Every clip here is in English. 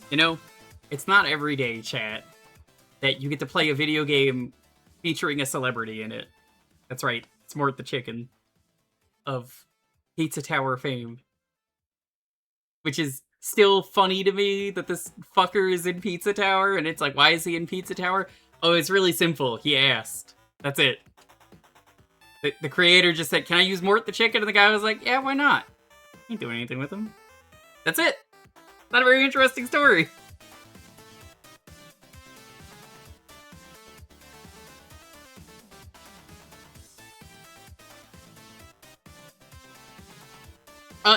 You know, it's not every day, chat, that you get to play a video game featuring a celebrity in it. That's right, it's Mort the Chicken of Pizza Tower fame. Which is still funny to me that this fucker is in Pizza Tower, and it's like, why is he in Pizza Tower? Oh, it's really simple. He asked. That's it. The creator just said, can I use Mort the Chicken? And the guy was like, yeah, why not? Ain't doing anything with him. That's it. Not a very interesting story.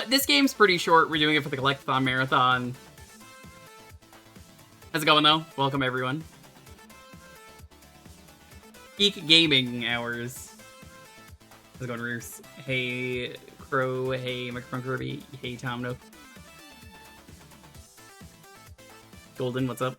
This game's pretty short. We're doing it for the Collect-A-Thon MaRAthon. How's it going, though? Welcome, everyone. Geek gaming hours. How's it going, Roos? Hey, Crow. Hey, Microphone Kirby. Hey, Tom Nook. Golden, what's up?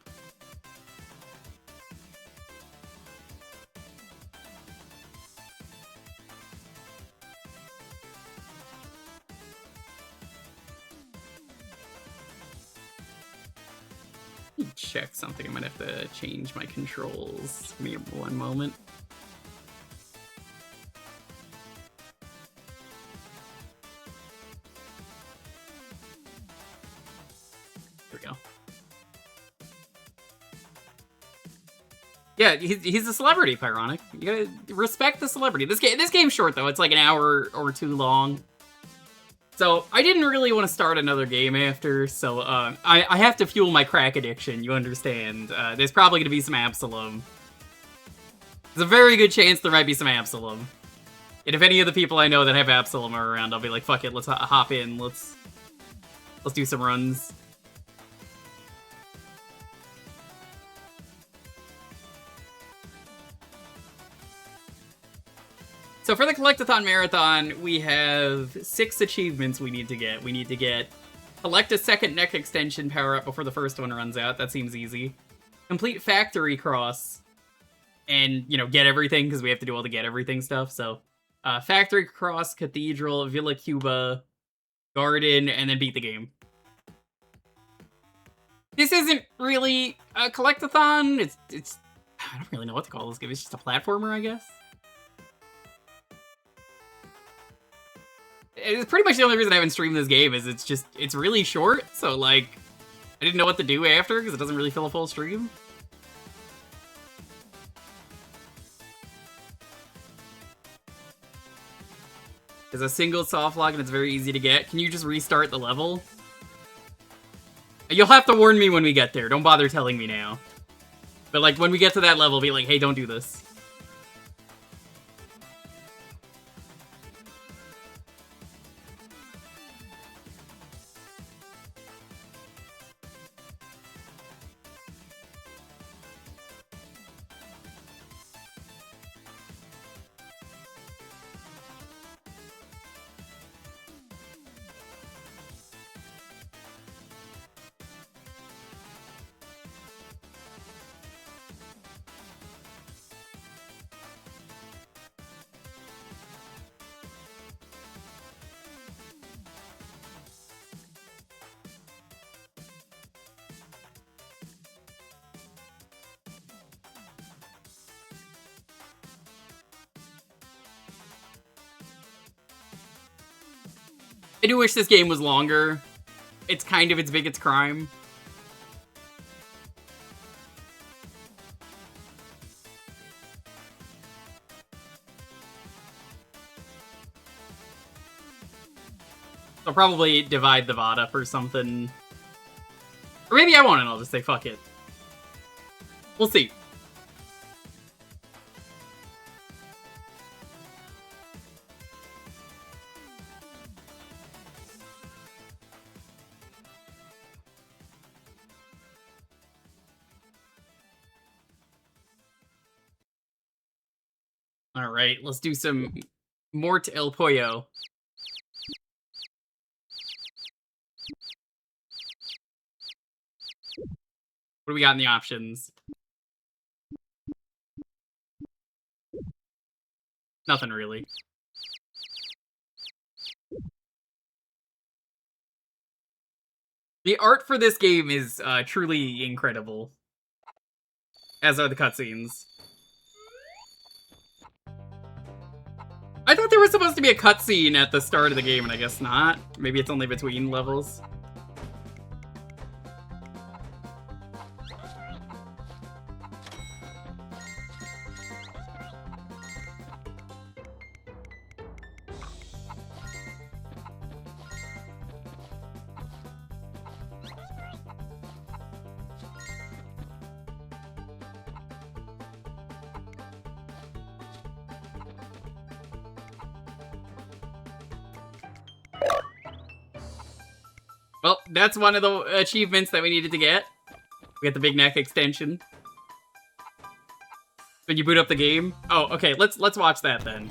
Check something. I might have to change my controls. Give me one moment. There we go. Yeah, he's a celebrity, Pyronic. You gotta respect the celebrity. This game's short though. It's like an hour or two long. So I didn't really want to start another game after, so I have to fuel my crack addiction, you understand. There's probably going to be some Absolum. There's a very good chance there might be some Absolum. And if any of the people I know that have Absolum are around, I'll be like, fuck it, let's hop in, let's do some runs. So for the Collect-A-Thon MaRAthon, we have 6 achievements we need to get. We need to collect a second neck extension power-up before the first one runs out. That seems easy. Complete Factory Cross. And, you know, get everything, because we have to do all the get everything stuff. So, Factory Cross, Cathedral, Villa Cuba, Garden, and then beat the game. This isn't really a Collect-A-Thon. It's I don't really know what to call this game. It's just a platformer, I guess. It's pretty much the only reason I haven't streamed this game is it's really short, so like I didn't know what to do after because it doesn't really fill a full stream. There's a single soft lock and it's very easy to get. Can you just restart the level? You'll have to warn me when we get there. Don't bother telling me now. But like when we get to that level, be like, hey, don't do this. I do wish this game was longer. It's kind of its biggest crime. I'll probably divide the VOD up or something. Or maybe I won't and I'll just say fuck it. We'll see. Alright, let's do some Mort El Pollo. What do we got in the options? Nothing really. The art for this game is truly incredible, as are the cutscenes. I thought there was supposed to be a cutscene at the start of the game, and I guess not. Maybe it's only between levels. Well, that's one of the achievements that we needed to get. We got the big neck extension. When you boot up the game. Oh, okay, let's watch that then.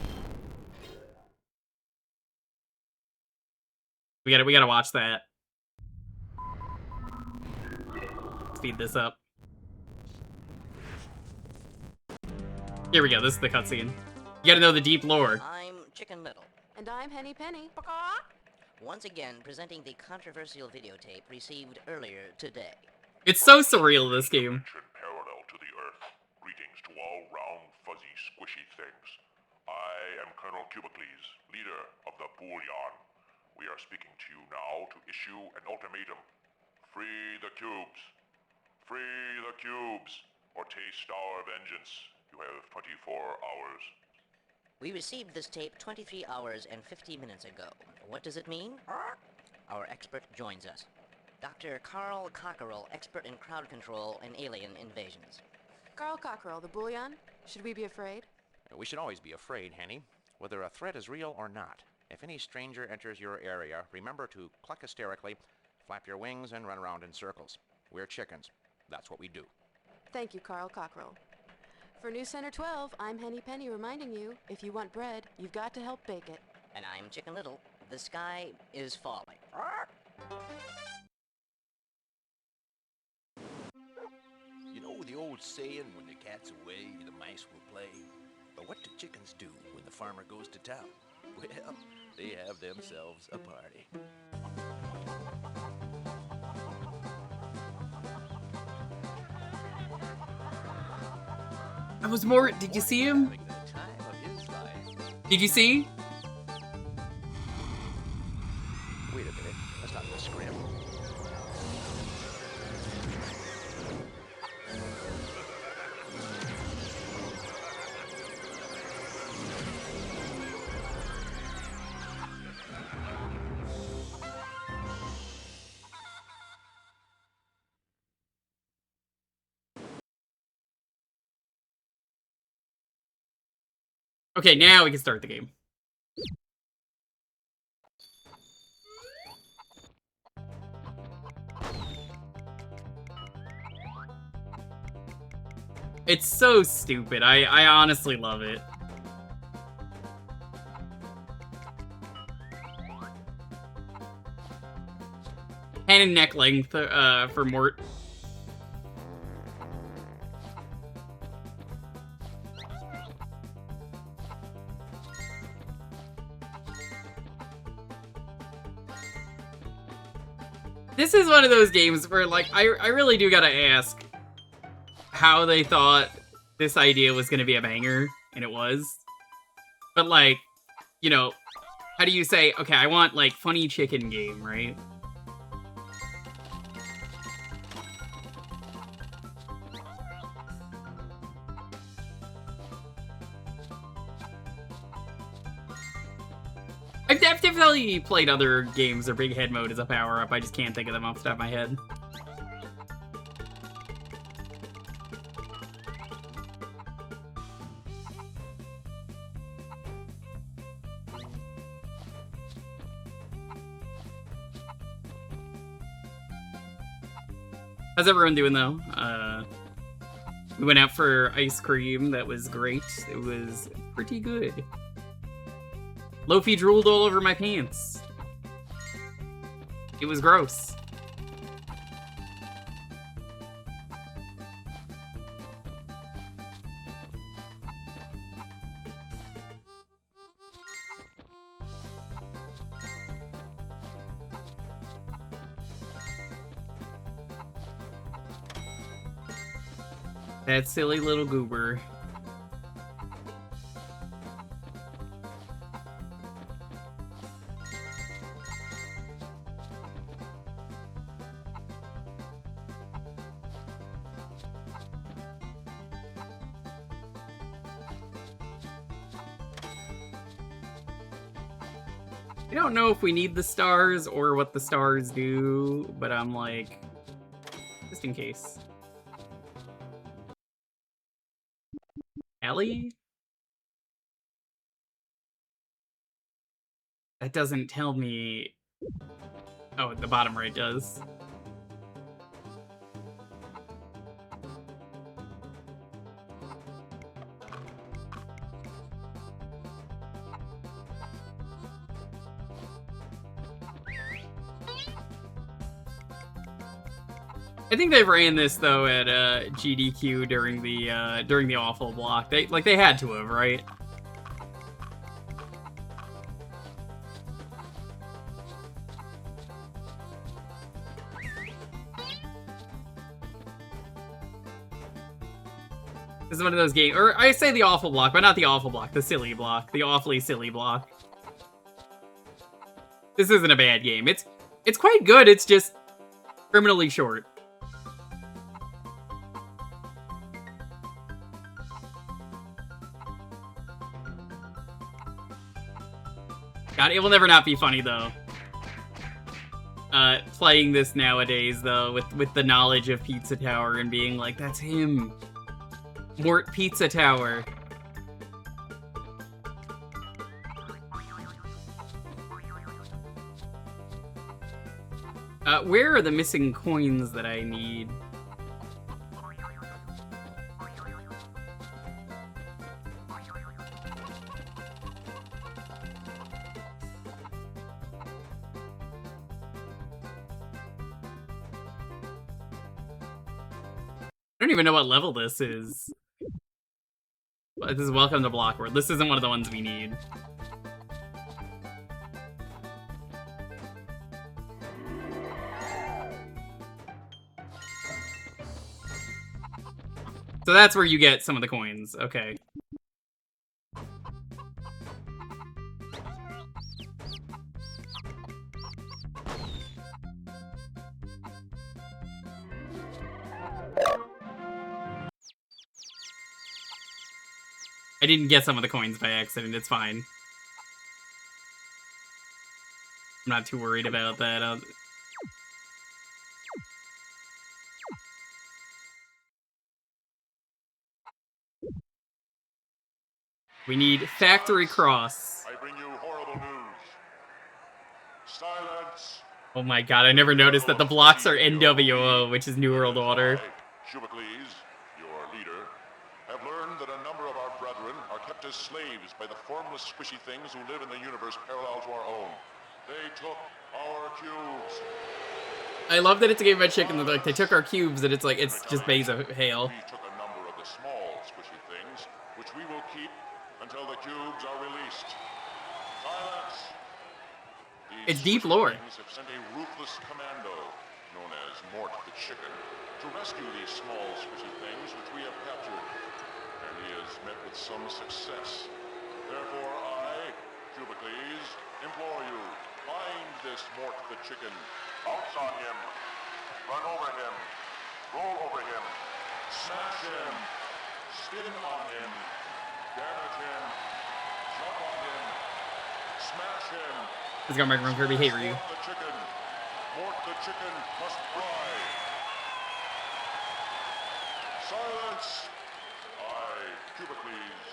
We gotta watch that. Speed this up. Here we go, this is the cutscene. You gotta know the deep lore. I'm Chicken Little. And I'm Henny Penny. Once again, presenting the controversial videotape received earlier today. It's so surreal, this game. Parallel to the Earth. Greetings to all round, fuzzy, squishy things. I am Colonel Cubicles, leader of the Bullion. We are speaking to you now to issue an ultimatum. Free the cubes. Free the cubes, or taste our vengeance. You have 24 hours. We received this tape 23 hours and 50 minutes ago. What does it mean? Our expert joins us. Dr. Carl Cockerell, expert in crowd control and alien invasions. Carl Cockerell, the Bullion. Should we be afraid? We should always be afraid, Henny, whether a threat is real or not. If any stranger enters your area, remember to cluck hysterically, flap your wings, and run around in circles. We're chickens. That's what we do. Thank you, Carl Cockerell. For News Center 12, I'm Henny Penny reminding you, if you want bread, you've got to help bake it. And I'm Chicken Little. The sky is falling. You know the old saying, when the cat's away, the mice will play? But what do chickens do when the farmer goes to town? Well, they have themselves a party. That was more. Did you see him? Having the time of his life. Did you see? Wait a minute. That's not the scrim. Okay, now we can start the game. It's so stupid. I honestly love it. Hand and neck length for Mort. This is one of those games where, like, I really do gotta ask how they thought this idea was gonna be a banger, and it was. But, like, you know, how do you say, okay, I want, like, funny chicken game, right? I've definitely played other games where big head mode is a power-up. I just can't think of them off the top of my head. How's everyone doing, though? We went out for ice cream. That was great. It was pretty good. Lofi drooled all over my pants. It was gross. That silly little goober. I don't know if we need the stars or what the stars do, but I'm like, just in case. Ellie? That doesn't tell me... Oh, the bottom right does. I think they ran this though at GDQ during the awful block. They had to have, right? This is one of those games, or I say the awful block, but not the awful block, the silly block, the awfully silly block. This isn't a bad game. It's quite good. It's just criminally short. God, it will never not be funny though. Playing this nowadays though, with the knowledge of Pizza Tower and being like, that's him. Mort Pizza Tower. Where are the missing coins that I need? I don't even know what level this is. This is Welcome to Blockworld. This isn't one of the ones we need. So that's where you get some of the coins. Okay. I didn't get some of the coins by accident, it's fine. I'm not too worried about that. We need Factory Cross. I bring you horrible news. Silence. Oh my god, I never noticed that the blocks are NWO, which is New World Order. Jewker, your leader, have learned that a number of our brethren are kept as slaves by the formless squishy things who live in the universe parallel to our own. They took our cubes. I love that it's a game about chicken. Like, they took our cubes, and it's like, it's just Bays of Hail. We took a number of the small squishy things, which we will keep until the cubes are released. Silence! It's deep lore. These have sent a ruthless commando, known as Mort the Chicken, to rescue these small squishy things which we have captured. And he has met with some success. Therefore I, Jubicles, implore you, find this Mort the Chicken. Pounce on him. Run over him. Roll over him. Smash him. Spin on him. Damage him. Jump on him. Smash him. Let's go, Microphone Kirby. Hey, Ryu. Mort the Chicken. Mort the Chicken must fly. Silence. I, Jubicles,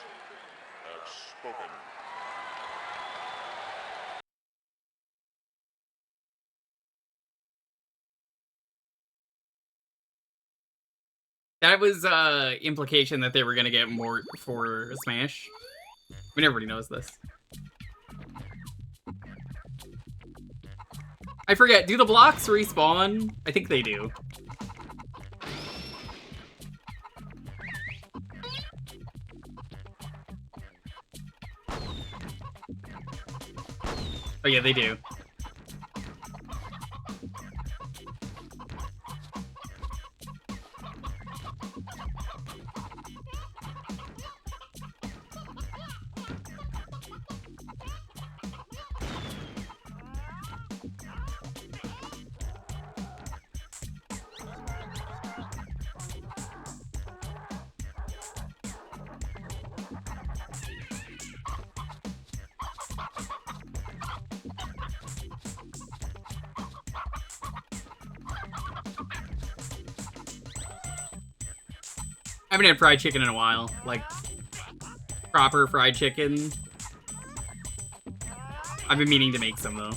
have spoken. That was implication that they were gonna get more for Smash. I mean, everybody knows this. I forget, do the blocks respawn? I think they do. Oh yeah, they do. I haven't had fried chicken in a while. Like, proper fried chicken. I've been meaning to make some, though.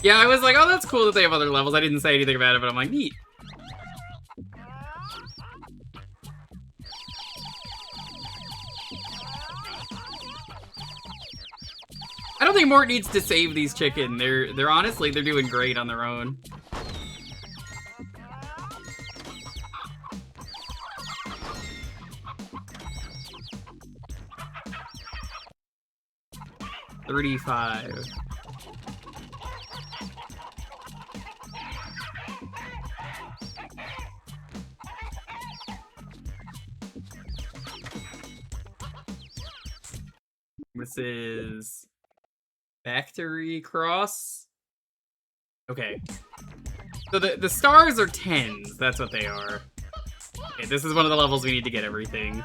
Yeah, I was like, oh, that's cool that they have other levels. I didn't say anything about it, but I'm like, neat. I don't think Mort needs to save these chicken. They're honestly, they're doing great on their own. $35. This is Factory Cross. Okay. So the stars are 10s. That's what they are. Okay, this is one of the levels we need to get everything.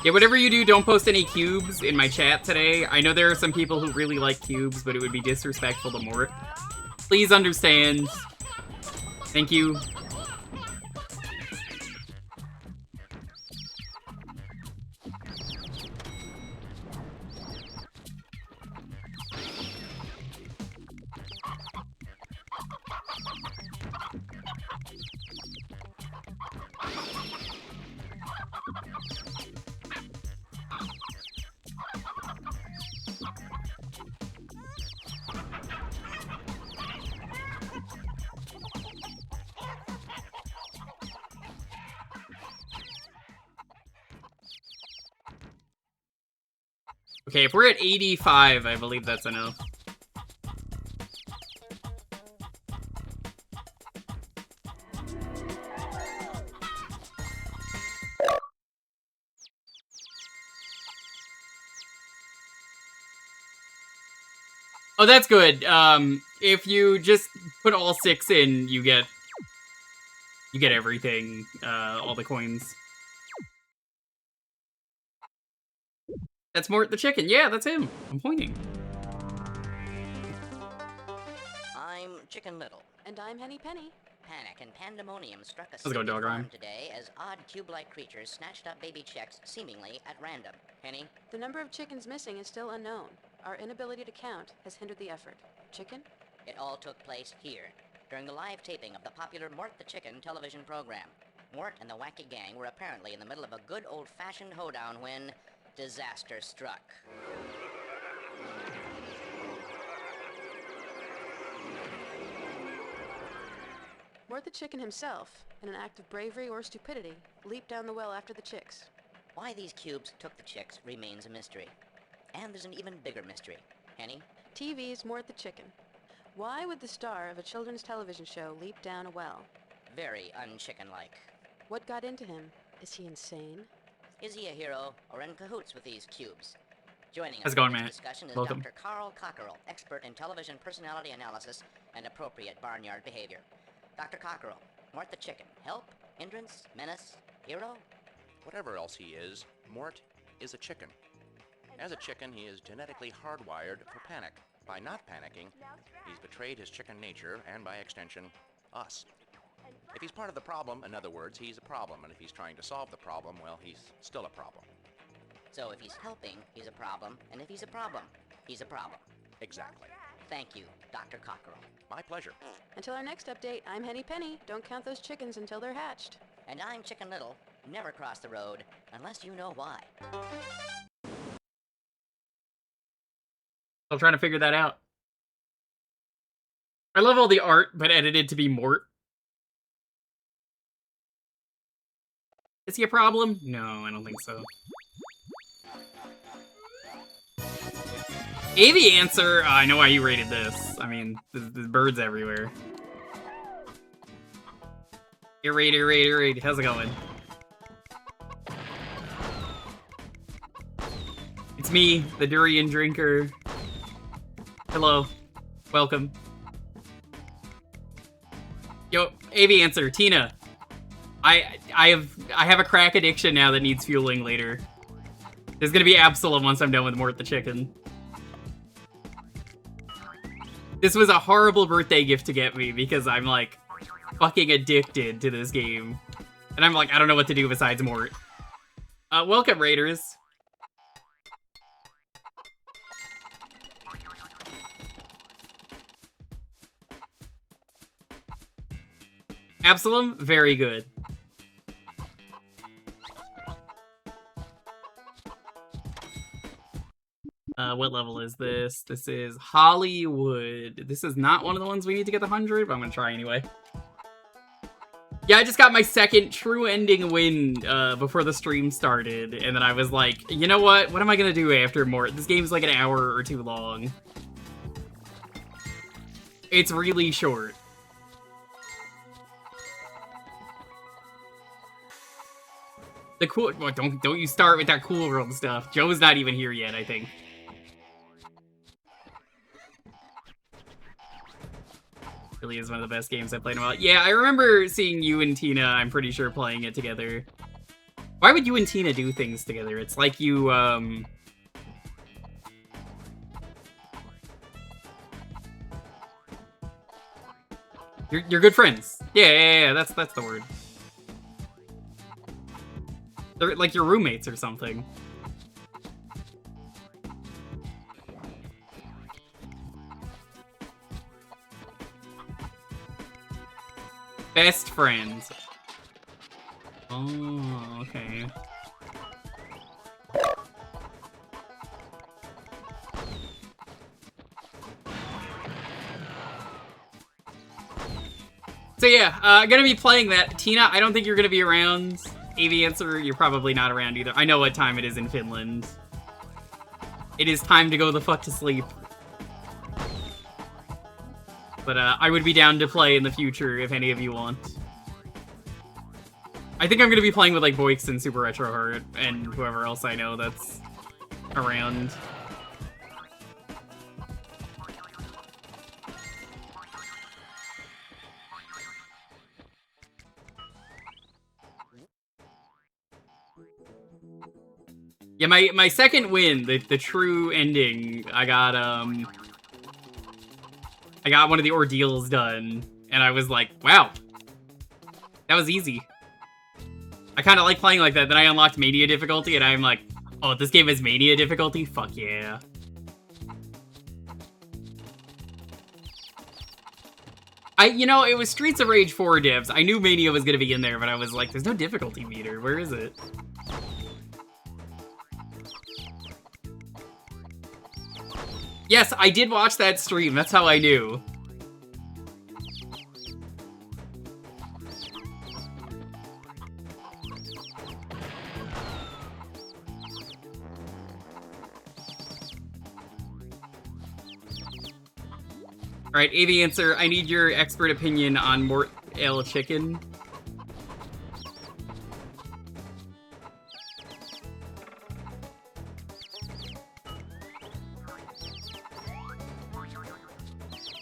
Yeah, whatever you do, don't post any cubes in my chat today. I know there are some people who really like cubes, but it would be disrespectful to Mort. Please understand. Thank you. Okay, if we're at 85, I believe that's enough. Oh, that's good. If you just put all 6 in, you get everything, all the coins. That's Mort the Chicken. Yeah, that's him. I'm pointing. I'm Chicken Little. And I'm Henny Penny. Panic and pandemonium struck a Let's go, city dog farm rhyme. today as odd cube-like creatures snatched up baby chicks seemingly at random. Henny? The number of chickens missing is still unknown. Our inability to count has hindered the effort. Chicken? It all took place here, during the live taping of the popular Mort the Chicken television program. Mort and the wacky gang were apparently in the middle of a good old-fashioned hoedown when disaster struck. Mort the Chicken himself, in an act of bravery or stupidity, leaped down the well after the chicks. Why these cubes took the chicks remains a mystery. And there's an even bigger mystery. Henny? TV's Mort the Chicken. Why would the star of a children's television show leap down a well? Very unchicken-like. What got into him? Is he insane? Is he a hero or in cahoots with these cubes? Joining us How's it going, for this Matt? discussion is Welcome. Dr. Carl Cockerell, expert in television personality analysis and appropriate barnyard behavior. Dr. Cockerell, Mort the Chicken, help, hindrance, menace, hero? Whatever else he is, Mort is a chicken. As a chicken, he is genetically hardwired for panic. By not panicking, he's betrayed his chicken nature and, by extension, us. If he's part of the problem, in other words, he's a problem, and if he's trying to solve the problem, well, he's still a problem. So if he's helping, he's a problem, and if he's a problem, he's a problem. Exactly. Thank you, Dr. Cockerell. My pleasure. Until our next update, I'm Henny Penny. Don't count those chickens until they're hatched. And I'm Chicken Little. Never cross the road, unless you know why. I'm trying to figure that out. I love all the art, but edited to be Mort. Is he a problem? No, I don't think so. Avi answer. I know why you rated this. I mean, there's birds everywhere. Irate. How's it going? It's me, the durian drinker. Hello. Welcome. Yo, AV answer, Tina. I have a crack addiction now that needs fueling later. There's gonna be Absolum once I'm done with Mort the Chicken. This was a horrible birthday gift to get me because I'm like fucking addicted to this game. And I'm like, I don't know what to do besides Mort. Welcome, Raiders. Absolum, very good. What level is this? This is Hollywood. This is not one of the ones we need to get the 100, but I'm gonna try anyway. Yeah, I just got my second true ending win before the stream started, and then I was like, you know what? What am I gonna do after Mort? This game's like an hour or two long. It's really short. The cool... Well, don't you start with that cool world stuff. Joe's not even here yet, I think. Really is one of the best games I've played in a while. Yeah, I remember seeing you and Tina, I'm pretty sure, playing it together. Why would you and Tina do things together? It's like you, You're good friends. Yeah, that's the word. They're like your roommates or something. Best friends. Oh, okay. So yeah, gonna be playing that. Tina, I don't think you're gonna be around. AV answer, you're probably not around either. I know what time it is in Finland. It is time to go the fuck to sleep. But I would be down to play in the future if any of you want. I think I'm gonna be playing with like Boix and Super Retro Heart and whoever else I know that's around. Yeah, my second win, the true ending, I got one of the ordeals done, and I was like, wow, that was easy. I kind of like playing like that. Then I unlocked Mania difficulty, and I'm like, oh, this game has Mania difficulty? Fuck yeah. You know, it was Streets of Rage 4 divs. I knew Mania was gonna be in there, but I was like, there's no difficulty meter. Where is it? Yes, I did watch that stream. That's how I knew. Alright, AV answer, I need your expert opinion on Mort the Chicken.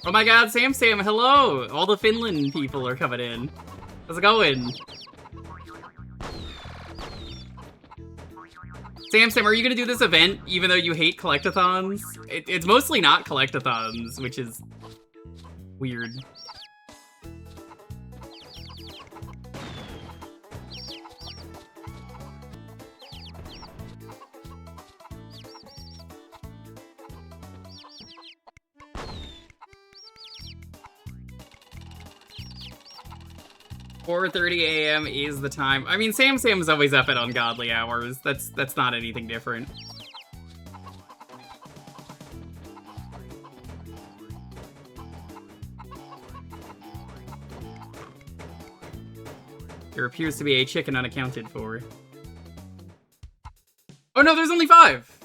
Oh my god, Sam, hello! All the Finland people are coming in. How's it going? Sam, are you gonna do this event even though you hate Collect-A-Thons? It's mostly not Collect-A-Thons, which is weird. $4:30 a.m. is the time. I mean, Sam's always up at ungodly hours. That's not anything different. There appears to be a chicken unaccounted for. Oh no, there's only 5!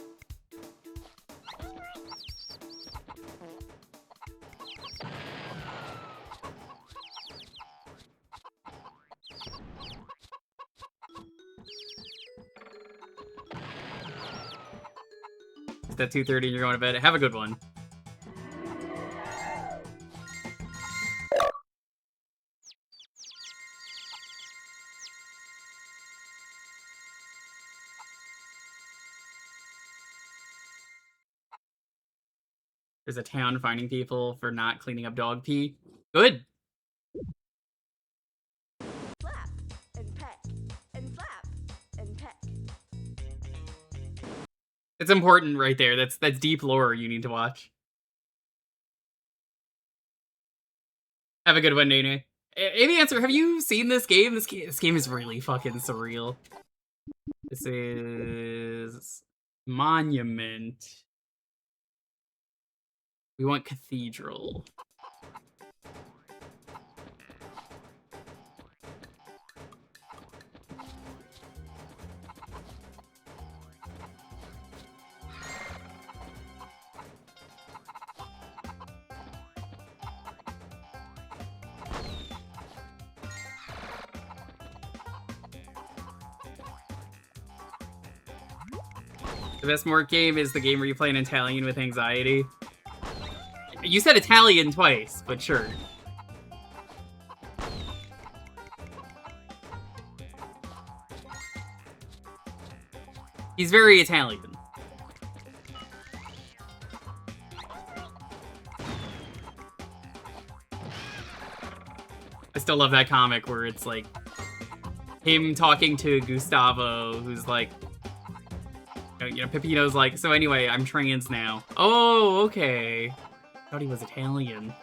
It's at 2:30 and you're going to bed. Have a good one. There's a town finding people for not cleaning up dog pee. Good. Flap and peck and flap and peck. It's important right there. That's deep lore you need to watch. Have a good one, Nene. Amy Answer, have you seen this game? This game is really fucking surreal. This is Monument. We want Cathedral. The best Mort game is the game where you play an Italian with anxiety. You said Italian twice, but sure. He's very Italian. I still love that comic where it's like him talking to Gustavo, who's like, you know, Peppino's like, so anyway, I'm trans now. Oh, okay. Thought he was Italian.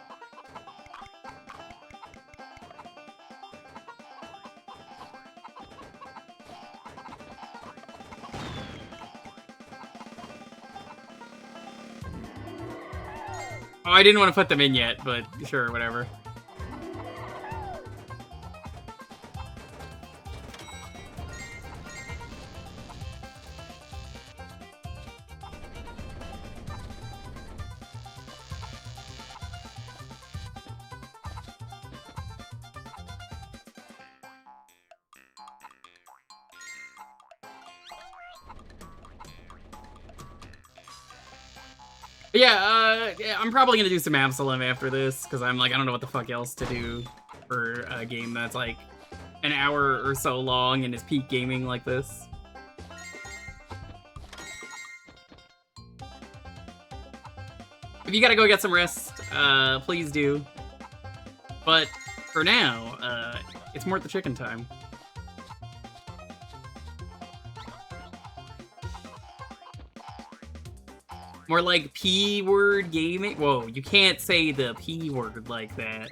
Oh, I didn't want to put them in yet, but sure, whatever. But yeah, I'm probably gonna do some Absolum after this, because I'm like, I don't know what the fuck else to do for a game that's like an hour or so long and is peak gaming like this. If you gotta go get some rest, please do. But for now, it's Mort the Chicken time. More like P-word gaming? Whoa, you can't say the P-word like that.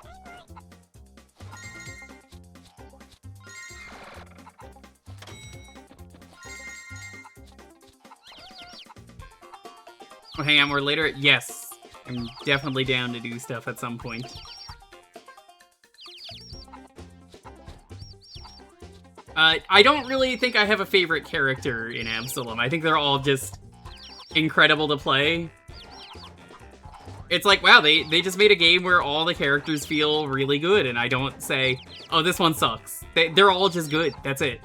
Oh, hang on, more later? Yes. I'm definitely down to do stuff at some point. I don't really think I have a favorite character in Absolum. I think they're all just incredible to play. It's like, wow, they just made a game where all the characters feel really good, and I don't say, oh, this one sucks. They're all just good. That's it.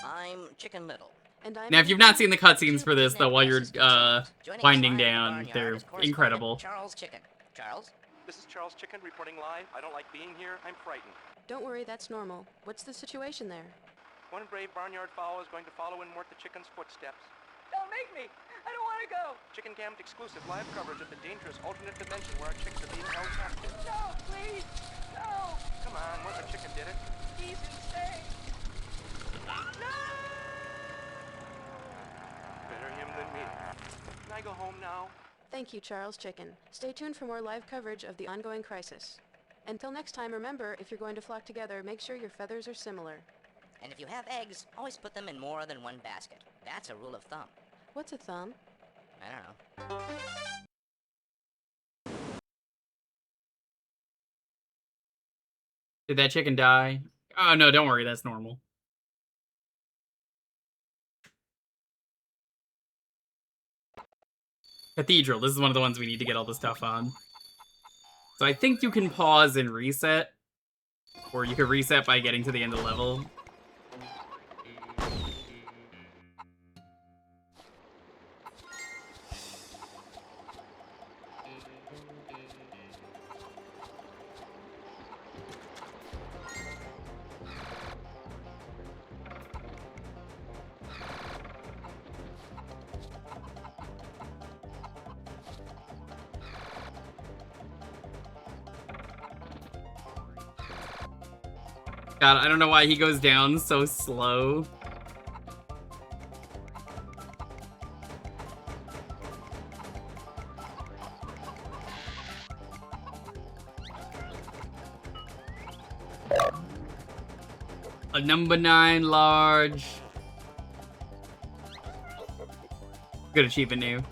I'm Chicken Little. And I'm Now, if you've not seen the cutscenes for this, though, while you're winding down, they're incredible. Charles Chicken. Charles? This is Charles Chicken reporting live. I don't like being here. I'm frightened. Don't worry, that's normal. What's the situation there? One brave barnyard fowl is going to follow in Mort the Chicken's footsteps. Don't make me! I don't want to go! Chicken Cammed exclusive live coverage of the dangerous alternate dimension where our chicks are being held captive. No, please! No! Come on, Mort the Chicken did it. He's insane! No! Better him than me. Can I go home now? Thank you, Charles Chicken. Stay tuned for more live coverage of the ongoing crisis. Until next time, remember, if you're going to flock together, make sure your feathers are similar. And if you have eggs, always put them in more than one basket. That's a rule of thumb. What's a thumb? I don't know. Did that chicken die? Oh, no, don't worry, that's normal. Cathedral. This is one of the ones we need to get all the stuff on. So I think you can pause and reset. Or you could reset by getting to the end of the level. God, I don't know why he goes down so slow. A number 9 large. Good achievement new.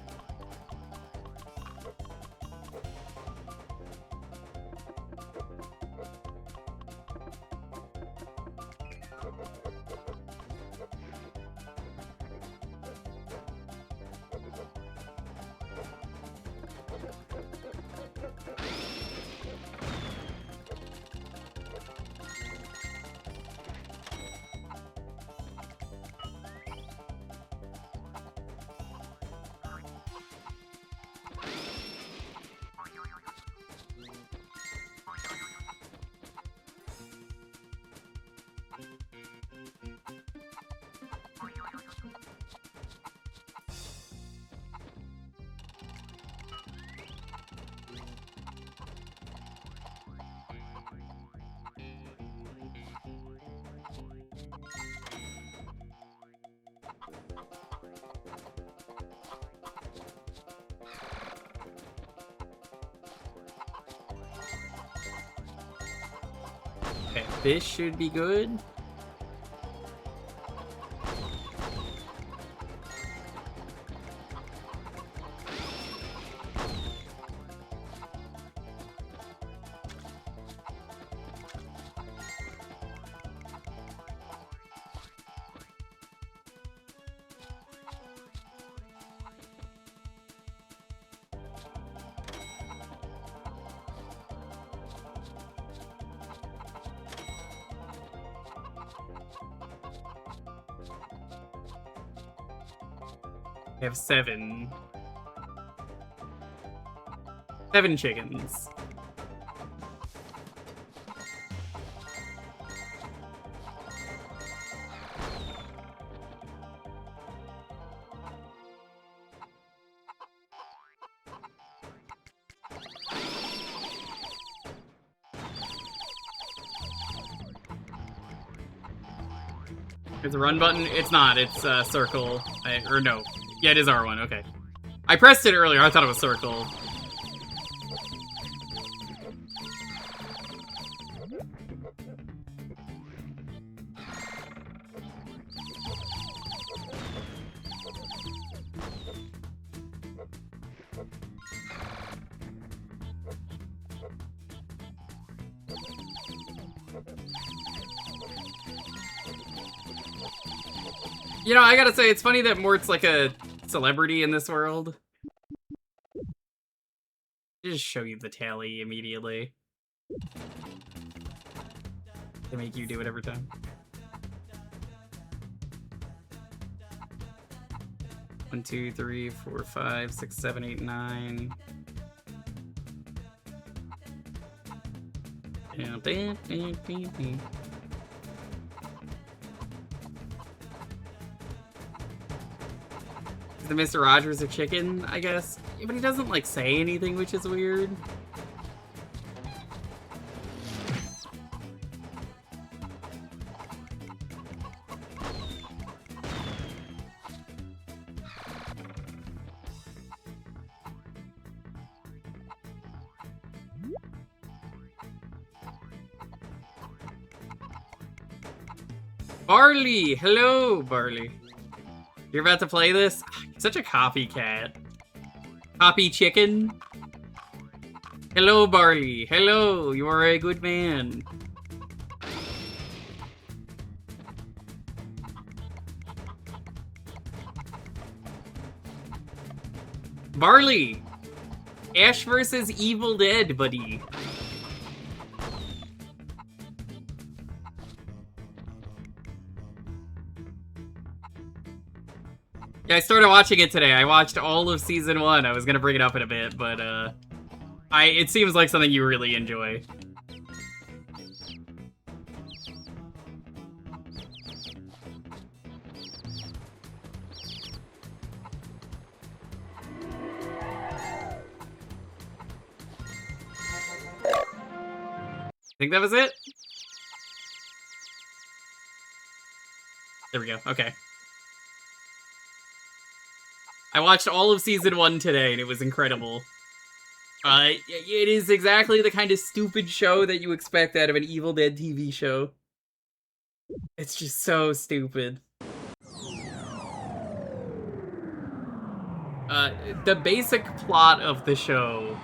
Okay, this should be good. I have 7. 7 chickens. It's a run button? It's not. It's circle. Or no. Yeah, it is R1. Okay. I pressed it earlier. I thought it was circle. You know, I gotta say, it's funny that Mort's like a celebrity in this world. Just show you the tally immediately. They make you do it every time. 1, 2, 3, 4, 5, 6, 7, 8, 9. The Mr. Rogers a chicken, I guess. Yeah, but he doesn't, like, say anything, which is weird. Barley! Hello, Barley. You're about to play this? Such a copycat. Copy chicken? Hello, Barley. Hello, you are a good man. Barley! Ash versus Evil Dead, buddy. Yeah, I started watching it today. I watched all of season 1. I was gonna bring it up in a bit, but it seems like something you really enjoy. Think that was it? There we go. Okay. I watched all of season 1 today, and it was incredible. It is exactly the kind of stupid show that you expect out of an Evil Dead TV show. It's just so stupid. The basic plot of the show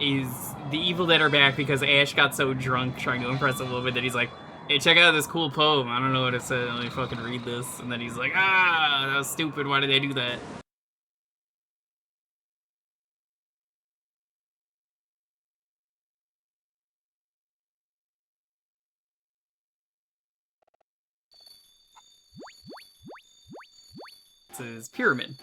is the Evil Dead are back because Ash got so drunk trying to impress a woman that he's like, hey, check out this cool poem. I don't know what it says. Let me fucking read this. And then he's like, ah, that was stupid. Why did they do that? This is Pyramid.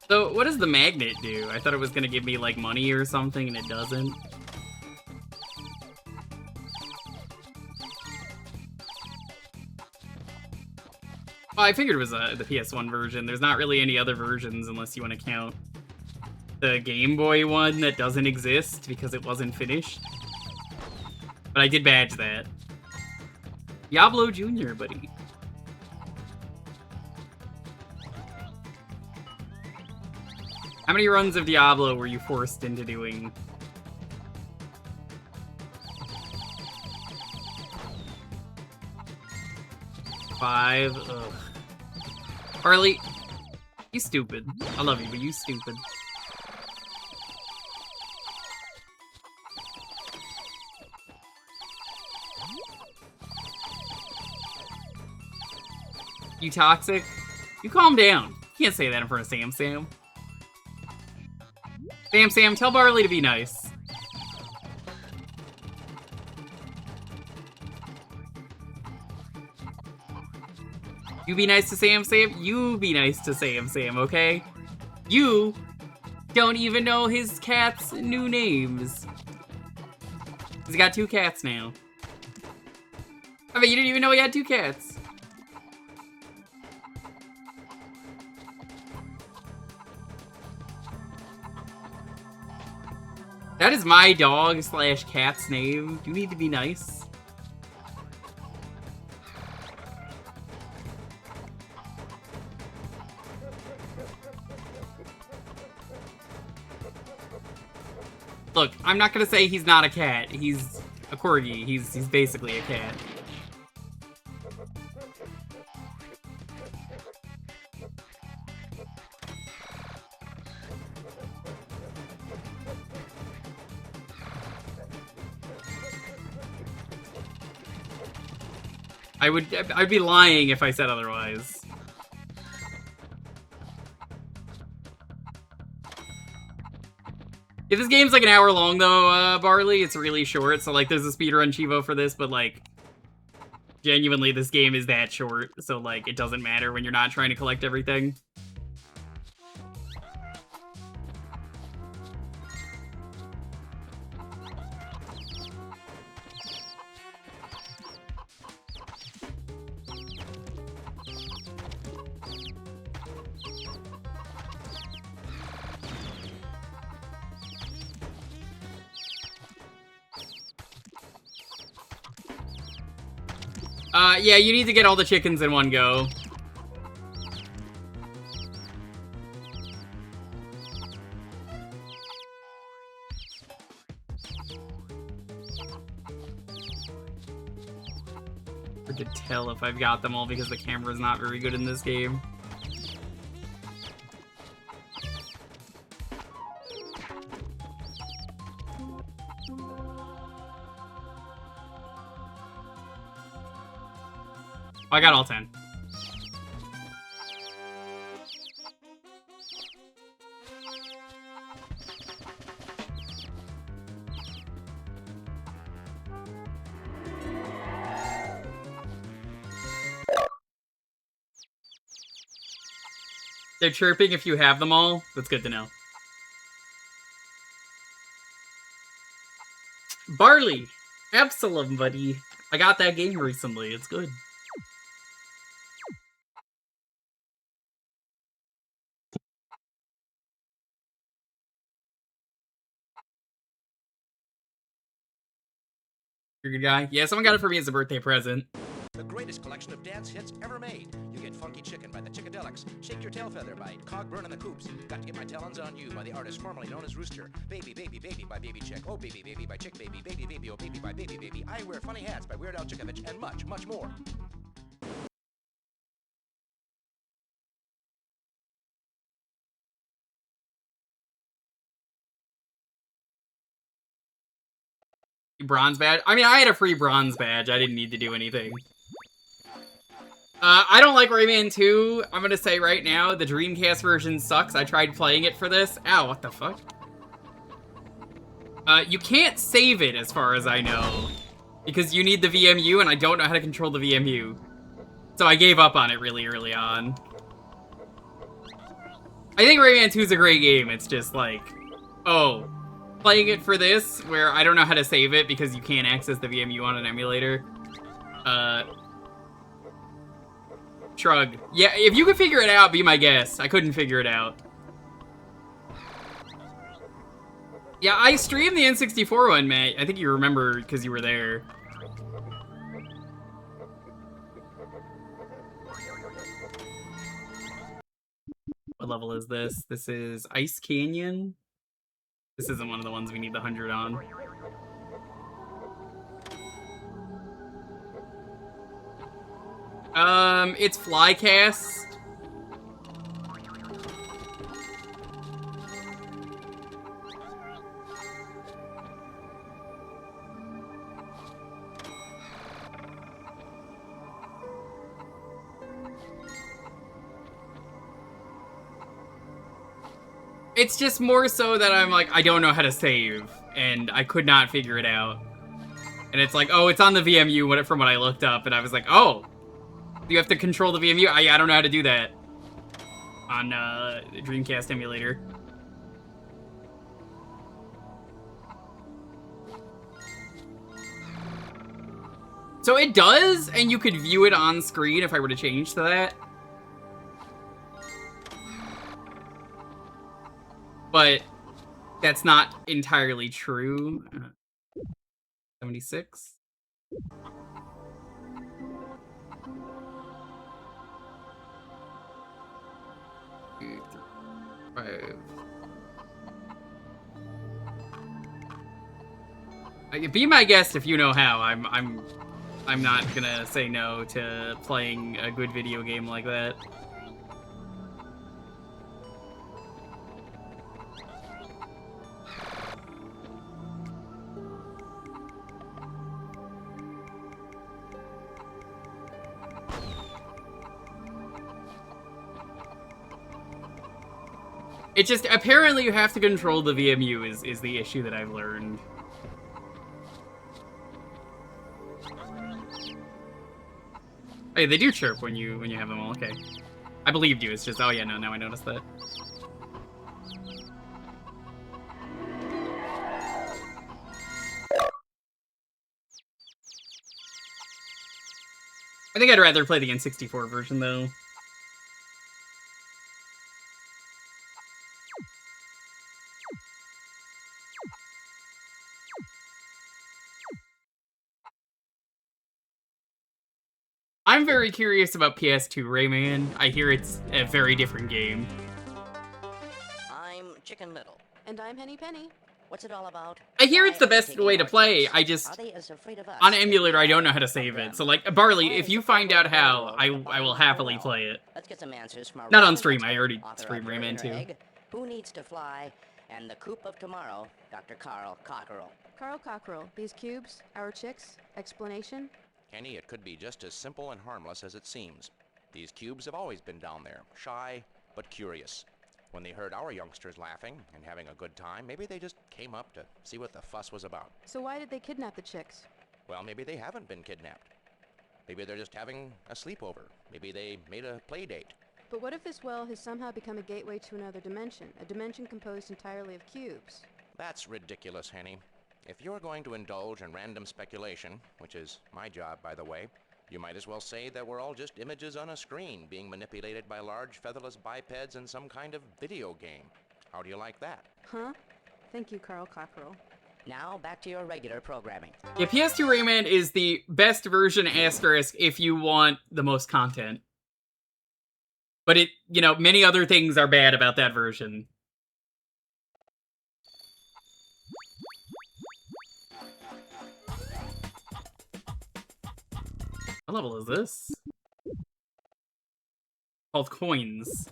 So, what does the magnet do? I thought it was gonna give me, like, money or something, and it doesn't. Well, I figured it was the PS1 version. There's not really any other versions unless you want to count the Game Boy one that doesn't exist because it wasn't finished. But I did badge that. Diablo Jr., buddy. How many runs of Diablo were you forced into doing? Five? Ugh. Harley, you stupid. I love you, but you stupid. You toxic? You calm down. You can't say that in front of Sam Sam. Sam Sam, tell Barley to be nice. You be nice to Sam Sam, you be nice to Sam Sam, okay? You don't even know his cat's new names. He's got 2 cats now. I mean, you didn't even know he had 2 cats. That is my dog slash cat's name. You need to be nice. Look, I'm not gonna say he's not a cat. He's a corgi. He's basically a cat. I'd be lying if I said otherwise. If this game's like an hour long though, Barley, it's really short, so like there's a speedrun Chivo for this, but like genuinely this game is that short, so like it doesn't matter when you're not trying to collect everything. Yeah, you need to get all the chickens in one go. Hard to tell if I've got them all because the camera's not very good in this game. I got all 10. They're chirping if you have them all. That's good to know. Barley! Absolum, buddy. I got that game recently. It's good. You're a good guy? Yeah, someone got it for me as a birthday present. The greatest collection of dance hits ever made. You get Funky Chicken by the Chickadelics, Shake Your Tail Feather by Cogburn and the Coops, Got to Get My Talons on You by the artist formerly known as Rooster, Baby Baby Baby by Baby Chick, Oh Baby Baby by Chick Baby, Baby Baby Oh Baby by Baby Baby, I Wear Funny Hats by Weird Al Chikovich, and much, much more. Bronze badge? I mean, I had a free bronze badge. I didn't need to do anything. I don't like Rayman 2. I'm gonna say right now, the Dreamcast version sucks. I tried playing it for this. Ow, what the fuck? You can't save it, as far as I know. Because you need the VMU, and I don't know how to control the VMU. So I gave up on it really early on. I think Rayman 2 is a great game. It's just like, oh, playing it for this, where I don't know how to save it because you can't access the VMU on an emulator. Shrug. Yeah, if you could figure it out, be my guest. I couldn't figure it out. Yeah, I streamed the N64 one, Matt. I think you remember because you were there. What level is this? This is Ice Canyon. This isn't one of the ones we need the 100 on. It's Flycast. It's just more so that I'm like, I don't know how to save, and I could not figure it out. And it's like, oh, it's on the VMU from what I looked up, and I was like, oh, you have to control the VMU? I don't know how to do that on the Dreamcast emulator. So it does, and you could view it on screen if I were to change to that. But that's not entirely true. 76. Two, three, 5. Be my guest if you know how. I'm not gonna say no to playing a good video game like that. It just, apparently you have to control the VMU is the issue that I've learned. Hey, they do chirp when you have them all, okay. I believed you, it's just, oh yeah, no, now I noticed that. I think I'd rather play the N64 version, though. I'm very curious about PS2 Rayman. I hear it's a very different game. I'm Chicken Little. And I'm Henny Penny. What's it all about? I hear Why it's the are they best taking way to our play. chips? I just... Are they as afraid of us On as emulator, we I don't are know how to of save them? it. So, like, Barley, Why if is you the find out Pokemon how, world I evolving will so happily well? play it. Let's get some answers from our Not on resident stream, I expert, already author stream of Your Rayman Inner 2. Egg, Who Needs to Fly, and the Coop of Tomorrow, Dr. Carl Cockerell. Carl Cockerell, these cubes, our chicks, explanation? Henny, it could be just as simple and harmless as it seems. These cubes have always been down there, shy but curious. When they heard our youngsters laughing and having a good time, maybe they just came up to see what the fuss was about. So why did they kidnap the chicks? Well, maybe they haven't been kidnapped. Maybe they're just having a sleepover. Maybe they made a play date. But what if this well has somehow become a gateway to another dimension, a dimension composed entirely of cubes? That's ridiculous, Henny. If you're going to indulge in random speculation, which is my job, by the way, you might as well say that we're all just images on a screen being manipulated by large featherless bipeds in some kind of video game. How do you like that? Huh? Thank you, Carl Cockerell. Now, back to your regular programming. Yeah, PS2 Rayman is the best version asterisk if you want the most content. But it, you know, many other things are bad about that version. What level is this? Called Coins.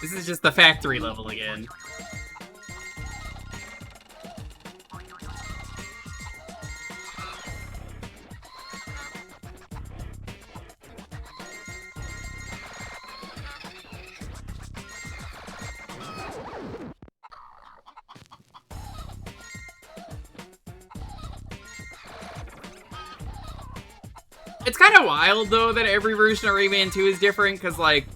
This is just the factory level again. It's kind of wild, though, that every version of Rayman 2 is different, because, like,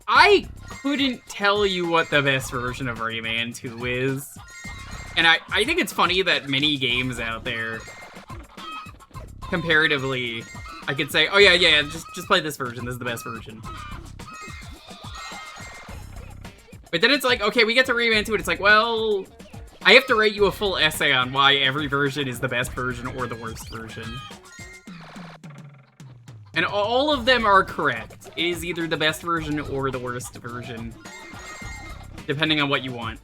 I couldn't tell you what the best version of Rayman 2 is. And I think it's funny that many games out there, comparatively, I could say, oh yeah, just play this version, this is the best version. But then it's like, okay, we get to Rayman 2, and it's like, well, I have to write you a full essay on why every version is the best version or the worst version. And all of them are correct. It is either the best version or the worst version, depending on what you want.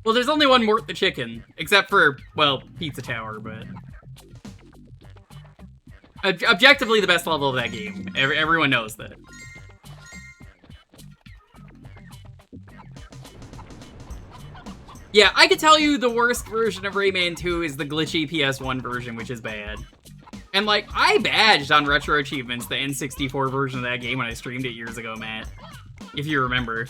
Well, there's only one Mort the Chicken, except for, well, Pizza Tower, but... Objectively the best level of that game. Everyone knows that. Yeah, I could tell you the worst version of Rayman 2 is the glitchy PS1 version, which is bad. And, like, I badged on Retro Achievements the N64 version of that game when I streamed it years ago, Matt. If you remember.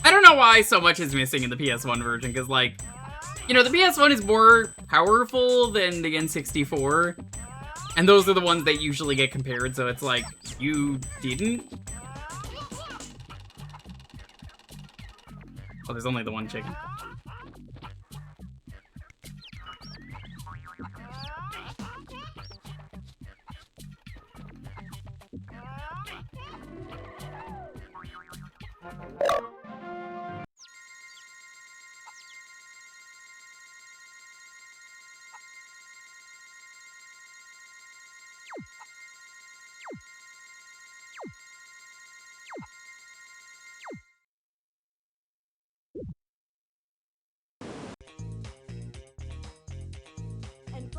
I don't know why so much is missing in the PS1 version, because, like, you know, the PS1 is more powerful than the N64, and those are the ones that usually get compared, so it's like, you didn't? Oh, there's only the one chicken. And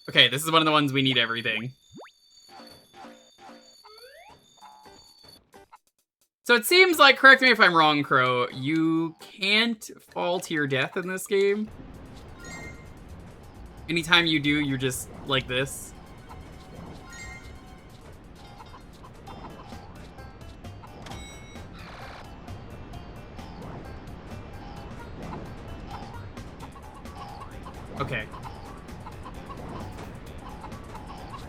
Okay, this is one of the ones we need everything. So it seems like, correct me if I'm wrong, Crow, you can't fall to your death in this game. Anytime you do, you're just like this. Okay.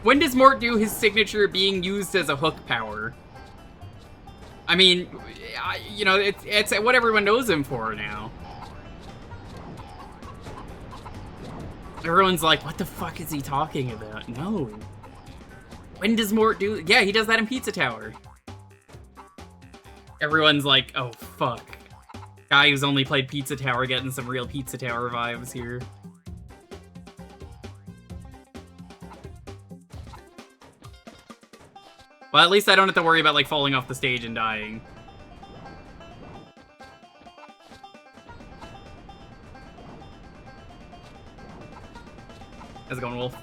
When does Mort do his signature being used as a hook power? I mean, you know, it's what everyone knows him for now. Everyone's like, what the fuck is he talking about? No. When does Mort do... Yeah, he does that in Pizza Tower. Everyone's like, oh, fuck. Guy who's only played Pizza Tower getting some real Pizza Tower vibes here. Well, at least I don't have to worry about, like, falling off the stage and dying. How's it going, Wolf?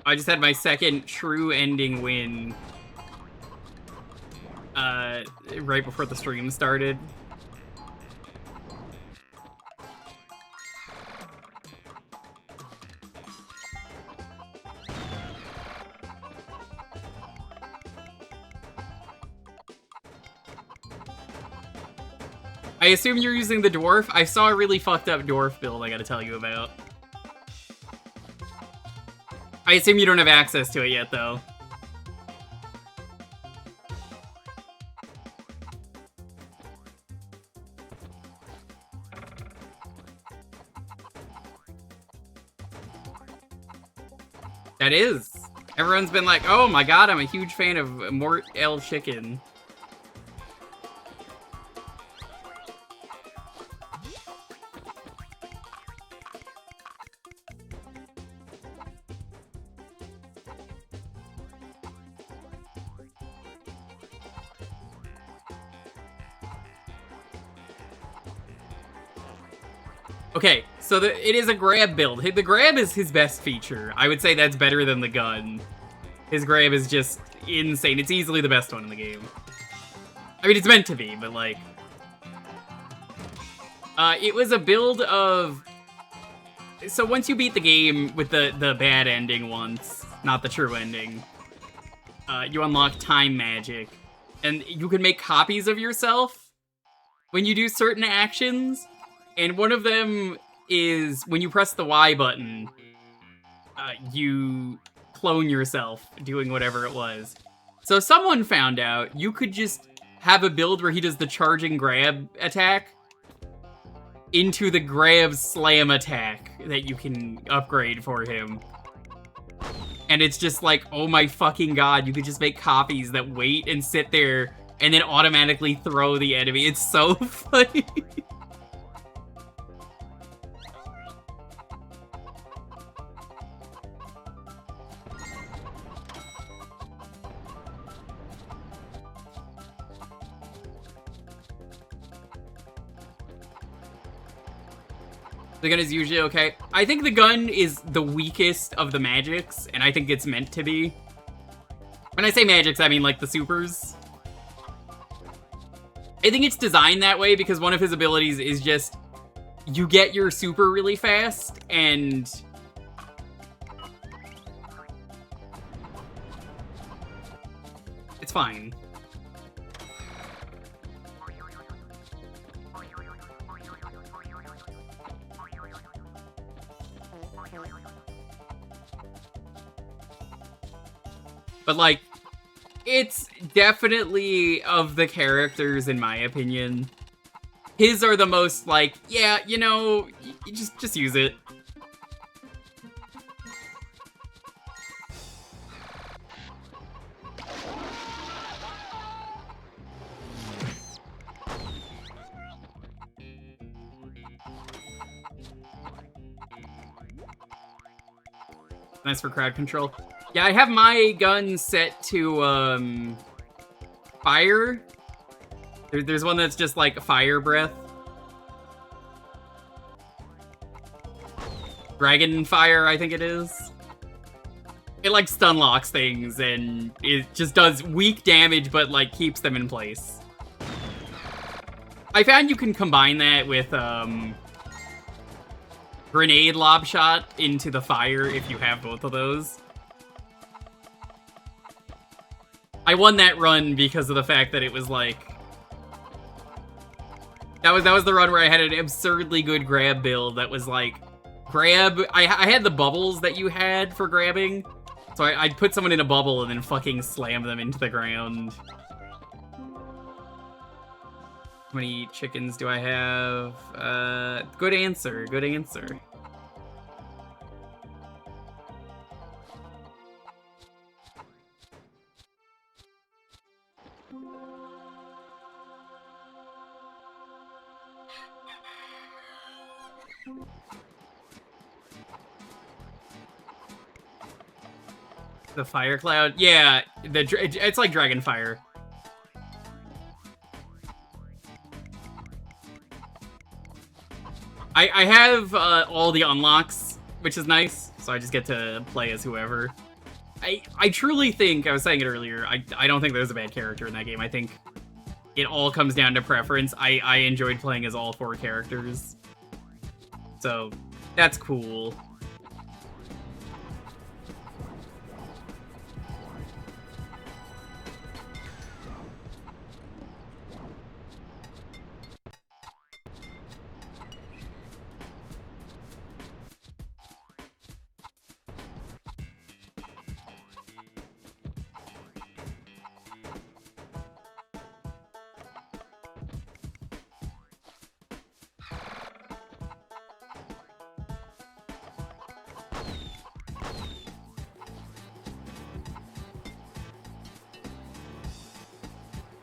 I just had my second true ending win right before the stream started. I assume you're using the dwarf? I saw a really fucked up dwarf build I gotta tell you about. I assume you don't have access to it yet, though. That is. Everyone's been like, oh my god, I'm a huge fan of Mort the Chicken. Okay, so it is a grab build. The grab is his best feature. I would say that's better than the gun. His grab is just insane. It's easily the best one in the game. I mean, it's meant to be, but like... it was a build of... So once you beat the game with the bad ending once, not the true ending, you unlock time magic. And you can make copies of yourself when you do certain actions. And one of them is when you press the Y button, you clone yourself doing whatever it was. So someone found out you could just have a build where he does the charging grab attack into the grab slam attack that you can upgrade for him. And it's just like, oh my fucking god, you could just make copies that wait and sit there and then automatically throw the enemy. It's so funny. The gun is usually okay. I think the gun is the weakest of the magics, and I think it's meant to be. When I say magics, I mean like the supers. I think it's designed that way because one of his abilities is just you get your super really fast, and it's fine. But, like, it's definitely, of the characters, in my opinion, his are the most, like, yeah, you know, just use it. Nice for crowd control. Yeah, I have my gun set to, fire. There's one that's just, like, fire breath. Dragon fire, I think it is. It, like, stun locks things, and it just does weak damage, but, like, keeps them in place. I found you can combine that with, grenade lob shot into the fire if you have both of those. I won that run because of the fact that it was, like... That was the run where I had an absurdly good grab build that was, like... Grab... I had the bubbles that you had for grabbing. So I'd put someone in a bubble and then fucking slam them into the ground. How many chickens do I have? Good answer, good answer. The fire cloud? Yeah, it's like dragon fire. I have all the unlocks, which is nice, so I just get to play as whoever. I truly think, I was saying it earlier, I don't think there's a bad character in that game. I think it all comes down to preference. I enjoyed playing as all 4 characters. So, that's cool.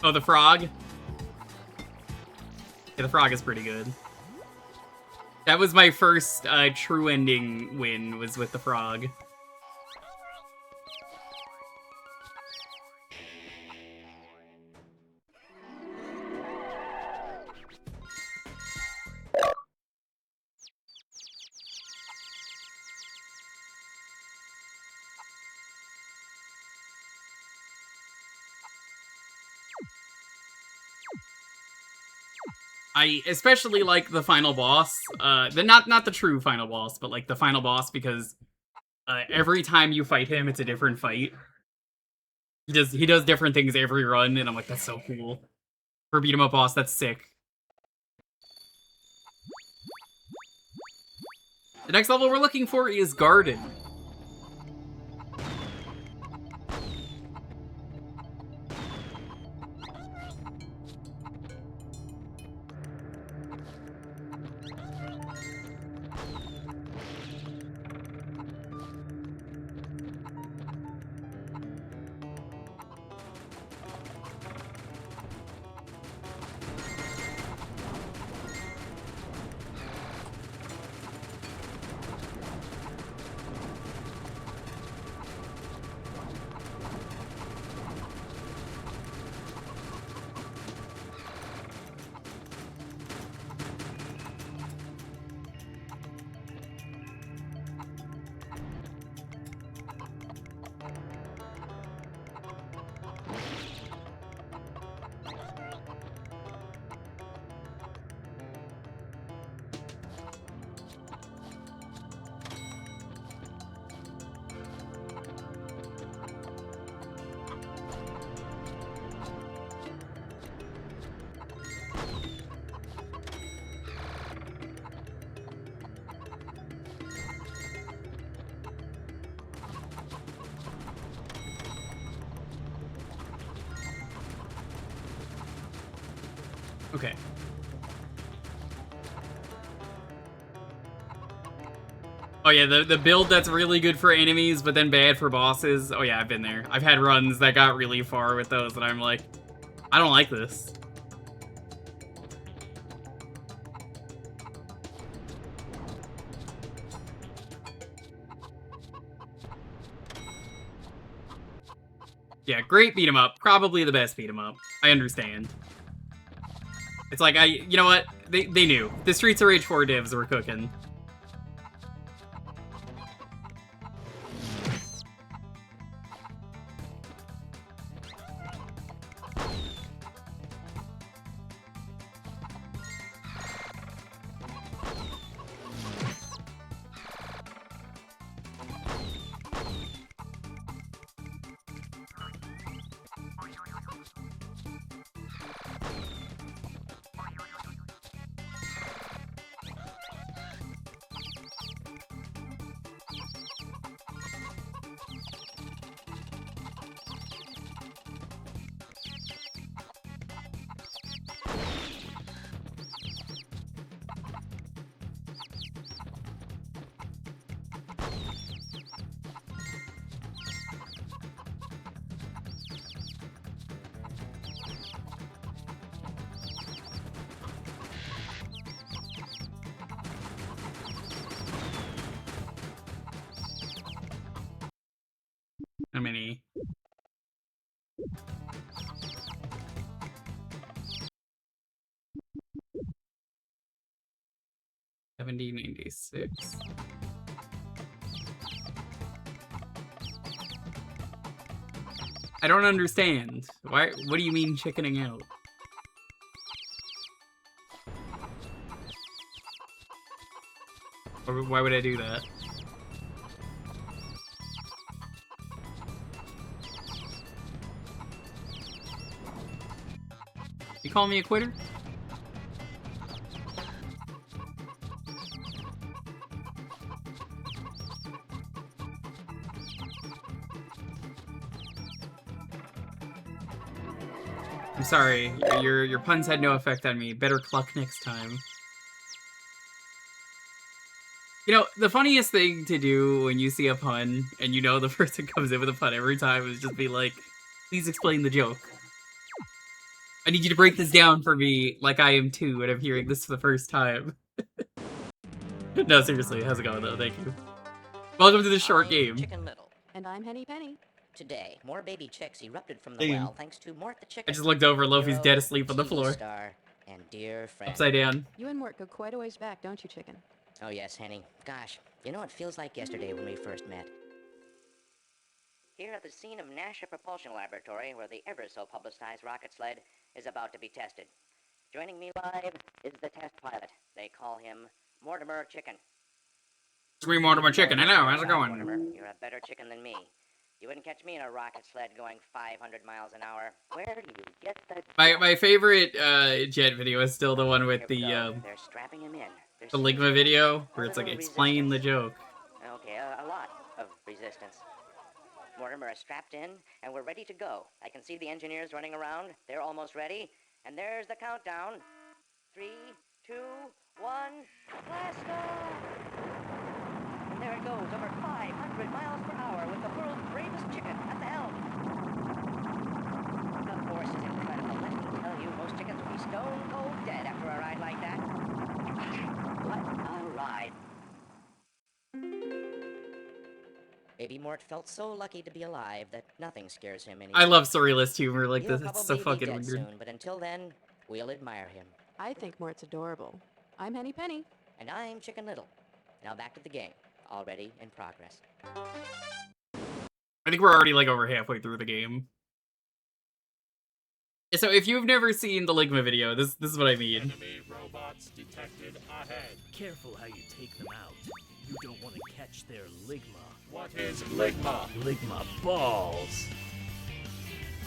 Oh, the frog? Yeah, the frog is pretty good. That was my first true ending win, was with the frog. I especially like the final boss, not the true final boss, but like the final boss, because every time you fight him, it's a different fight. He does different things every run, and I'm like, that's so cool. For a beat 'em up boss, that's sick. The next level we're looking for is Garden. Okay. Oh yeah, the build that's really good for enemies, but then bad for bosses. Oh yeah, I've been there. I've had runs that got really far with those, and I'm like, I don't like this. Yeah, great beat 'em up. Probably the best beat 'em up. I understand. It's like, you know what? They knew. The Streets of Rage 4 divs were cooking. How many? $70.96. I don't understand. Why? What do you mean chickening out? Why would I do that? You call me a quitter? I'm sorry, your puns had no effect on me. Better cluck next time. You know, the funniest thing to do when you see a pun, and you know the person comes in with a pun every time, is just be like, please explain the joke. I need you to break this down for me like I am too, and I'm hearing this for the first time. No, seriously, how's it going though? Thank you. Welcome to the short game. Chicken Little. And I'm Henny Penny. Today, more baby chicks erupted from the well thanks to Mort the Chicken. I just looked over, Lofi's hero, dead asleep on the TV floor. Star, and dear friend. Upside down. You and Mort go quite a ways back, don't you, Chicken? Oh yes, Henny. Gosh, you know it feels like yesterday when we first met. Here at the scene of NASA Propulsion Laboratory, where the ever-so-publicized rocket sled is about to be tested. Joining me live is the test pilot. They call him Mortimer Chicken. It's me, Mortimer Chicken. Hello, how's it going? Mortimer, you're a better chicken than me. You wouldn't catch me in a rocket sled going 500 miles an hour. Where do you get the... My favorite jet video is still the one with the They're strapping him in. the Ligma video where it's like explain the joke. Okay, a lot of resistance. Mortimer is strapped in, and we're ready to go. I can see the engineers running around. They're almost ready. And there's the countdown. 3, 2, 1, blast off! And there it goes, over 500 miles per hour with the world's bravest chicken at the helm. The force is incredible. Let me tell you, most chickens would be stone cold dead after a ride like that. What a ride. Baby Mort felt so lucky to be alive that nothing scares him anymore. I love surrealist humor like He'll this. It's so probably be fucking dead weird. soon, but until then, we'll admire him. I think Mort's adorable. I'm Henny Penny. And I'm Chicken Little. Now back to the game. Already in progress. I think we're already like over halfway through the game. So if you've never seen the Ligma video, this is what I mean. Enemy robots detected ahead. Careful how you take them out. You don't want to catch their Ligma. What is Ligma? Ligma balls.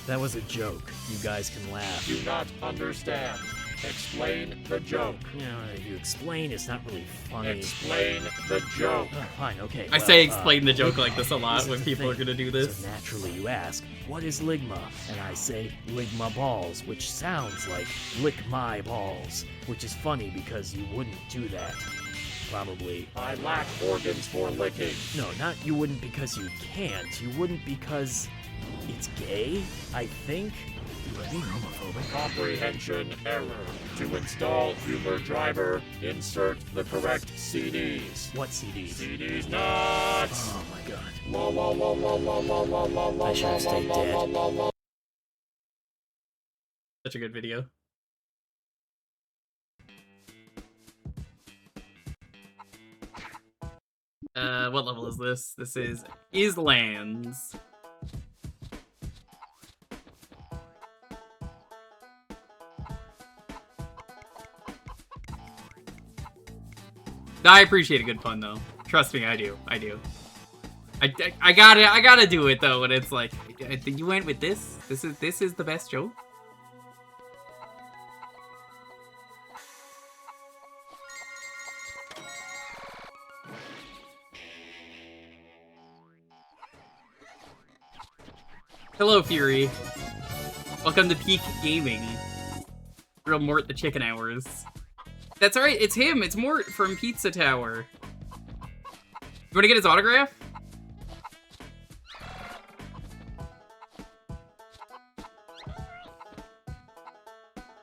That was a joke. You guys can laugh. Do not understand. Explain the joke. You know, if you explain, it's not really funny. Explain the joke. Oh, fine, okay. I say explain the joke like this a lot when people are gonna do this. So naturally you ask, what is Ligma? And I say, Ligma balls, which sounds like lick my balls, which is funny because you wouldn't do that. Probably. I lack organs for licking. No, not you wouldn't because you can't. You wouldn't because it's gay, I think. You are being homophobic. Comprehension error. To install Humor Driver, insert the correct CDs. What CDs? CDs nuts! Oh my god. La la la la la la la la la. I should have stayed dead. Such a good video. What level is this? This is Islands. I appreciate a good pun though. Trust me, I do. I gotta do it though. When it's like, I think you went with this. This is the best joke. Hello, Fury. Welcome to Peak Gaming. Real Mort the Chicken hours. That's right, it's him. It's Mort from Pizza Tower. You want to get his autograph?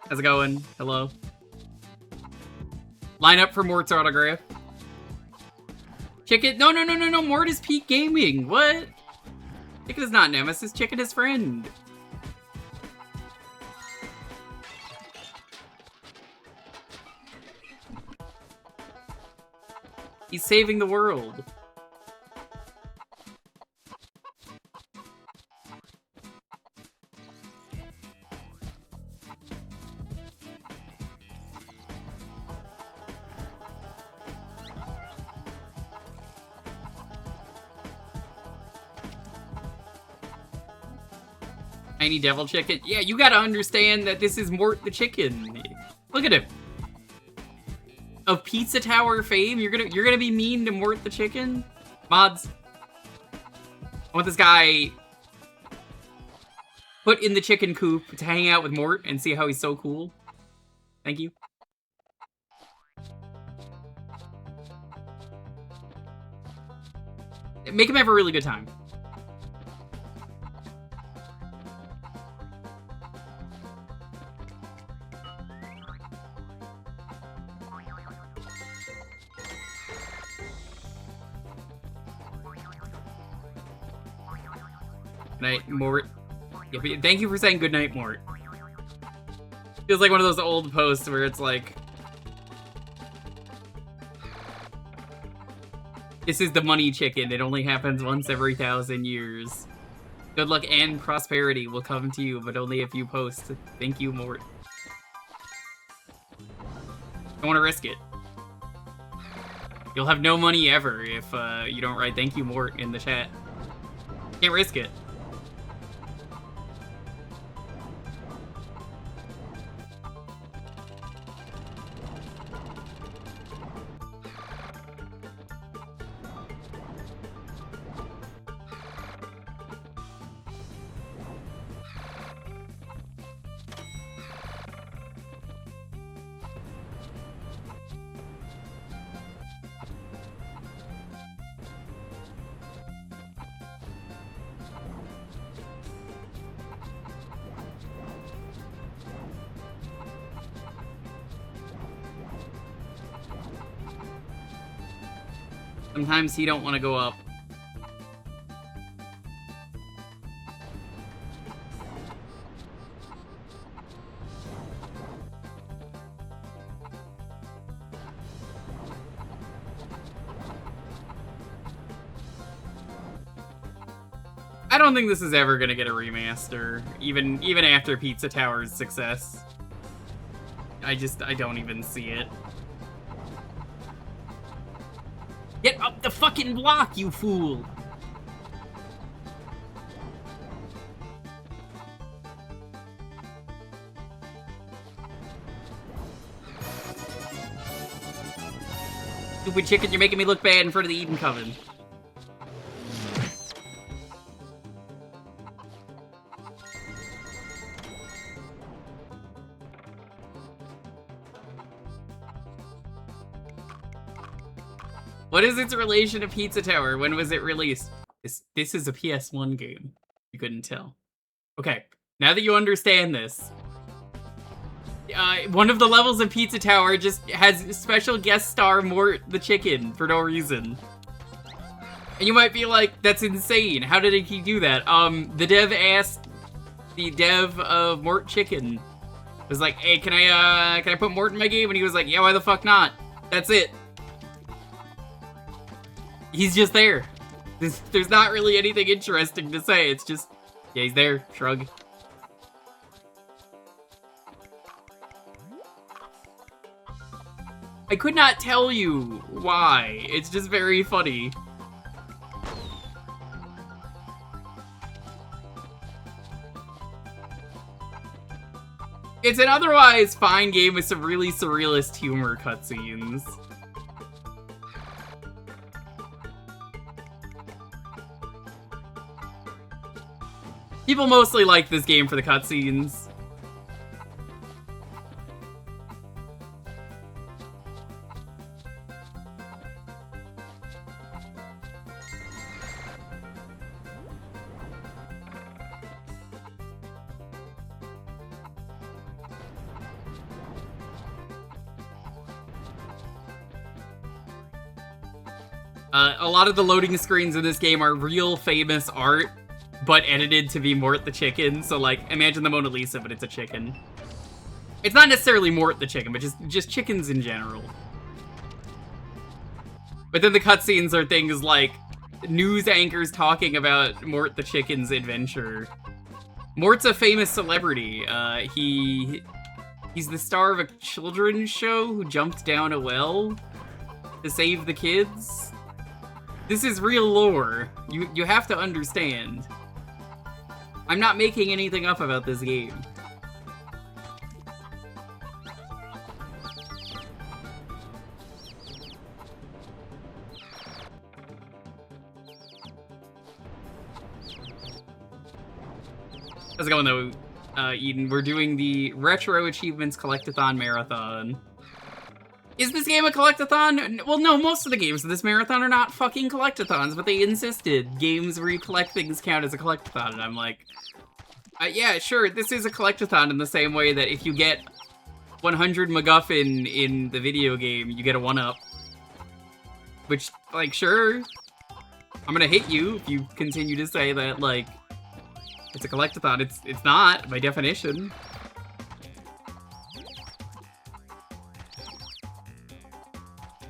How's it going? Hello. Line up for Mort's autograph. Chicken? No. Mort is Peak Gaming. What? Chicken is not Nemesis. Chicken is friend. He's saving the world. Tiny devil chicken. Yeah, you gotta understand that this is Mort the Chicken. Look at him. Of Pizza Tower fame, you're gonna be mean to Mort the Chicken? Mods. I want this guy put in the chicken coop to hang out with Mort and see how he's so cool. Thank you. Make him have a really good time. Night, Mort. Yeah, thank you for saying goodnight, Mort. Feels like one of those old posts where it's like, this is the money chicken. It only happens once every 1,000 years. Good luck and prosperity will come to you, but only if you post. Thank you, Mort. I want to risk it. You'll have no money ever if you don't write thank you, Mort in the chat. Can't risk it. Sometimes he don't want to go up. I don't think this is ever gonna get a remaster, even after Pizza Tower's success. I don't even see it. Get up the fucking block, you fool! Stupid chicken, you're making me look bad in front of the Eden Coven. What is its relation to Pizza Tower? When was it released? This is a PS1 game. You couldn't tell. Okay, Now that you understand this, one of the levels of Pizza Tower just has special guest star Mort the Chicken for no reason. And you might be like, that's insane. How did he do that? The dev asked the dev of Mort Chicken, was like, hey, can I put Mort in my game? And he was like, yeah, why the fuck not? That's it. He's just there. There's not really anything interesting to say. It's just, yeah, he's there. Shrug. I could not tell you why. It's just very funny. It's an otherwise fine game with some really surrealist humor cutscenes. People mostly like this game for the cutscenes. A lot of the loading screens in this game are real famous art, but edited to be Mort the Chicken. So, like, imagine the Mona Lisa, but it's a chicken. It's not necessarily Mort the Chicken, but just chickens in general. But then the cutscenes are things like news anchors talking about Mort the Chicken's adventure. Mort's a famous celebrity. He's the star of a children's show who jumped down a well to save the kids. This is real lore. You have to understand. I'm not making anything up about this game. How's it going though, Eden? We're doing the Retro Achievements Collect-A-Thon MaRAthon. Is this game a Collect-A-Thon? Well, no, most of the games of this marathon are not fucking Collect-A-Thons, but they insisted games where you collect things count as a Collect-A-Thon, and I'm like, yeah, sure, this is a Collect-A-Thon in the same way that if you get 100 MacGuffin in the video game, you get a 1-up. Which, like, sure, I'm gonna hit you if you continue to say that, like, it's a Collect-A-Thon. It's not, by definition.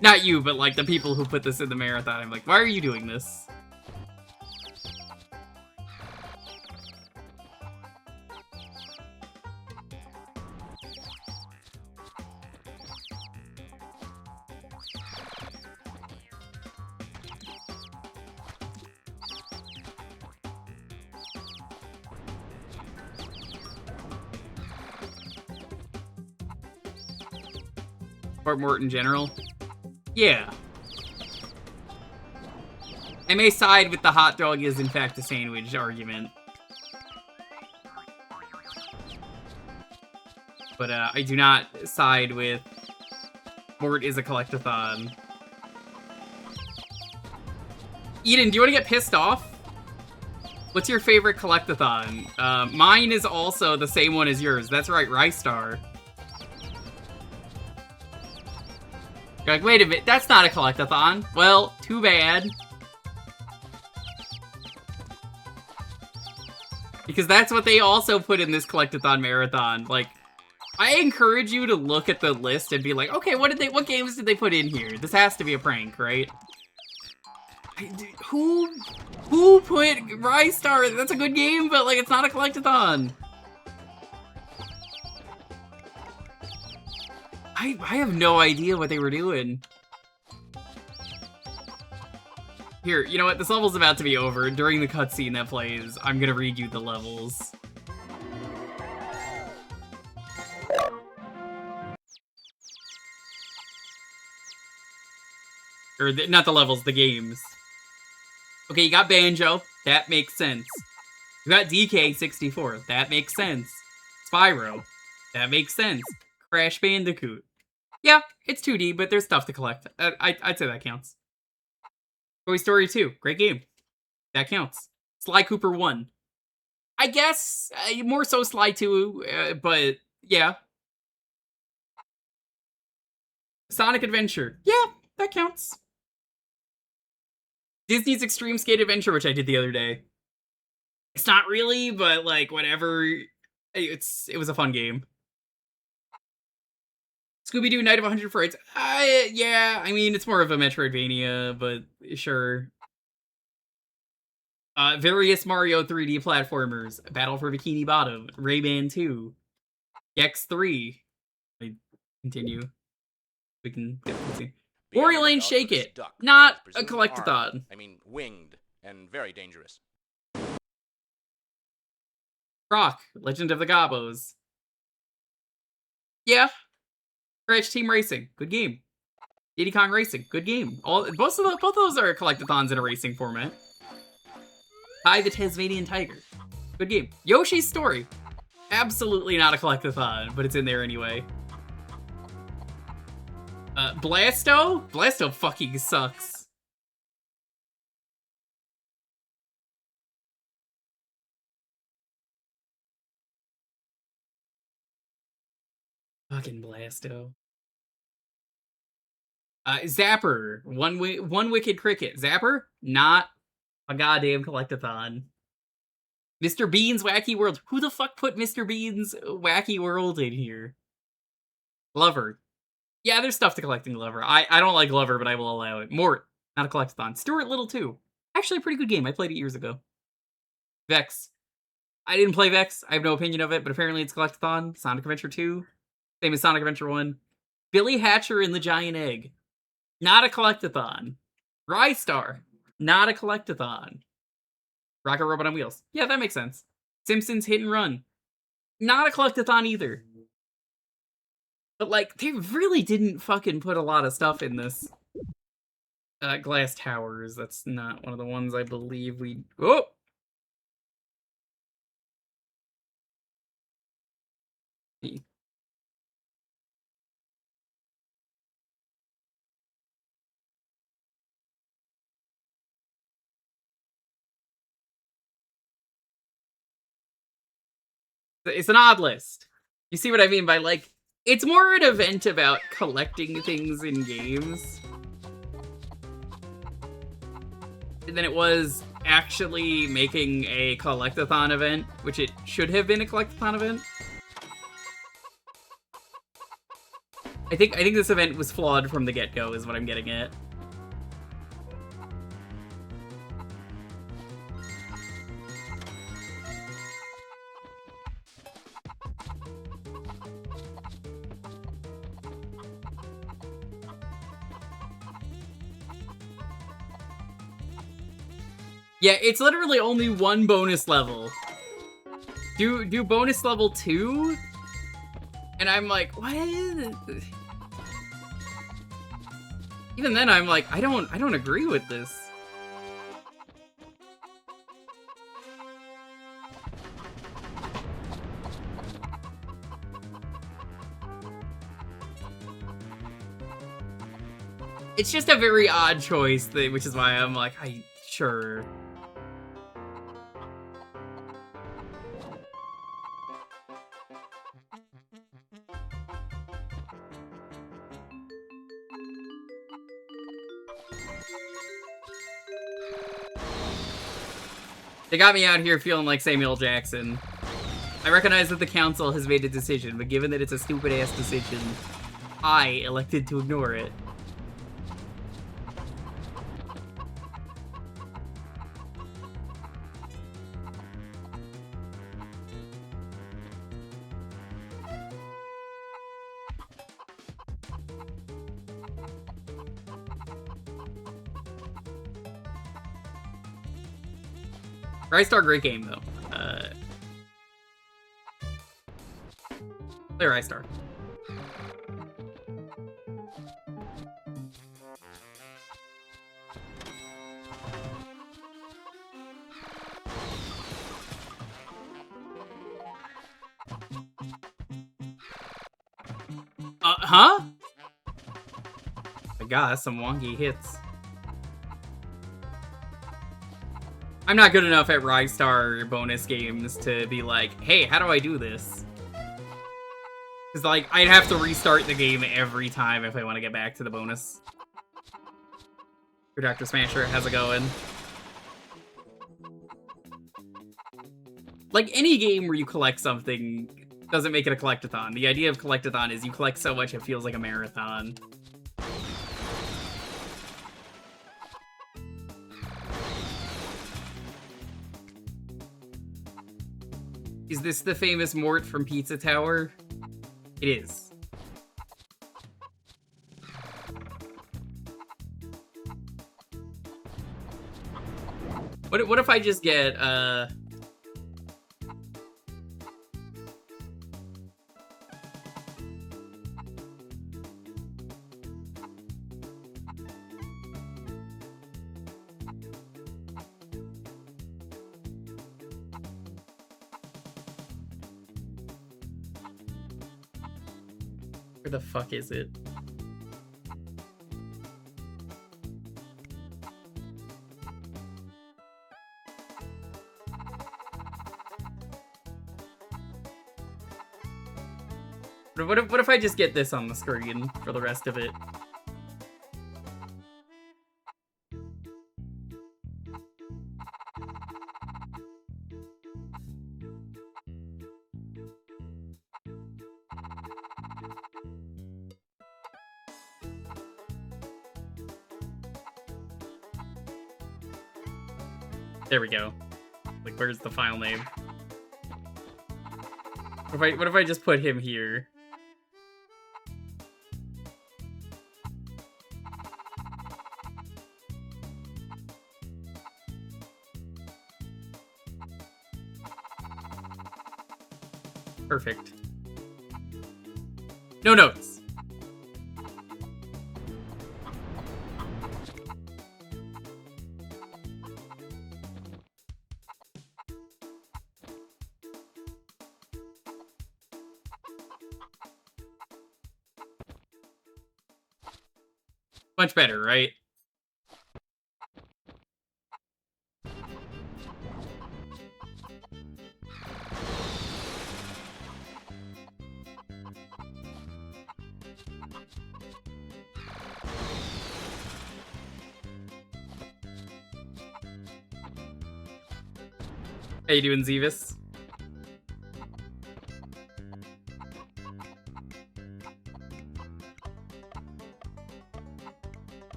Not you, but like the people who put this in the marathon. I'm like, why are you doing this? Fort Mort in general? Yeah. I may side with the hot dog is in fact a sandwich argument. But I do not side with Mort is a Collect-A-Thon. Eden, do you want to get pissed off? What's your favorite Collect-A-Thon? Mine is also the same one as yours. That's right, Rystar. You're like, wait a minute, that's not a Collect-A-Thon. Well, too bad. Because that's what they also put in this Collect-A-Thon marathon. Like, I encourage you to look at the list and be like, okay, what games did they put in here? This has to be a prank, right? Who put Rystar? That's a good game, but like, it's not a Collect-A-Thon. I have no idea what they were doing. Here, you know what? This level's about to be over. During the cutscene that plays, I'm gonna read you the levels. Or, not the levels, the games. Okay, you got Banjo. That makes sense. You got DK64. That makes sense. Spyro. That makes sense. Crash Bandicoot. Yeah, it's 2D, but there's stuff to collect. I'd say that counts. Toy Story 2. Great game. That counts. Sly Cooper 1. I guess more so Sly 2, but yeah. Sonic Adventure. Yeah, that counts. Disney's Extreme Skate Adventure, which I did the other day. It's not really, but like whatever. It was a fun game. Scooby-Doo Night of 100 Frights. Yeah, I mean, it's more of a Metroidvania, but sure. Various Mario 3D platformers. Battle for Bikini Bottom. Rayman 2. Gex 3. I continue. We can see. Be on Ori the Lane lookout Shake for this It. duck, Not which is a presumed collect-a-thon. armed, I mean, winged, and very dangerous. Croc. Legend of the Gobos. Yeah. Crash Team Racing. Good game. Diddy Kong Racing. Good game. Both of those are collect-a-thons in a racing format. Ty the Tasmanian Tiger. Good game. Yoshi's Story. Absolutely not a collect-a-thon, but it's in there anyway. Blasto? Blasto fucking sucks. Fucking Blasto. Zapper. One Wicked Cricket. Zapper? Not a goddamn collect-a-thon. Mr. Bean's Wacky World. Who the fuck put Mr. Bean's Wacky World in here? Glover. Yeah, there's stuff to collect in Glover. I don't like Glover, but I will allow it. Mort. Not a collect-a-thon. Stuart Little 2. Actually a pretty good game. I played it years ago. Vex. I didn't play Vex. I have no opinion of it, but apparently it's collect-a-thon. Sonic Adventure 2. Same as Sonic Adventure 1. Billy Hatcher and the Giant Egg. Not a collect-a-thon. Rystar. Not a collect-a-thon. Rocket Robot on Wheels. Yeah, that makes sense. Simpsons Hit and Run. Not a collect-a-thon either. But, like, they really didn't fucking put a lot of stuff in this. Glass Towers. That's not one of the ones I believe we... Oh! It's an odd list. You see what I mean by, like, it's more an event about collecting things in games than it was actually making a collect-a-thon event, which it should have been a collect-a-thon event. I think this event was flawed from the get-go, is what I'm getting at. Yeah, it's literally only one bonus level. Do bonus level 2? And I'm like, what is it? Even then I'm like, I don't agree with this. It's just a very odd choice, which is why I'm like, sure. They got me out here feeling like Samuel Jackson. I recognize that the council has made a decision, but given that it's a stupid-ass decision, I elected to ignore it. Rystar, great game, though. Play Rystar. Huh? My god, that's some wonky hits. I'm not good enough at Rystar bonus games to be like, hey, how do I do this? Because, like, I'd have to restart the game every time if I want to get back to the bonus. For Dr. Smasher, how's it going? Like, any game where you collect something doesn't make it a Collect-A-Thon. The idea of Collect-A-Thon is you collect so much it feels like a marathon. Is this the famous Mort from Pizza Tower? It is. What if I just get, where the fuck is it? What if I just get this on the screen for the rest of it? There we go. Like, where's the file name? What if I just put him here? Perfect. No notes. Much better, right? How you doing, Zevis?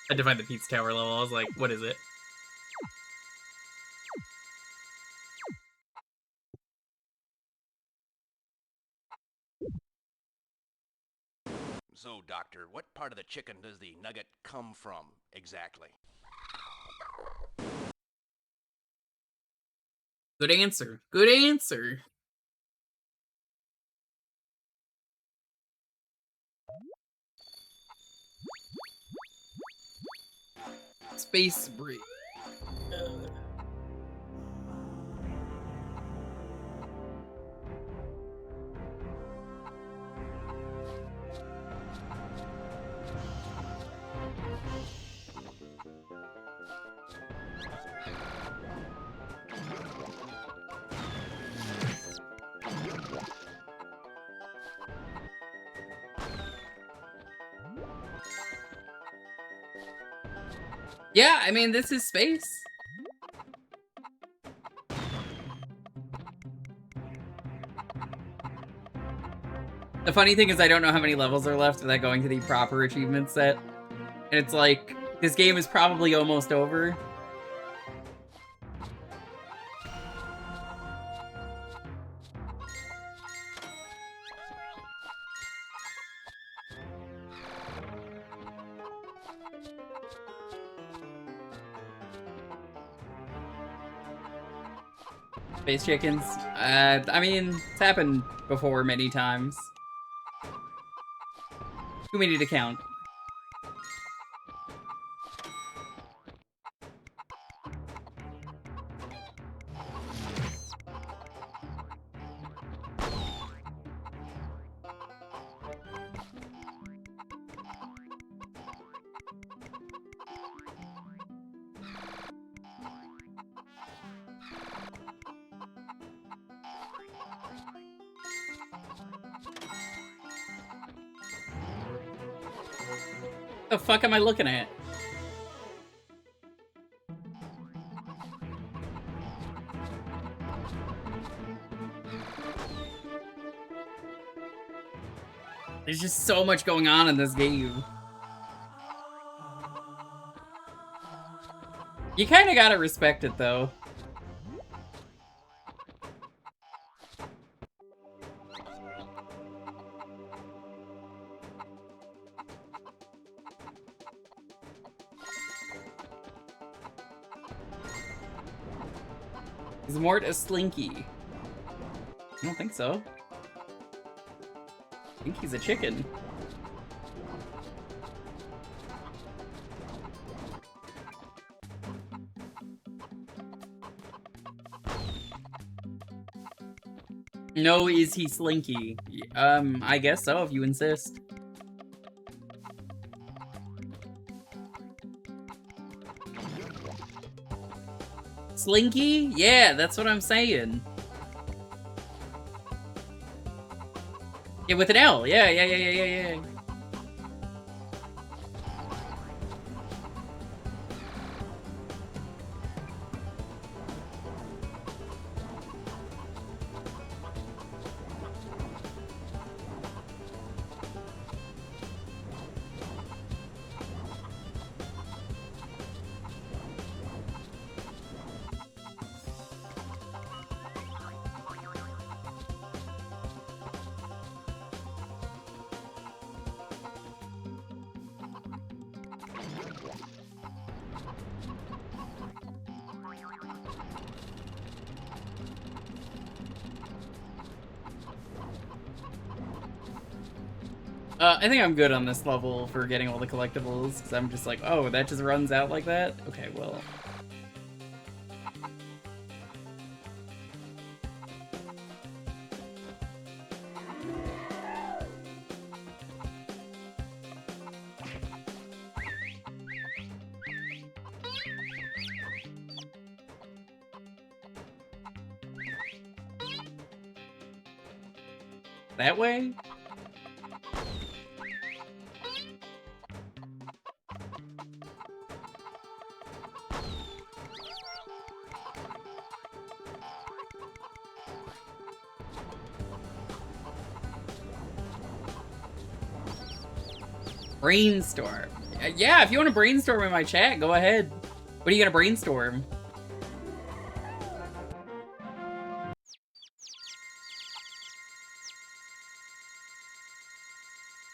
I had to find the Pizza Tower level. I was like, what is it? So, Doctor, what part of the chicken does the nugget come from, exactly? Good answer. Good answer. Space break. Yeah, I mean, this is space. The funny thing is I don't know how many levels are left without going to the proper achievement set. And it's like, this game is probably almost over, Space chickens. I mean, it's happened before many times. Too many to count. The fuck am I looking at? There's just so much going on in this game. You kind of gotta respect it, though. Is Mort a slinky? I don't think so. I think he's a chicken. No, is he slinky? I guess so, if you insist. Slinky? Yeah, that's what I'm saying. Yeah, with an L. Yeah. I think I'm good on this level for getting all the collectibles, because I'm just like, oh, that just runs out like that? Okay, well. That way? Brainstorm. Yeah, if you want to brainstorm in my chat, go ahead. What are you gonna brainstorm?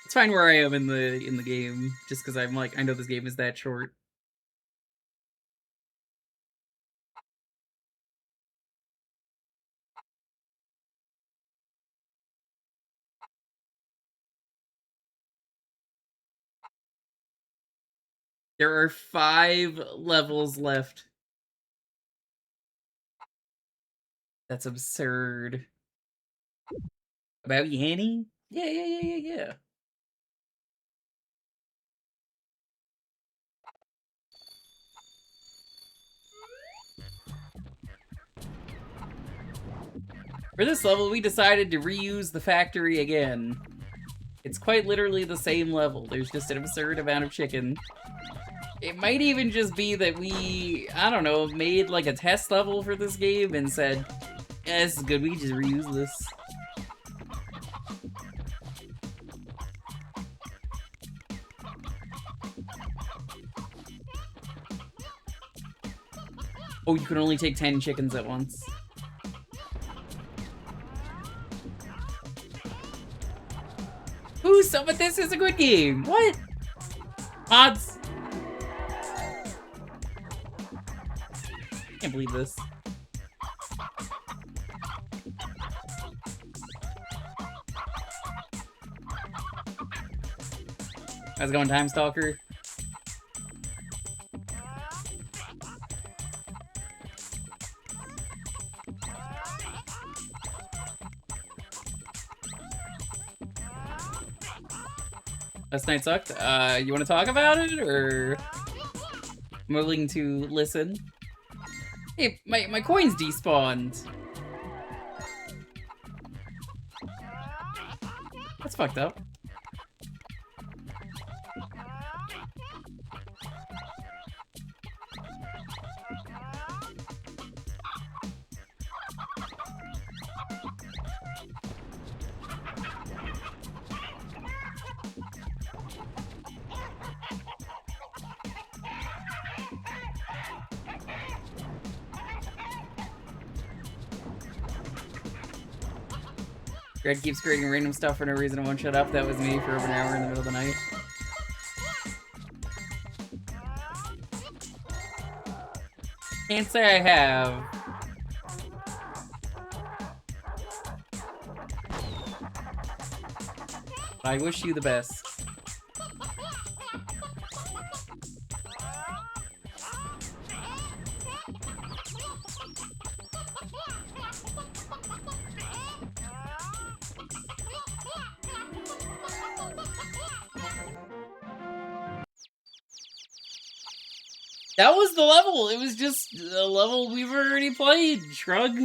It's fine where I am in the game, just because I'm like, I know this game is that short. There are 5 levels left. That's absurd. About Yanny? Yeah. For this level, we decided to reuse the factory again. It's quite literally the same level. There's just an absurd amount of chicken. It might even just be that we, I don't know, made like a test level for this game and said, yeah, this is good, we can just reuse this. Oh, you can only take 10 chickens at once. Ooh, some of this is a good game. What? Odds. Can't believe this. How's it going, Time Stalker? Last night sucked. You want to talk about it, or I'm willing to listen? Hey, my coins despawned. That's fucked up. Greg keeps creating random stuff for no reason and won't shut up. That was me for over an hour in the middle of the night. Can't say I have. I wish you the best. That was the level. It was just a level we've already played. Shrug.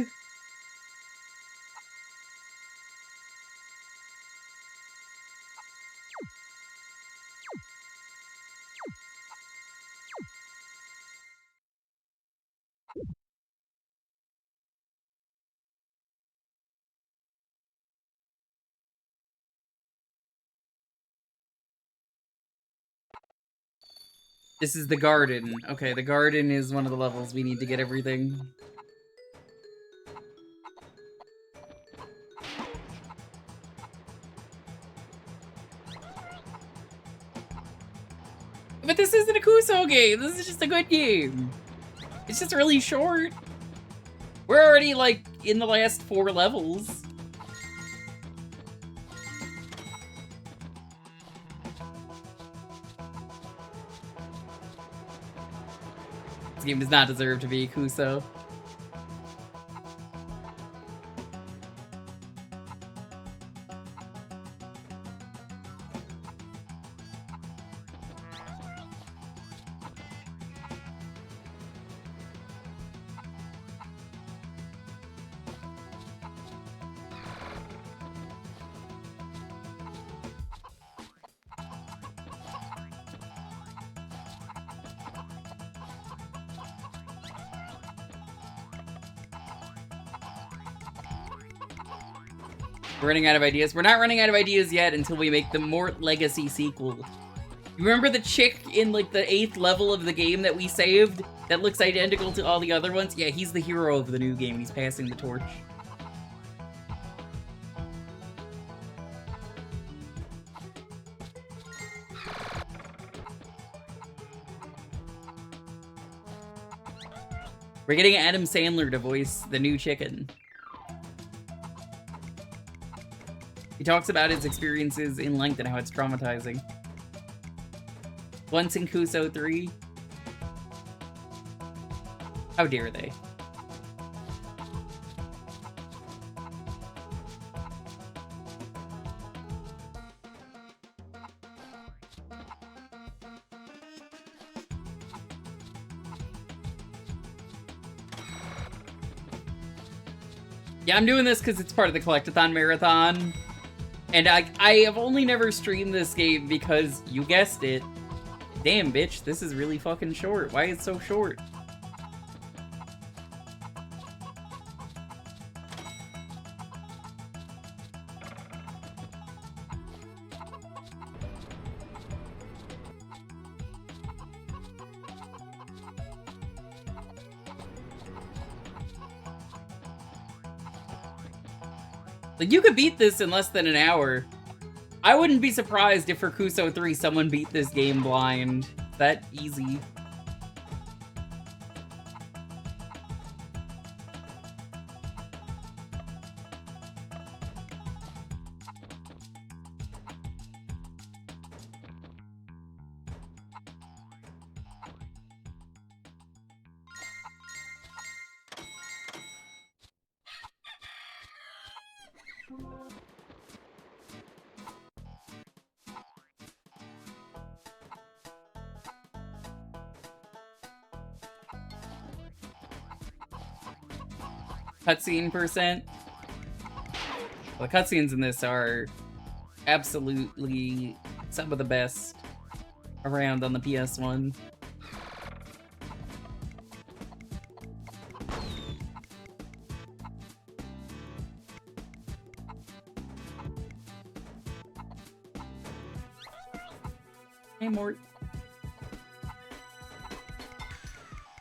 This is the garden. Okay, the garden is one of the levels we need to get everything. But this isn't a Kuso game. This is just a good game. It's just really short. We're already, like, in the last 4 levels. This game does not deserve to be Kuso. We're running out of ideas. We're not running out of ideas yet until we make the Mort Legacy sequel. You remember the chick in, like, the 8th level of the game that we saved that looks identical to all the other ones? Yeah, he's the hero of the new game. He's passing the torch. We're getting Adam Sandler to voice the new chicken. He talks about his experiences in length and how it's traumatizing. Once in Kuso 3. How dare they? Yeah, I'm doing this because it's part of the Collect-A-Thon MaRAthon. And I have only never streamed this game because, you guessed it, damn bitch, this is really fucking short. Why is it so short? Like, you could beat this in less than an hour. I wouldn't be surprised if for Kuso 3 someone beat this game blind. That easy. cutscene percent. Well, the cutscenes in this are absolutely some of the best around on the PS1. Hey, Mort.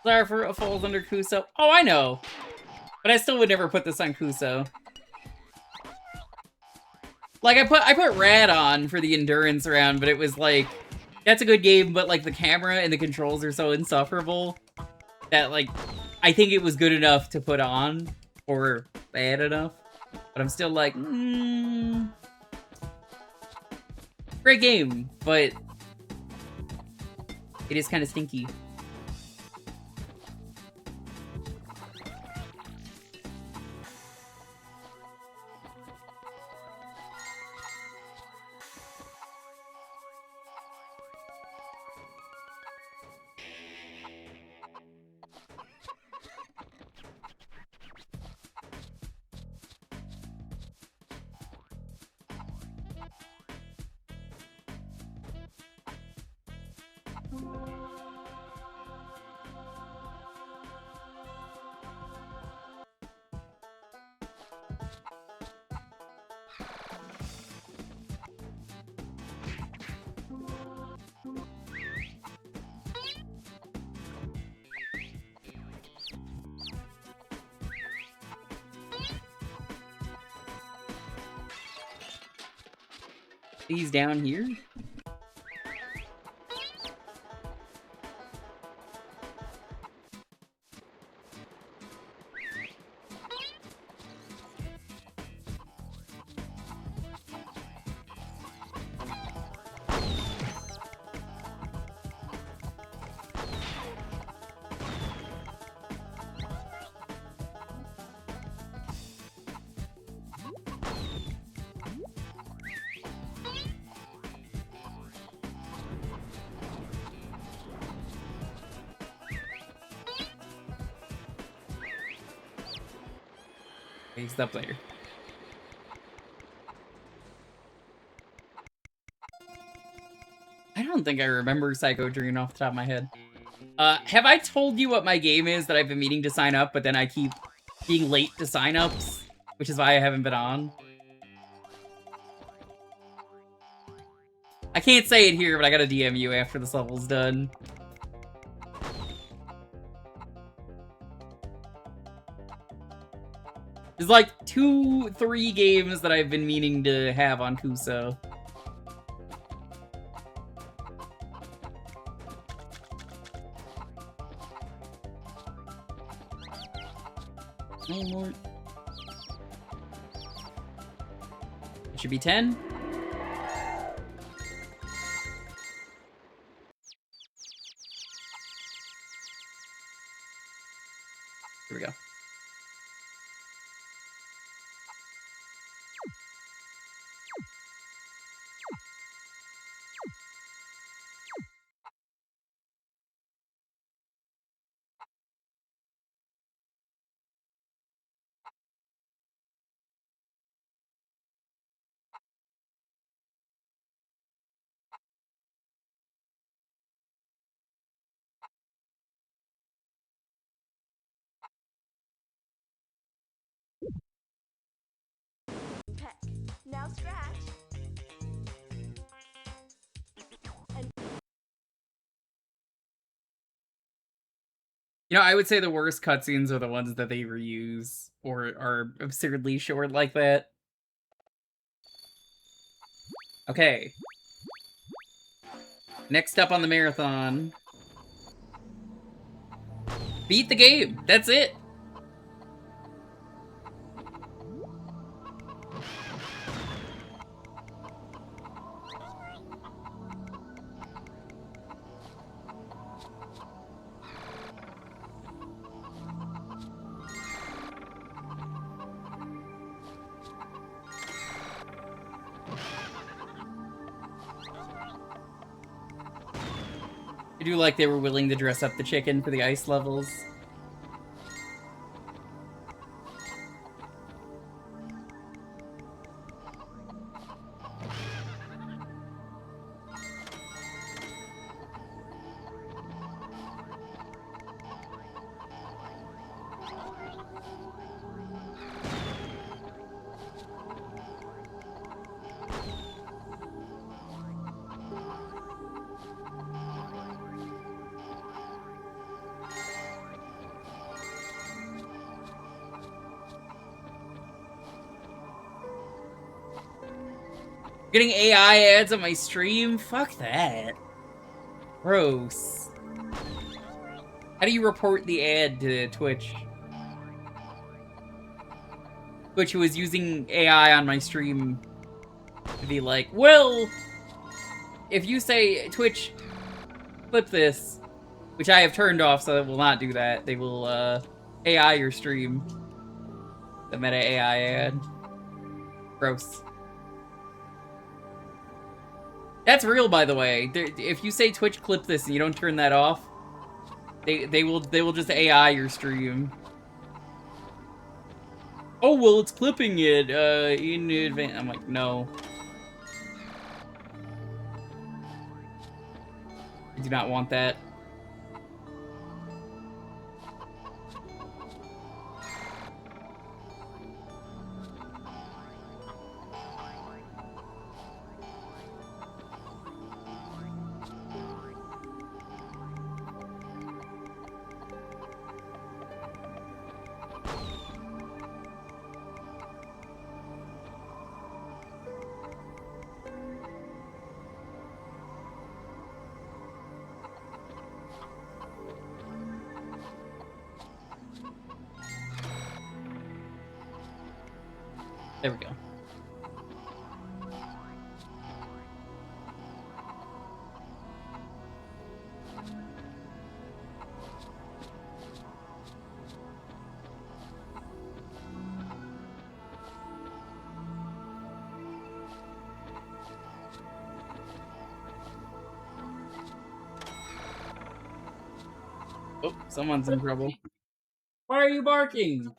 Zarfur falls under Kuso. Oh, I know! But I still would never put this on Kuso. Like, I put Rad on for the endurance round, but it was like, that's a good game, but like the camera and the controls are so insufferable that like, I think it was good enough to put on, or bad enough. But I'm still like, great game, but it is kind of stinky. He's down here? He's up there. I don't think I remember Psycho Dream off the top of my head. Have I told you what my game is that I've been meaning to sign up, but then I keep being late to sign-ups? Which is why I haven't been on. I can't say it here, but I gotta DM you after this level's done. There's like 2-3 games that I've been meaning to have on Kuso. No more. It should be 10. Here we go. Peck. Now scratch. You know, I would say the worst cutscenes are the ones that they reuse or are absurdly short like that. Okay. Next up on the MaRAthon. Beat the game. That's it. I do like they were willing to dress up the chicken for the ice levels. Getting AI ads on my stream? Fuck that. Gross. How do you report the ad to Twitch? Twitch was using AI on my stream to be like, well, if you say, Twitch, clip this, which I have turned off, so it will not do that. They will, AI your stream. The meta AI ad. Gross. That's real, by the way. If you say Twitch clip this and you don't turn that off, they will just AI your stream. Oh well, it's clipping it in advance. I'm like, no. I do not want that. There we go. Oh, someone's in trouble. Why are you barking?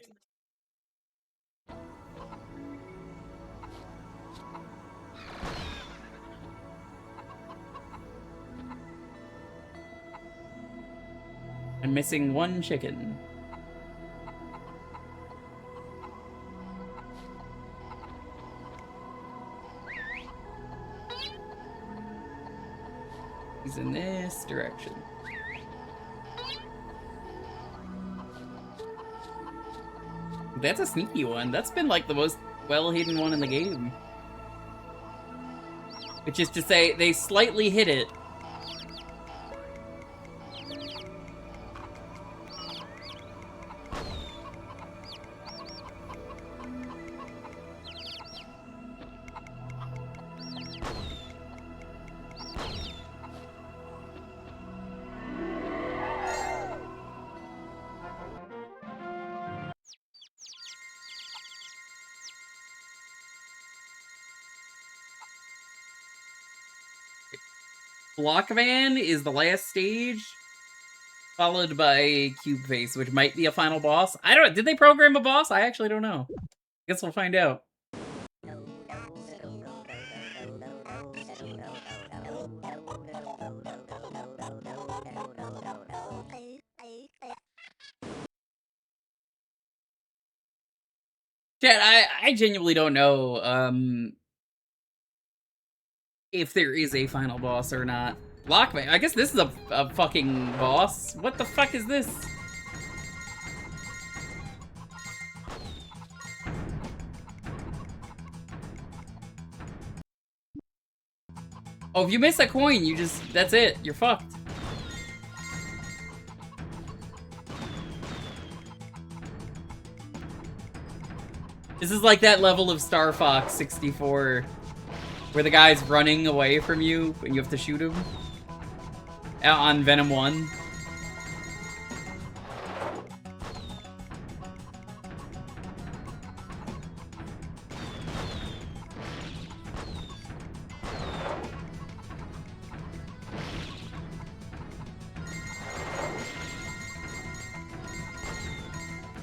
I'm missing one chicken. He's in this direction. That's a sneaky one. That's been like the most well-hidden one in the game. Which is to say, they slightly hit it. Blockman is the last stage, followed by Cube Face, which might be a final boss. I don't. Did they program a boss? I actually don't know. Guess we'll find out. Chat, I genuinely don't know. If there is a final boss or not. Blockman. I guess this is a fucking boss. What the fuck is this? Oh, if you miss a coin, you just... That's it. You're fucked. This is like that level of Star Fox 64... where the guy's running away from you and you have to shoot him. On Venom 1.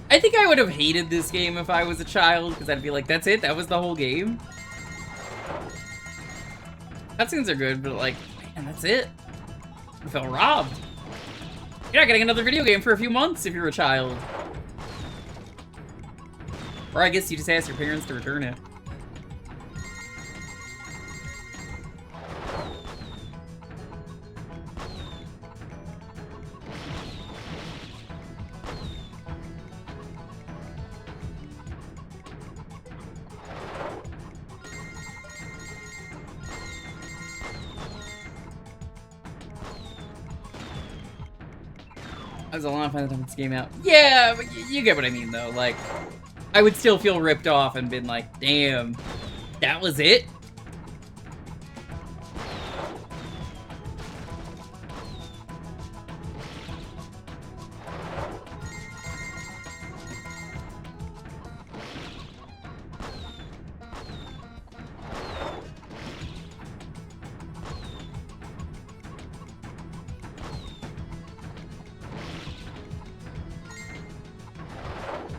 I think I would have hated this game if I was a child, because I'd be like, that's it? That was the whole game? Cutscenes are good, but like, man, that's it. I felt robbed. You're not getting another video game for a few months if you're a child. Or I guess you just ask your parents to return it. was a long time since this game out. Yeah, but you get what I mean, though. Like, I would still feel ripped off and been like, damn, that was it?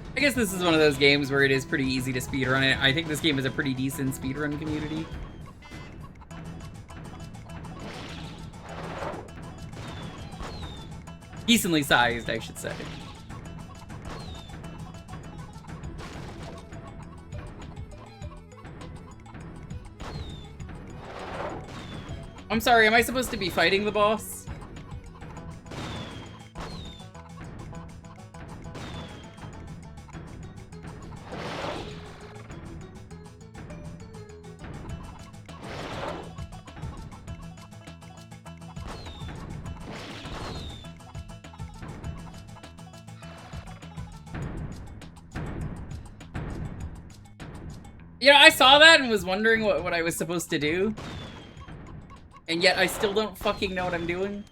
I guess this is one of those games where it is pretty easy to speedrun it. I think this game is a pretty decent speedrun community. Decently sized, I should say. I'm sorry, am I supposed to be fighting the boss? You know, I saw that and was wondering what I was supposed to do. And yet I still don't fucking know what I'm doing.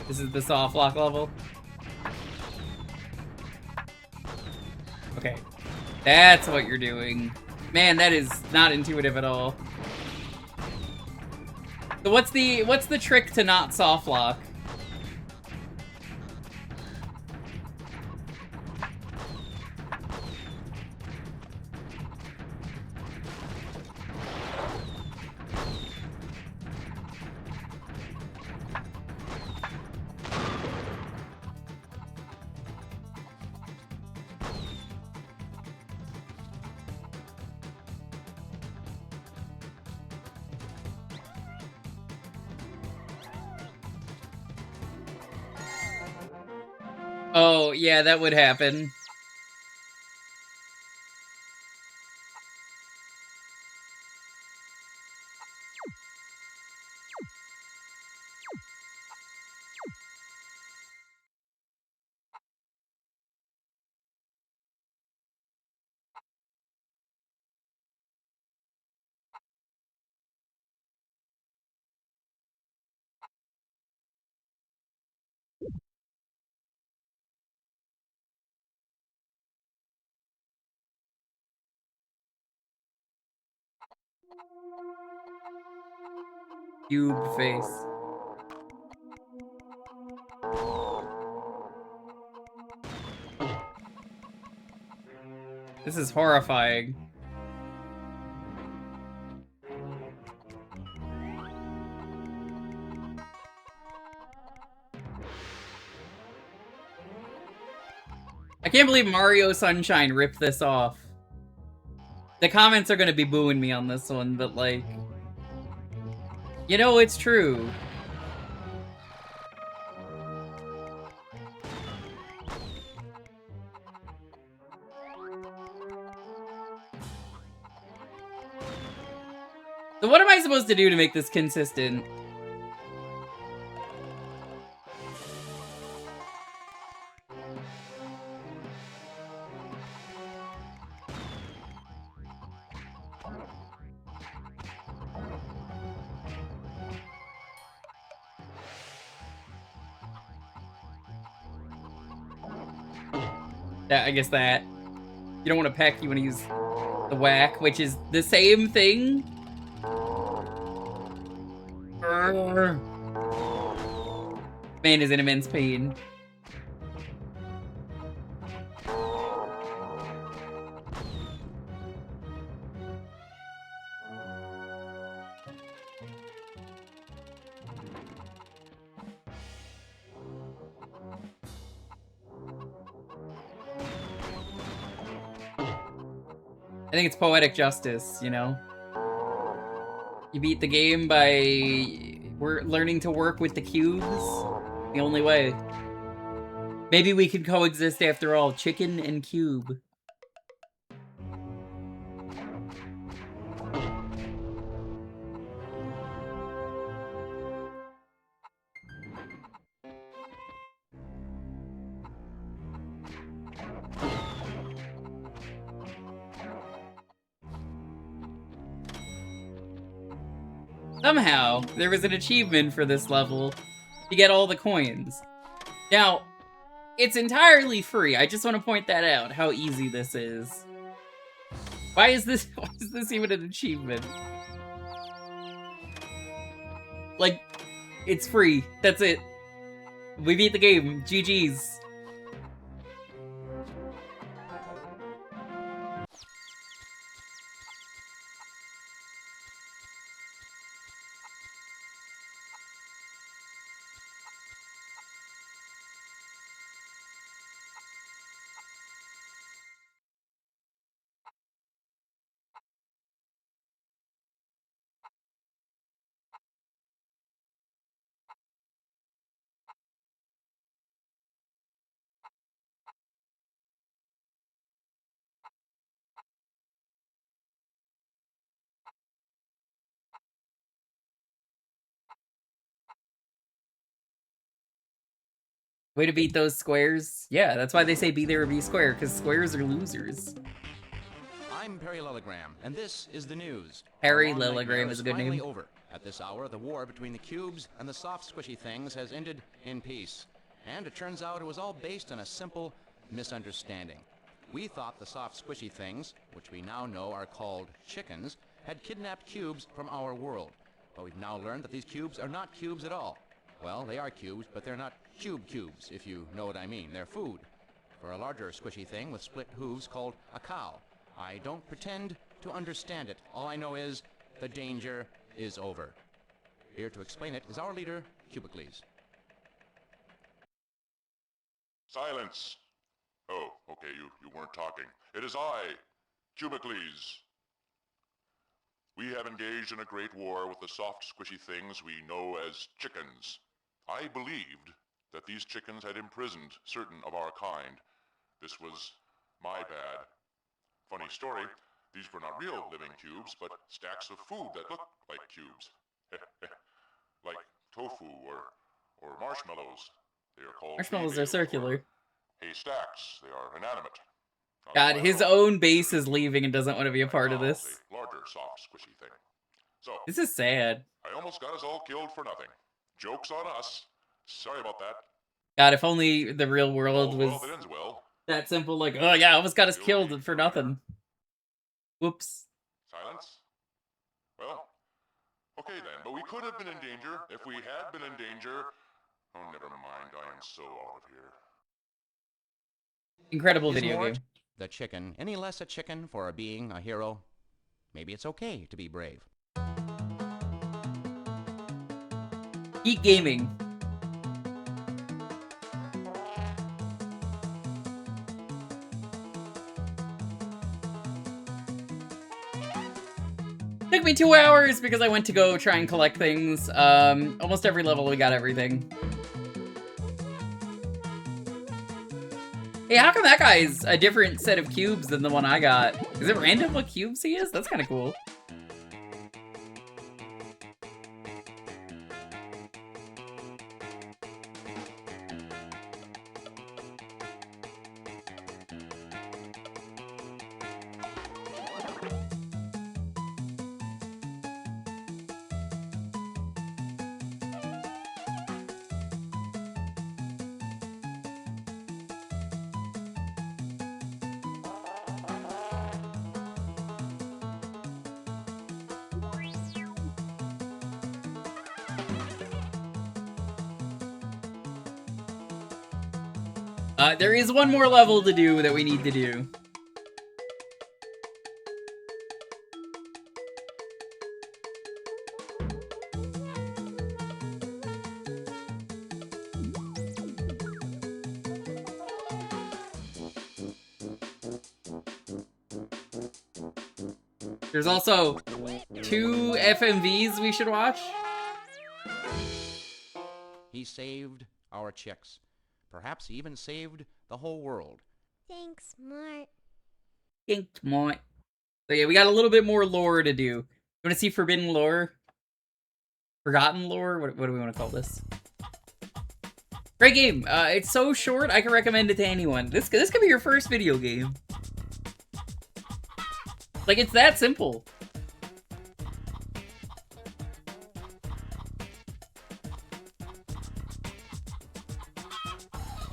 This is the soft lock level. Okay. That's what you're doing. Man, that is not intuitive at all. So what's the trick to not soft lock? Oh, yeah, that would happen. Cube face. This is horrifying. I can't believe Mario Sunshine ripped this off. The comments are gonna be booing me on this one, but like... You know, it's true. So what am I supposed to do to make this consistent? I guess that. You don't want to peck, you want to use the whack, which is the same thing. Man is in immense pain. I think it's poetic justice, you know? You beat the game by learning to work with the cubes. The only way. Maybe we could coexist after all, chicken and cube. Somehow, there was an achievement for this level to get all the coins. Now, it's entirely free. I just want to point that out, how easy this is. Why is this even an achievement? Like, it's free. That's it. We beat the game. GG's. Way to beat those squares. Yeah, that's why they say be there or be square, because squares are losers. I'm Parallelogram, and this is the news. Parallelogram is a good name. Over. At this hour, the war between the cubes and the soft, squishy things has ended in peace. And it turns out it was all based on a simple misunderstanding. We thought the soft, squishy things, which we now know are called chickens, had kidnapped cubes from our world. But we've now learned that these cubes are not cubes at all. Well, they are cubes, but they're not cubes, if you know what I mean. They're food for a larger squishy thing with split hooves called a cow. I don't pretend to understand it. All I know is the danger is over. Here to explain it is our leader, Cubicles. Silence! Oh, okay, you weren't talking. It is I, Cubicles. We have engaged in a great war with the soft, squishy things we know as chickens. I believed that these chickens had imprisoned certain of our kind. This was my bad. Funny story, these were not real living cubes, but stacks of food that looked like cubes. Like tofu or marshmallows. They are called Marshmallows are circular. haystacks. They are inanimate. God, his own base is leaving and doesn't want to be a part of this. A larger, soft, squishy thing. So, this is sad. I almost got us all killed for nothing. Joke's on us. Sorry about that. God, if only the real world was that ends well. That simple, like, oh yeah, almost got us killed for nothing. Whoops. Silence? Well, okay then, but we could have been in danger. If we had been in danger... Oh, never mind, I am so out of here. Incredible Is video Mort game. The chicken any less a chicken for being a hero? Maybe it's okay to be brave. Geek Gaming. Took me 2 hours because I went to go try and collect things. Almost every level we got everything. Hey, how come that guy's a different set of cubes than the one I got? Is it random what cubes he is? That's kind of cool. There is one more level to do that we need to do. There's also 2 FMVs we should watch. He saved our chicks. Perhaps he even saved the whole world. Thanks, Mort. Inked Mort. So yeah, we got a little bit more lore to do. You want to see forbidden lore? Forgotten lore? What do we want to call this? Great game. It's so short, I can recommend it to anyone. This could be your first video game. Like, it's that simple.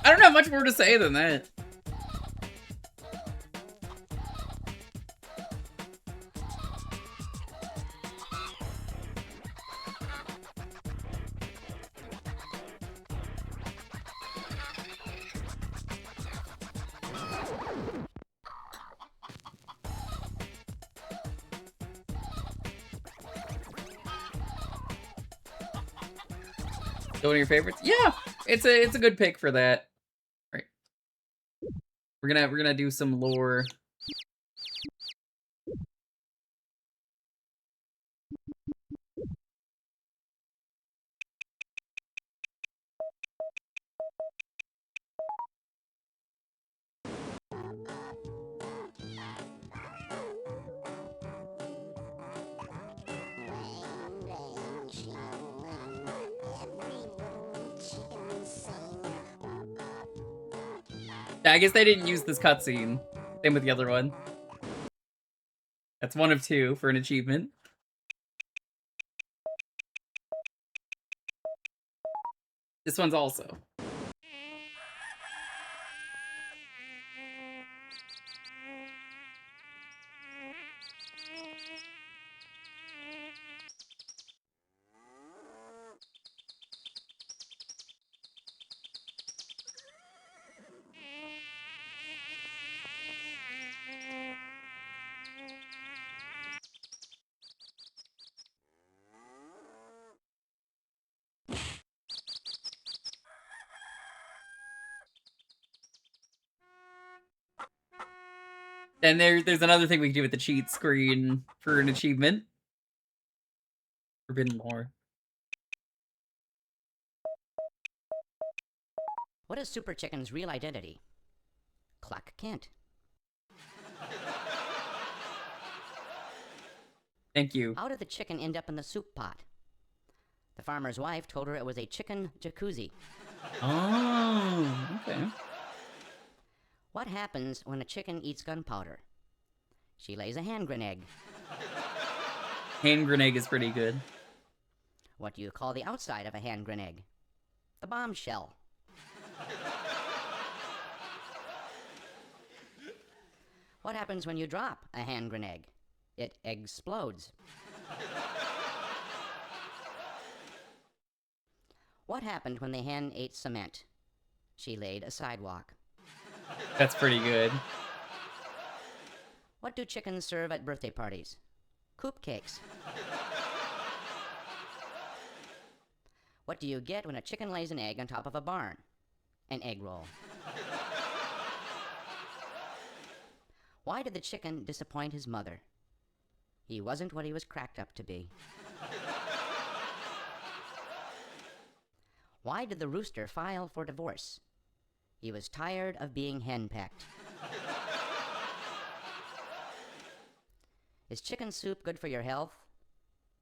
I don't have much more to say than that. One of your favorites? Yeah, it's a good pick for that. All right, we're gonna do some lore. I guess they didn't use this cutscene. Same with the other one. That's 1 of 2 for an achievement. This one's also. And there's another thing we can do with the cheat screen for an achievement. Forbidden lore. What is Super Chicken's real identity? Clark Kent. Thank you. How did the chicken end up in the soup pot? The farmer's wife told her it was a chicken jacuzzi. Oh, okay. What happens when a chicken eats gunpowder? She lays a hand grenade. Hand grenade is pretty good. What do you call the outside of a hand grenade? The bombshell. What happens when you drop a hand grenade? It explodes. What happened when the hen ate cement? She laid a sidewalk. That's pretty good. What do chickens serve at birthday parties? Coop cakes. What do you get when a chicken lays an egg on top of a barn? An egg roll. Why did the chicken disappoint his mother? He wasn't what he was cracked up to be. Why did the rooster file for divorce? He was tired of being henpecked. Is chicken soup good for your health?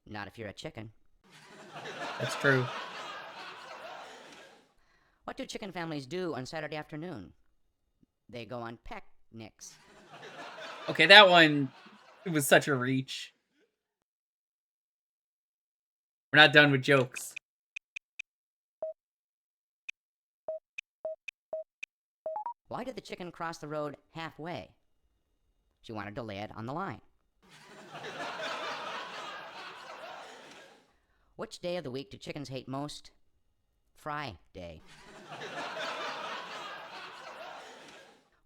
Not if you're a chicken. That's true. What do chicken families do on Saturday afternoon? They go on picnics. Okay, that one, it was such a reach. We're not done with jokes. Why did the chicken cross the road halfway? She wanted to lay it on the line. Which day of the week do chickens hate most? Friday.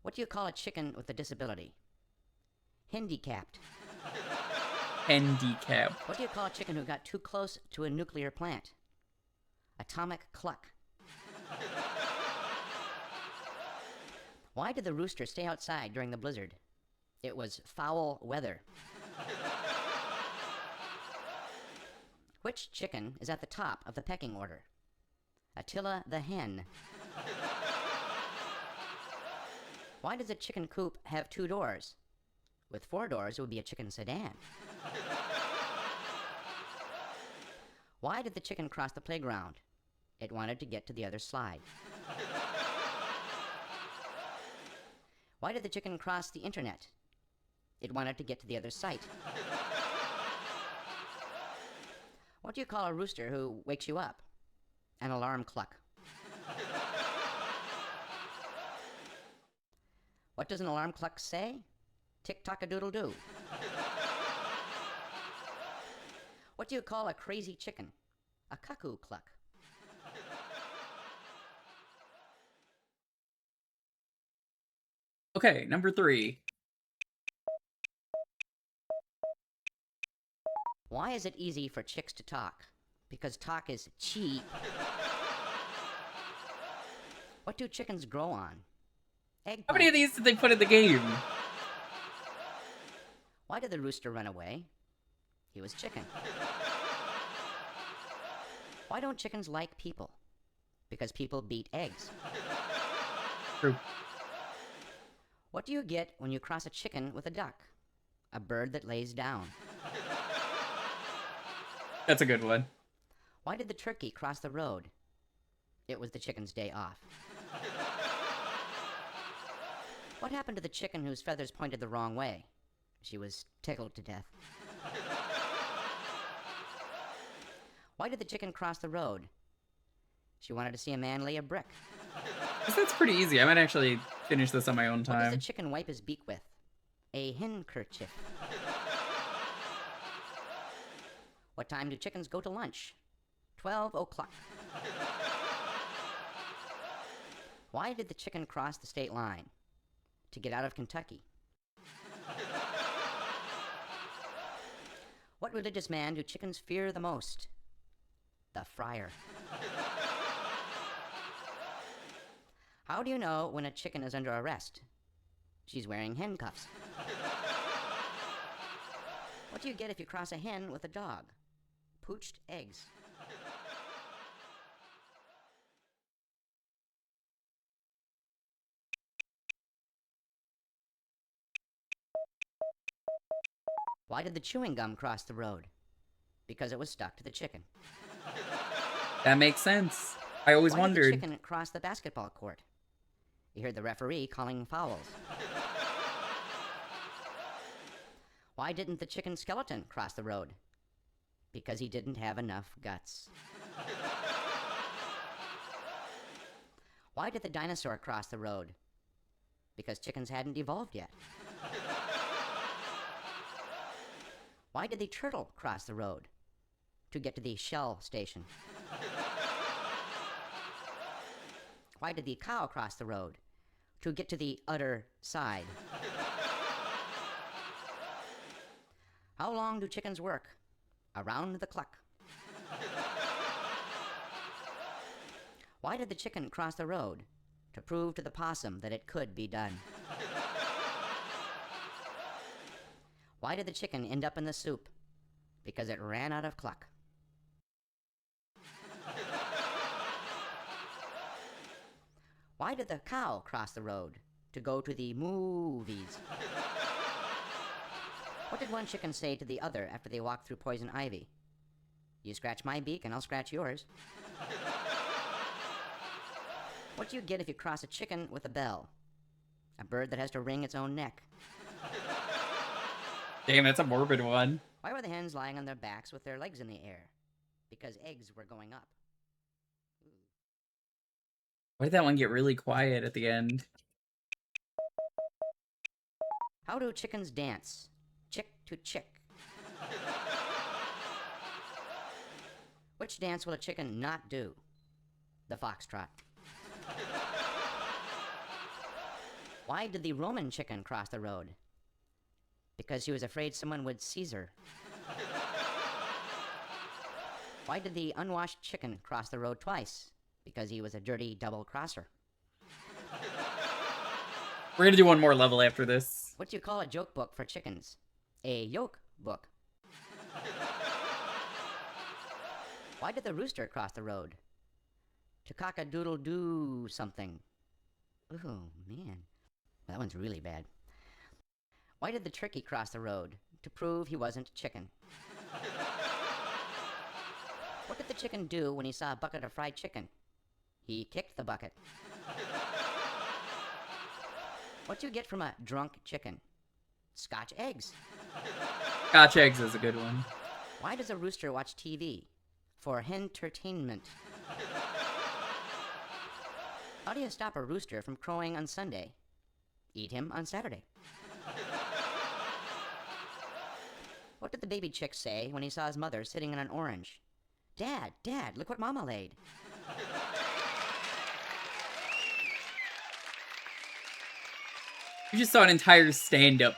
What do you call a chicken with a disability? Handicapped. Handicap. What do you call a chicken who got too close to a nuclear plant? Atomic cluck. Why did the rooster stay outside during the blizzard? It was foul weather. Which chicken is at the top of the pecking order? Attila the hen. Why does a chicken coop have 2 doors? With 4 doors, it would be a chicken sedan. Why did the chicken cross the playground? It wanted to get to the other slide. Why did the chicken cross the internet? It wanted to get to the other site. What do you call a rooster who wakes you up? An alarm clock. What does an alarm clock say? Tick-tock-a-doodle-doo. What do you call a crazy chicken? A cuckoo cluck. Okay, number 3. Why is it easy for chicks to talk? Because talk is cheap. What do chickens grow on? Eggplants. How many of these did they put in the game? Why did the rooster run away? He was chicken. Why don't chickens like people? Because people beat eggs. True. What do you get when you cross a chicken with a duck? A bird that lays down. That's a good one. Why did the turkey cross the road? It was the chicken's day off. What happened to the chicken whose feathers pointed the wrong way? She was tickled to death. Why did the chicken cross the road? She wanted to see a man lay a brick. That's pretty easy. I might actually finish this on my own What does time. the chicken wipe his beak with? A handkerchief. What time do chickens go to lunch? 12 o'clock. Why did the chicken cross the state line? To get out of Kentucky. What religious man do chickens fear the most? The friar. How do you know when a chicken is under arrest? She's wearing handcuffs. What do you get if you cross a hen with a dog? Poached eggs. Why did the chewing gum cross the road? Because it was stuck to the chicken. That makes sense. I always Why wondered. did the chicken cross the basketball court? You heard the referee calling fouls. Why didn't the chicken skeleton cross the road? Because he didn't have enough guts. Why did the dinosaur cross the road? Because chickens hadn't evolved yet. Why did the turtle cross the road? To get to the Shell station. Why did the cow cross the road? To get to the other side. How long do chickens work? Around the clock. Why did the chicken cross the road? To prove to the possum that it could be done. Why did the chicken end up in the soup? Because it ran out of cluck. Why did the cow cross the road? To go to the movies. What did one chicken say to the other after they walked through poison ivy? You scratch my beak and I'll scratch yours. What do you get if you cross a chicken with a bell? A bird that has to wring its own neck. Damn, that's a morbid one. Why were the hens lying on their backs with their legs in the air? Because eggs were going up. Why did that one get really quiet at the end? How do chickens dance? Chick to chick. Which dance will a chicken not do? The foxtrot. Why did the Roman chicken cross the road? Because she was afraid someone would seize her. Why did the unwashed chicken cross the road twice? Because he was a dirty double-crosser. We're gonna do one more level after this. What do you call a joke book for chickens? A yoke book. Why did the rooster cross the road? To cock-a-doodle-doo something. Ooh, man. That one's really bad. Why did the turkey cross the road? To prove he wasn't chicken. What did the chicken do when he saw a bucket of fried chicken? He kicked the bucket. What do you get from a drunk chicken? Scotch eggs. Scotch eggs is a good one. Why does a rooster watch TV? For entertainment. How do you stop a rooster from crowing on Sunday? Eat him on Saturday. What did the baby chick say when he saw his mother sitting on an orange? Dad, Dad, look what Mama laid. You just saw an entire stand-up.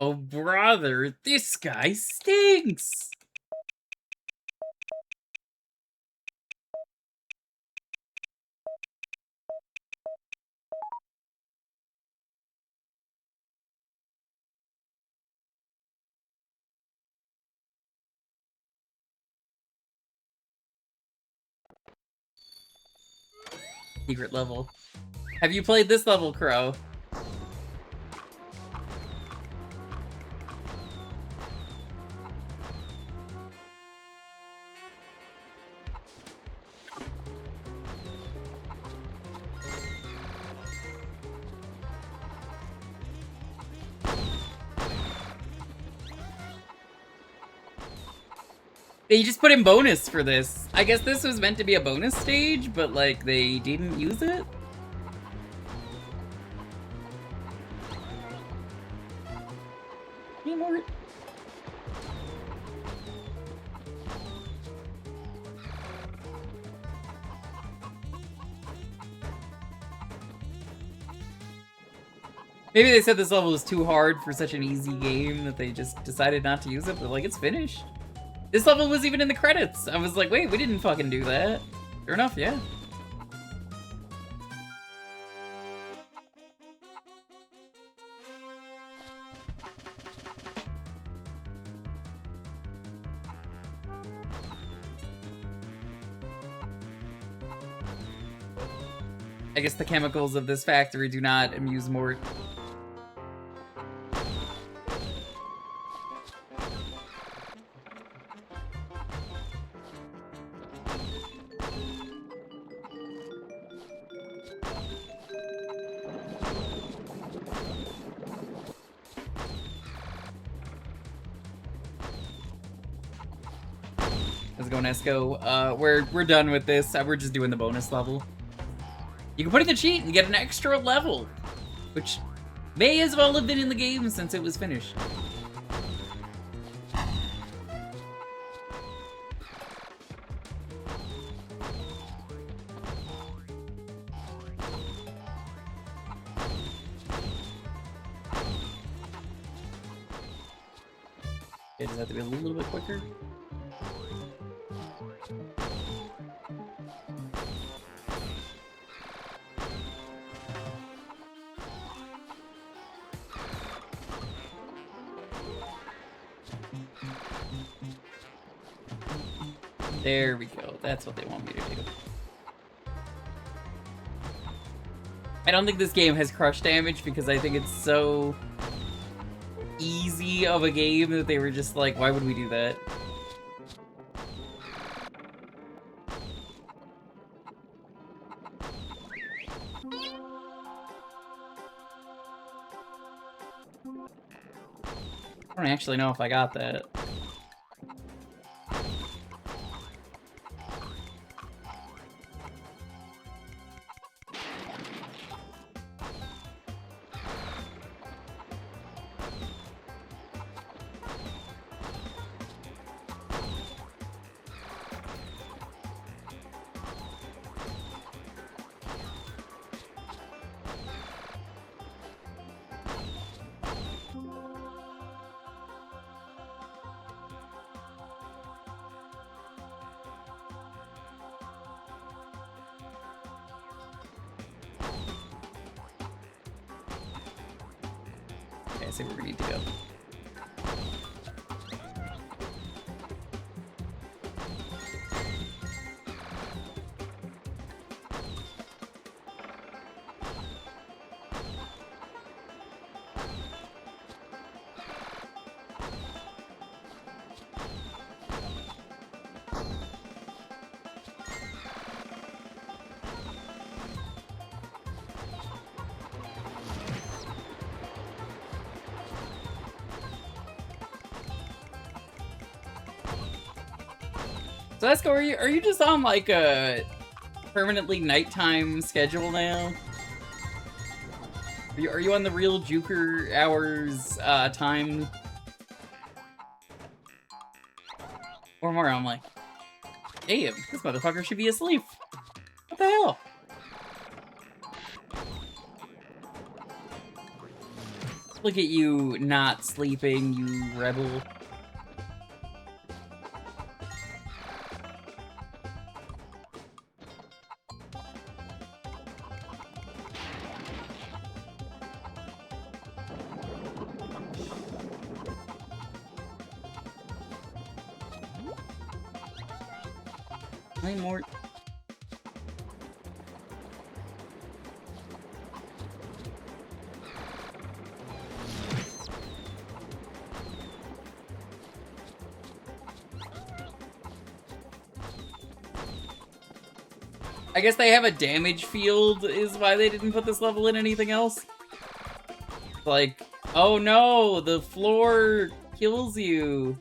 Oh, brother, this guy stinks! Secret level. Have you played this level, Crow? They just put in bonus for this. I guess this was meant to be a bonus stage, but like they didn't use it. Hey, Mort. Maybe they said this level was too hard for such an easy game that they just decided not to use it, but like it's finished. This level was even in the credits. I was like, wait, we didn't fucking do that. Sure enough, yeah. I guess the chemicals of this factory do not amuse Mort. Let's go, Nesco. We're done with this. We're just doing the bonus level. You can put in the cheat and get an extra level, which may as well have been in the game since it was finished. It does have to be a little bit quicker. There we go. That's what they want me to do. I don't think this game has crush damage because I think it's so easy of a game that they were just like, why would we do that? I don't actually know if I got that. I see where we need to go. So Esco, are you just on like a permanently nighttime schedule now? Are you on the real Jewker hours time? Or more, I'm like, damn, this motherfucker should be asleep. What the hell? Look at you not sleeping, you rebel. Hi, Mort. I guess they have a damage field is why they didn't put this level in anything else. Like, oh no, the floor kills you.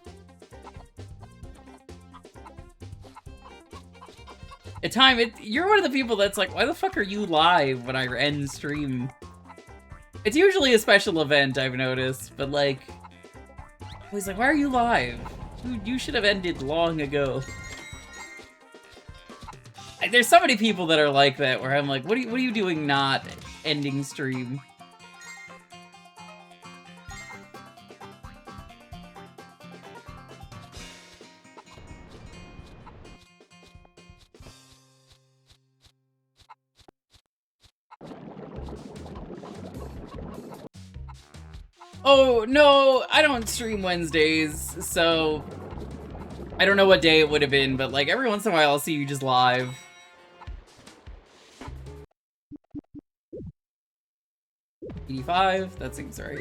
At time, you're one of the people that's like, why the fuck are you live when I end stream? It's usually a special event, I've noticed, but like, he's like, why are you live? Dude, you should have ended long ago. There's so many people that are like that, where I'm like, what are you doing not ending stream? Oh, no, I don't stream Wednesdays, so I don't know what day it would have been, but like every once in a while I'll see you just live. $85, that seems right.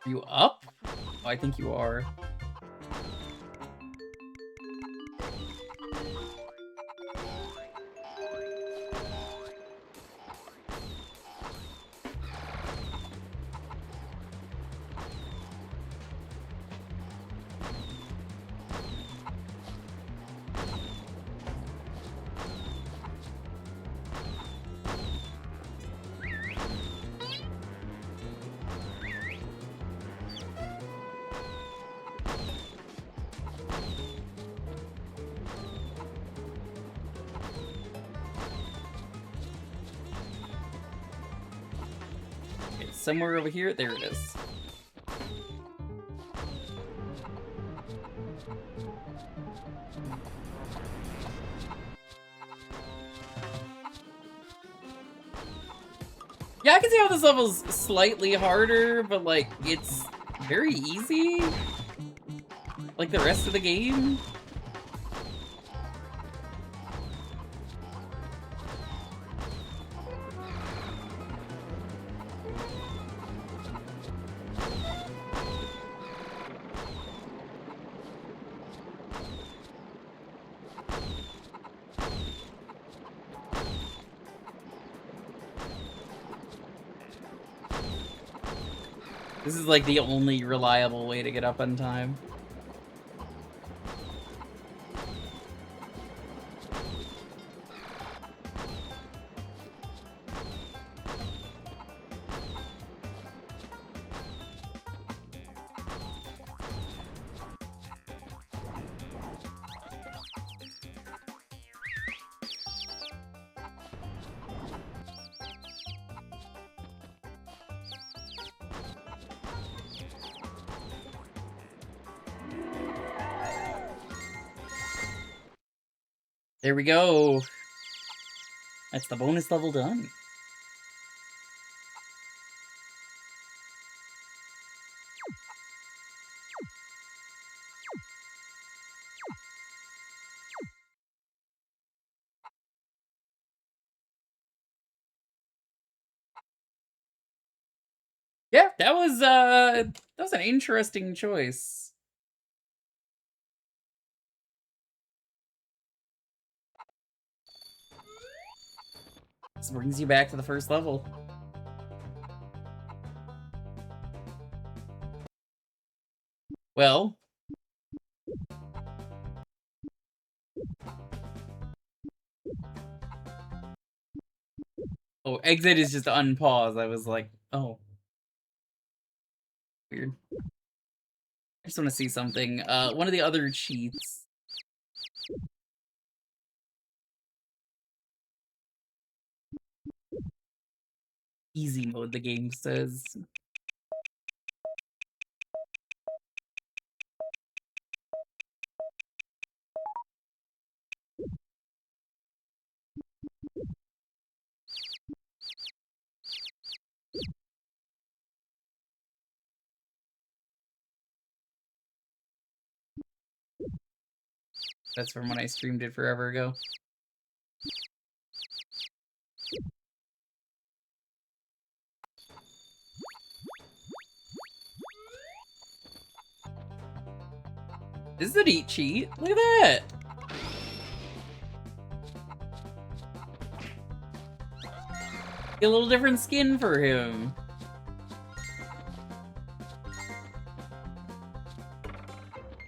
Are you up? Oh, I think you are. Somewhere over here, there it is. Yeah, I can see how this level's slightly harder, but like, it's very easy. Like the rest of the game. This is like the only reliable way to get up on time. There we go. That's the bonus level done. Yeah, that was an interesting choice. This brings you back to the first level. Well, oh, exit is just unpause. I was like, oh, weird. I just want to see something. One of the other cheats. Easy mode, the game says. That's from when I streamed it forever ago. This is a neat cheat. Look at that. Get a little different skin for him.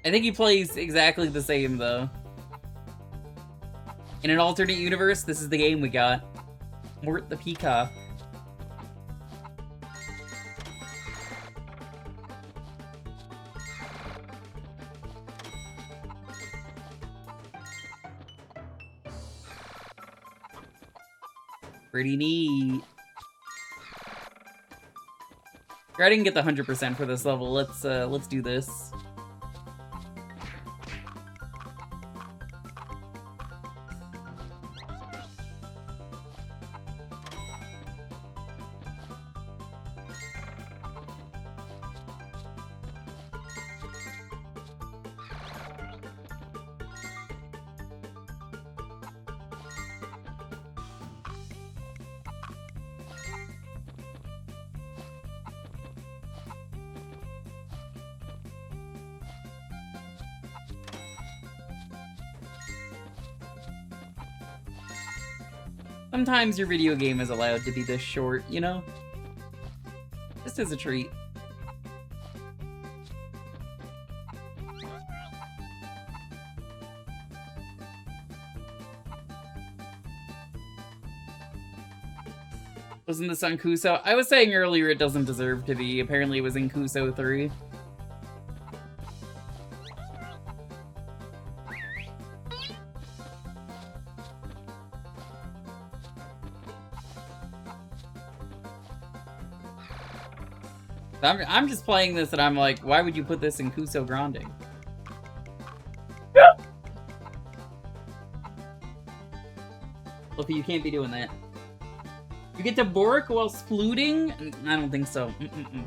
I think he plays exactly the same, though. In an alternate universe, this is the game we got. Mort the Peacock. Pretty neat. I didn't get the 100% for this level. Let's do this. Sometimes your video game is allowed to be this short, you know? Just as a treat. Wasn't this on Kuso? I was saying earlier it doesn't deserve to be. Apparently it was in Kuso 3. I'm just playing this and I'm like, why would you put this in Kuso Grande? Luffy, you can't be doing that. You get to Bork while splooting? I don't think so. Mm-mm-mm.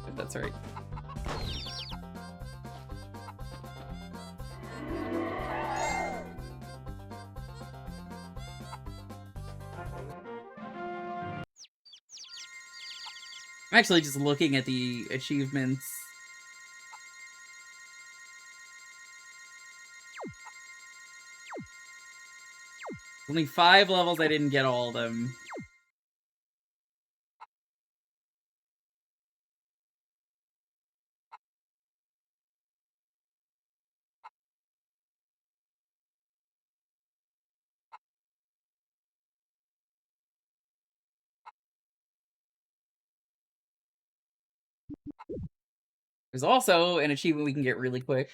If that's right. I'm actually just looking at the achievements. Only 5 levels, I didn't get all of them. There's also an achievement we can get really quick.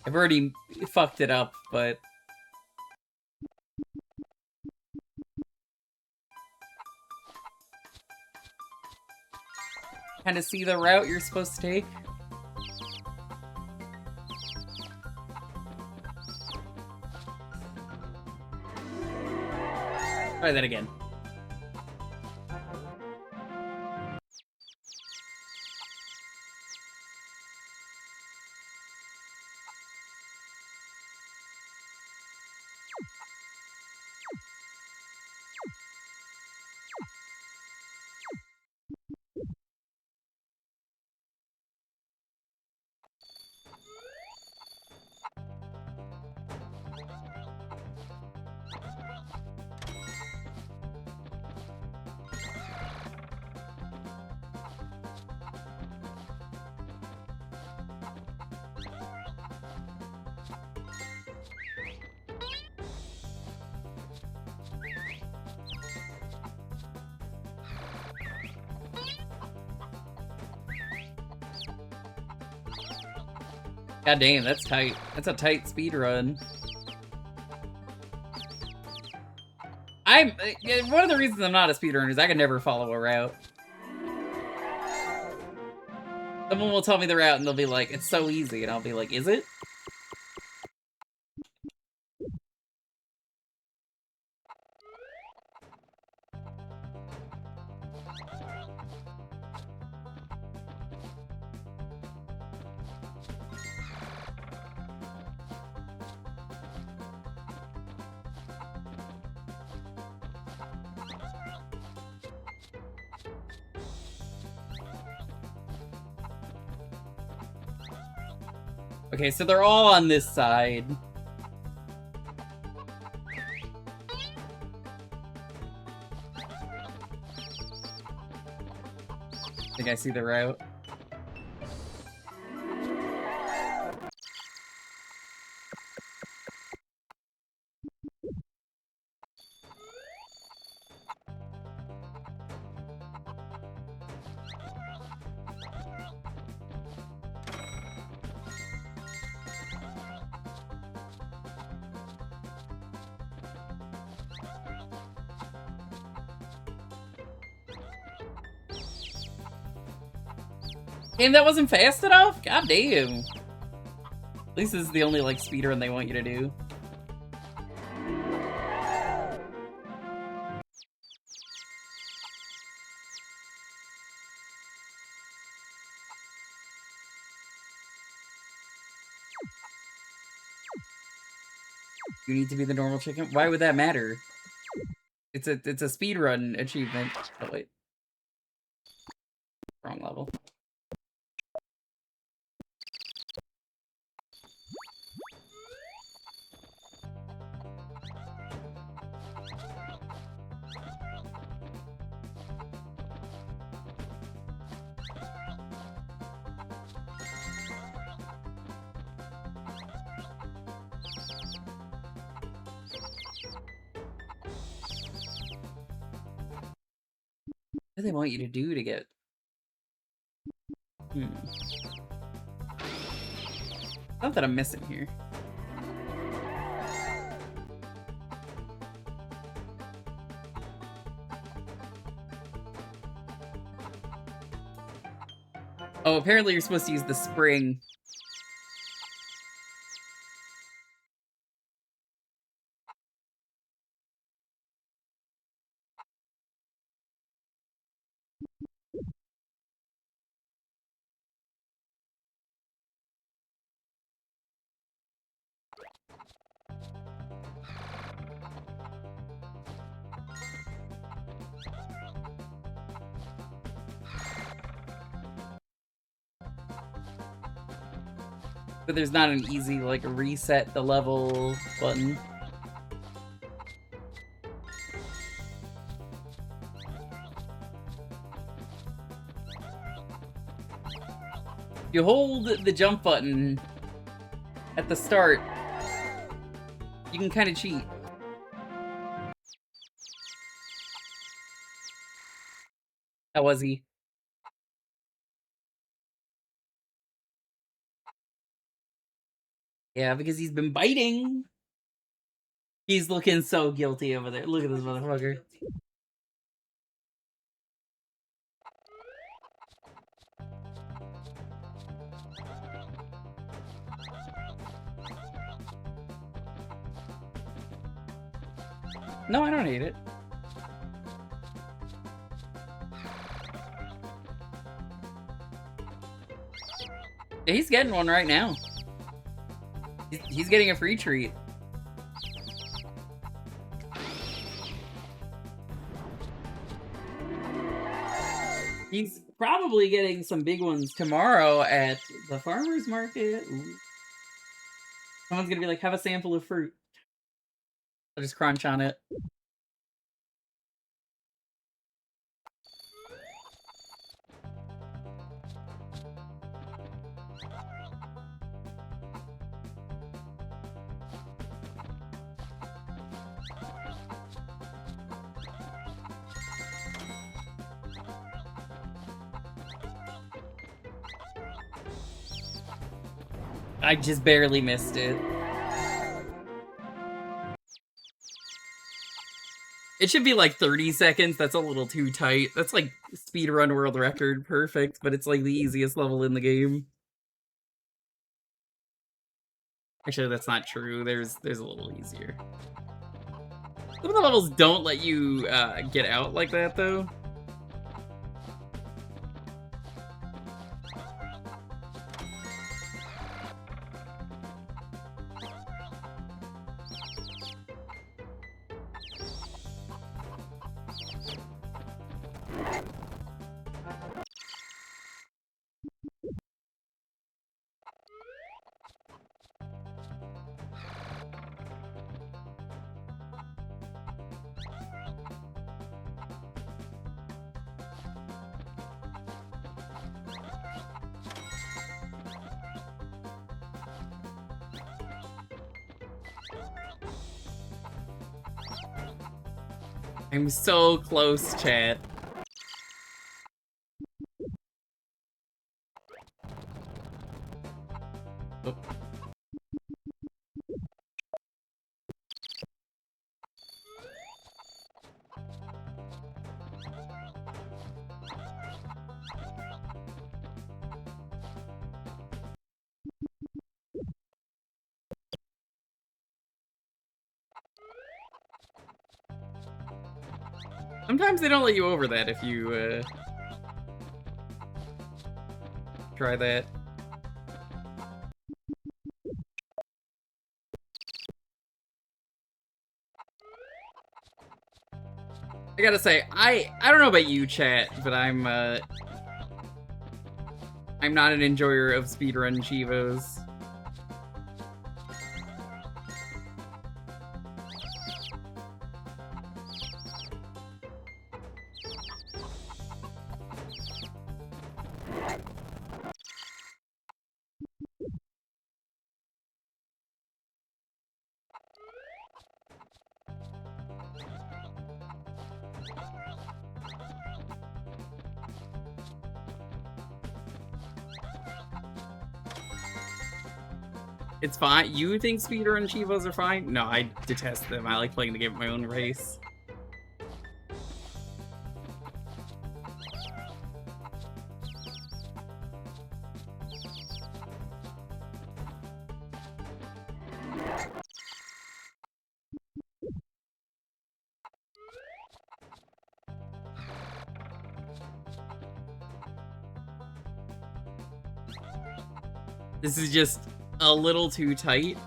I've already fucked it up, but... Kind of see the route you're supposed to take. Try that again. God damn, that's tight. That's a tight speed run. One of the reasons I'm not a speedrunner is I can never follow a route. Someone will tell me the route and they'll be like, it's so easy, and I'll be like, is it? Okay, so they're all on this side. I think I see the route. Damn, that wasn't fast enough? God damn. At least this is the only, like, speedrun they want you to do. You need to be the normal chicken? Why would that matter? It's a speedrun achievement. Oh, wait. Wrong level. What do they want you to do to get... Not that I'm missing here. Oh, apparently you're supposed to use the spring. But there's not an easy, like, reset the level button. If you hold the jump button at the start, you can kind of cheat. How was he? Yeah, because he's been biting. He's looking so guilty over there. Look at this motherfucker. No, I don't hate it. Yeah, he's getting one right now. He's getting a free treat. He's probably getting some big ones tomorrow at the farmer's market. Ooh. Someone's gonna be like, have a sample of fruit. I'll just crunch on it. I just barely missed it. It should be like 30 seconds. That's a little too tight. That's like speedrun world record perfect, but it's like the easiest level in the game. Actually, that's not true. There's a little easier. Some of the levels don't let you get out like that, though. I'm so close, chat. Oh. Sometimes they don't let you over that if you, try that. I gotta say, I don't know about you, chat, but I'm not an enjoyer of speedrun Chivos. It's fine. You think speedrun Chivos are fine? No, I detest them. I like playing the game at my own race. This is just a little too tight.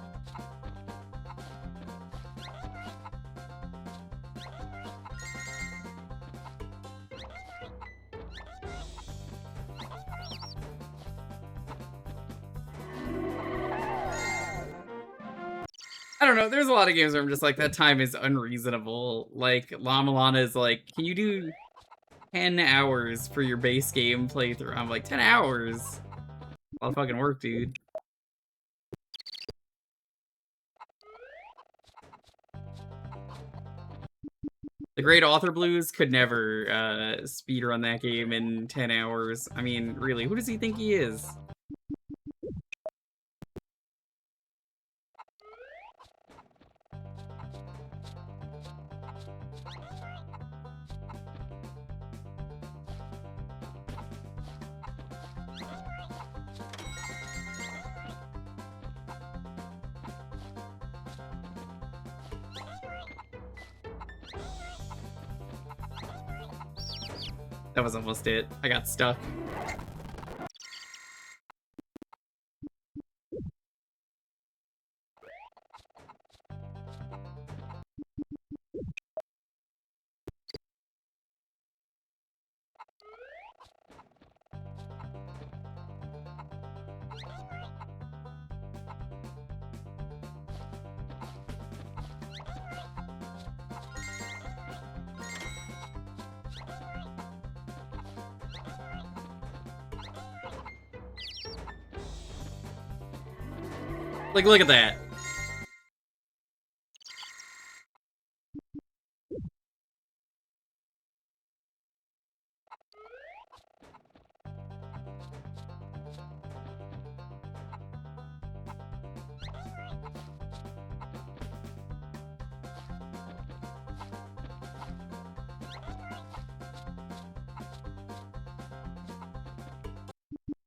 don't know. There's a lot of games where I'm just like, that time is unreasonable. Like, Llama Lana is like, can you do 10 hours for your base game playthrough? I'm like, 10 hours? A lot of fucking work, dude. The Great Author Blues could never speedrun that game in 10 hours. I mean, really, who does he think he is? That was almost it. I got stuck. Like, look at that.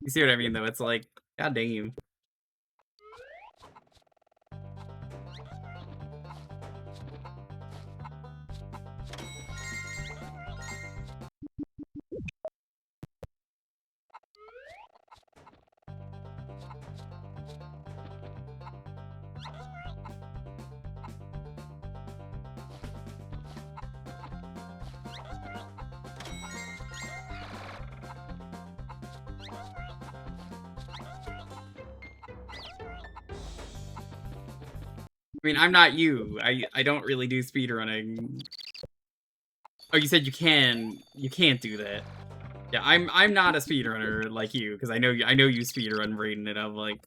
You see what I mean, though? It's like, god damn. I mean, I'm not you. I don't really do speedrunning. Oh, you said you can't do that. Yeah, I'm not a speedrunner like you, because I know you speedrun Raiden, and I'm like,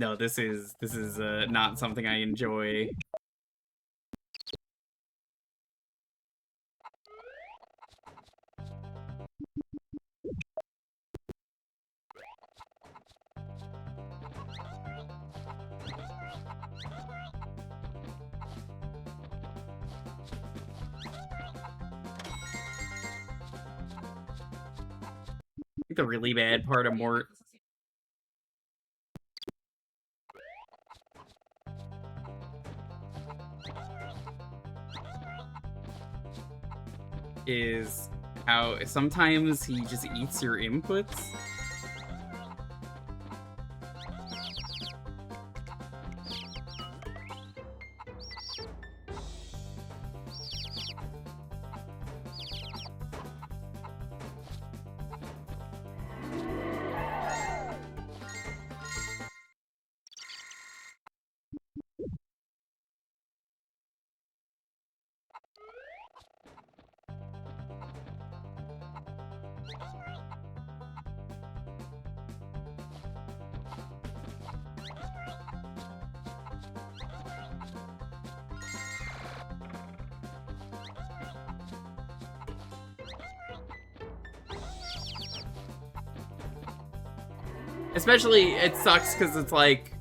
no, this is not something I enjoy. I think the really bad part of Mort is how sometimes he just eats your inputs. Especially, it sucks because it's like,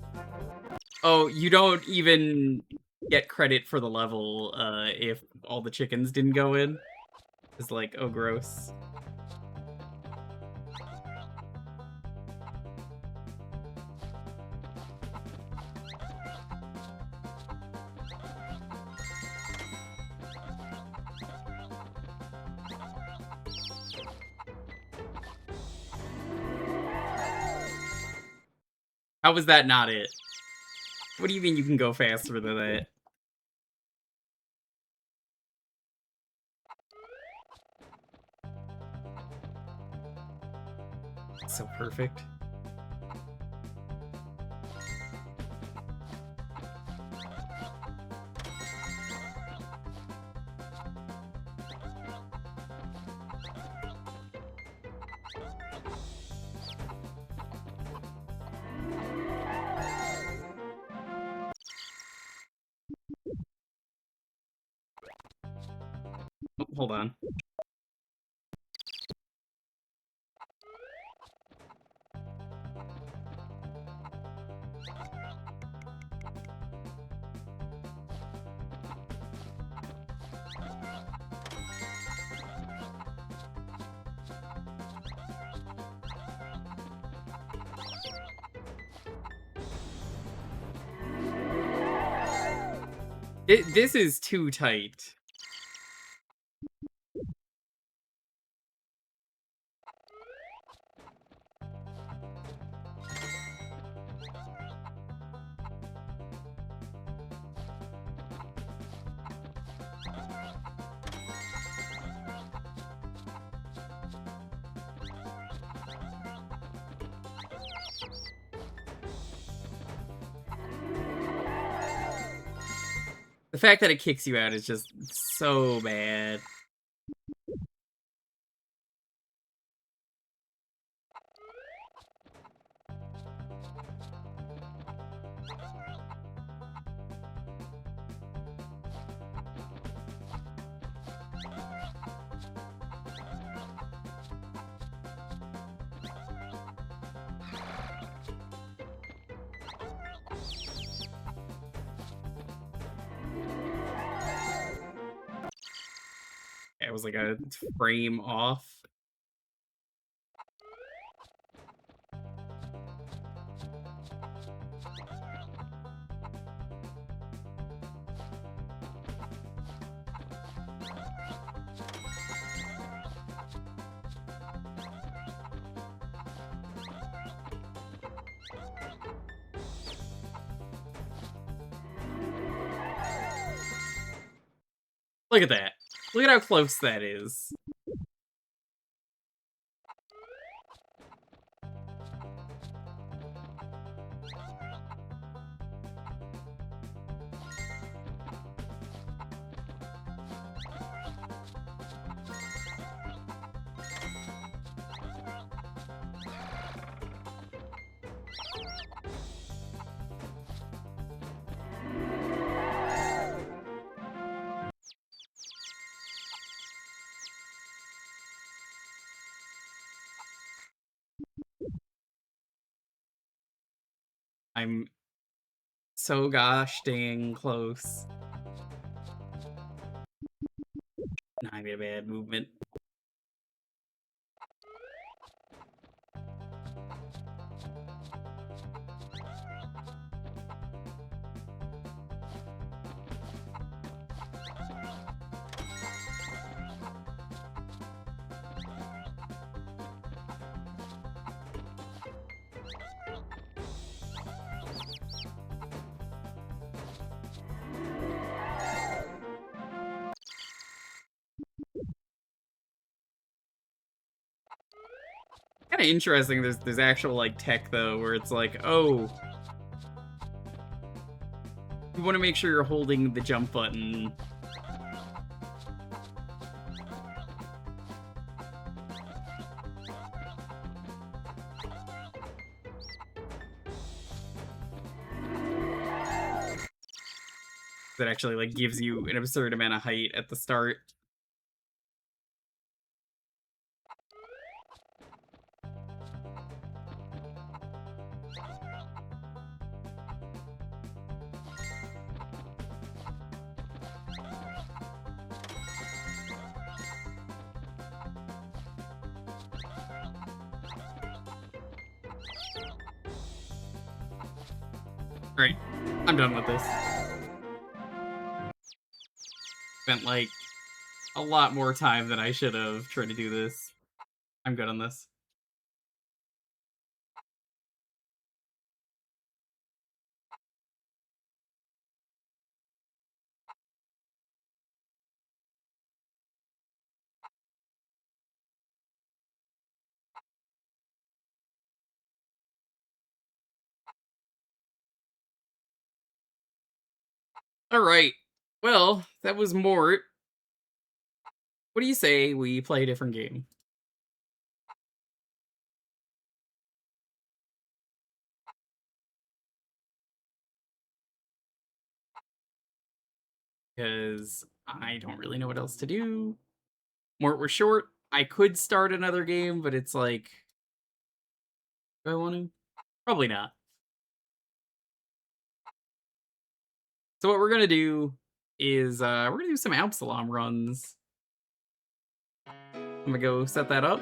oh, you don't even get credit for the level if all the chickens didn't go in. It's like, oh, gross. How was that not it? What do you mean you can go faster than that? So perfect. Oh, hold on. This is too tight. The fact that it kicks you out is just so bad. It was like a frame off. Look at that. Look at how close that is. I'm so gosh dang close. Nah, I made a bad movement. Kind of interesting. There's actual like tech though, where it's like, oh, you want to make sure you're holding the jump button. That actually like gives you an absurd amount of height at the start. Alright, I'm done with this. Spent like a lot more time than I should have trying to do this. I'm good on this. Alright, well, that was Mort. What do you say we play a different game? Because I don't really know what else to do. Mort was short. I could start another game, but it's like, do I want to? Probably not. So what we're gonna do is we're gonna do some Absolum runs. I'm gonna go set that up.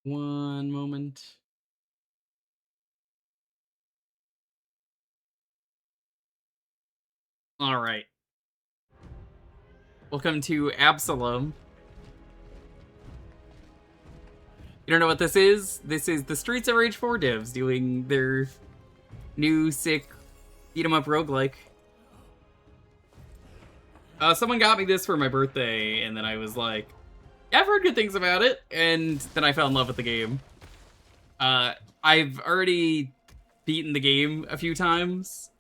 One moment. All right. Welcome to Absolum. You don't know what this is? This is the Streets of Rage 4 devs doing their new sick beat-em-up roguelike. Someone got me this for my birthday, and then I was like, yeah, I've heard good things about it, and then I fell in love with the game. I've already beaten the game a few times.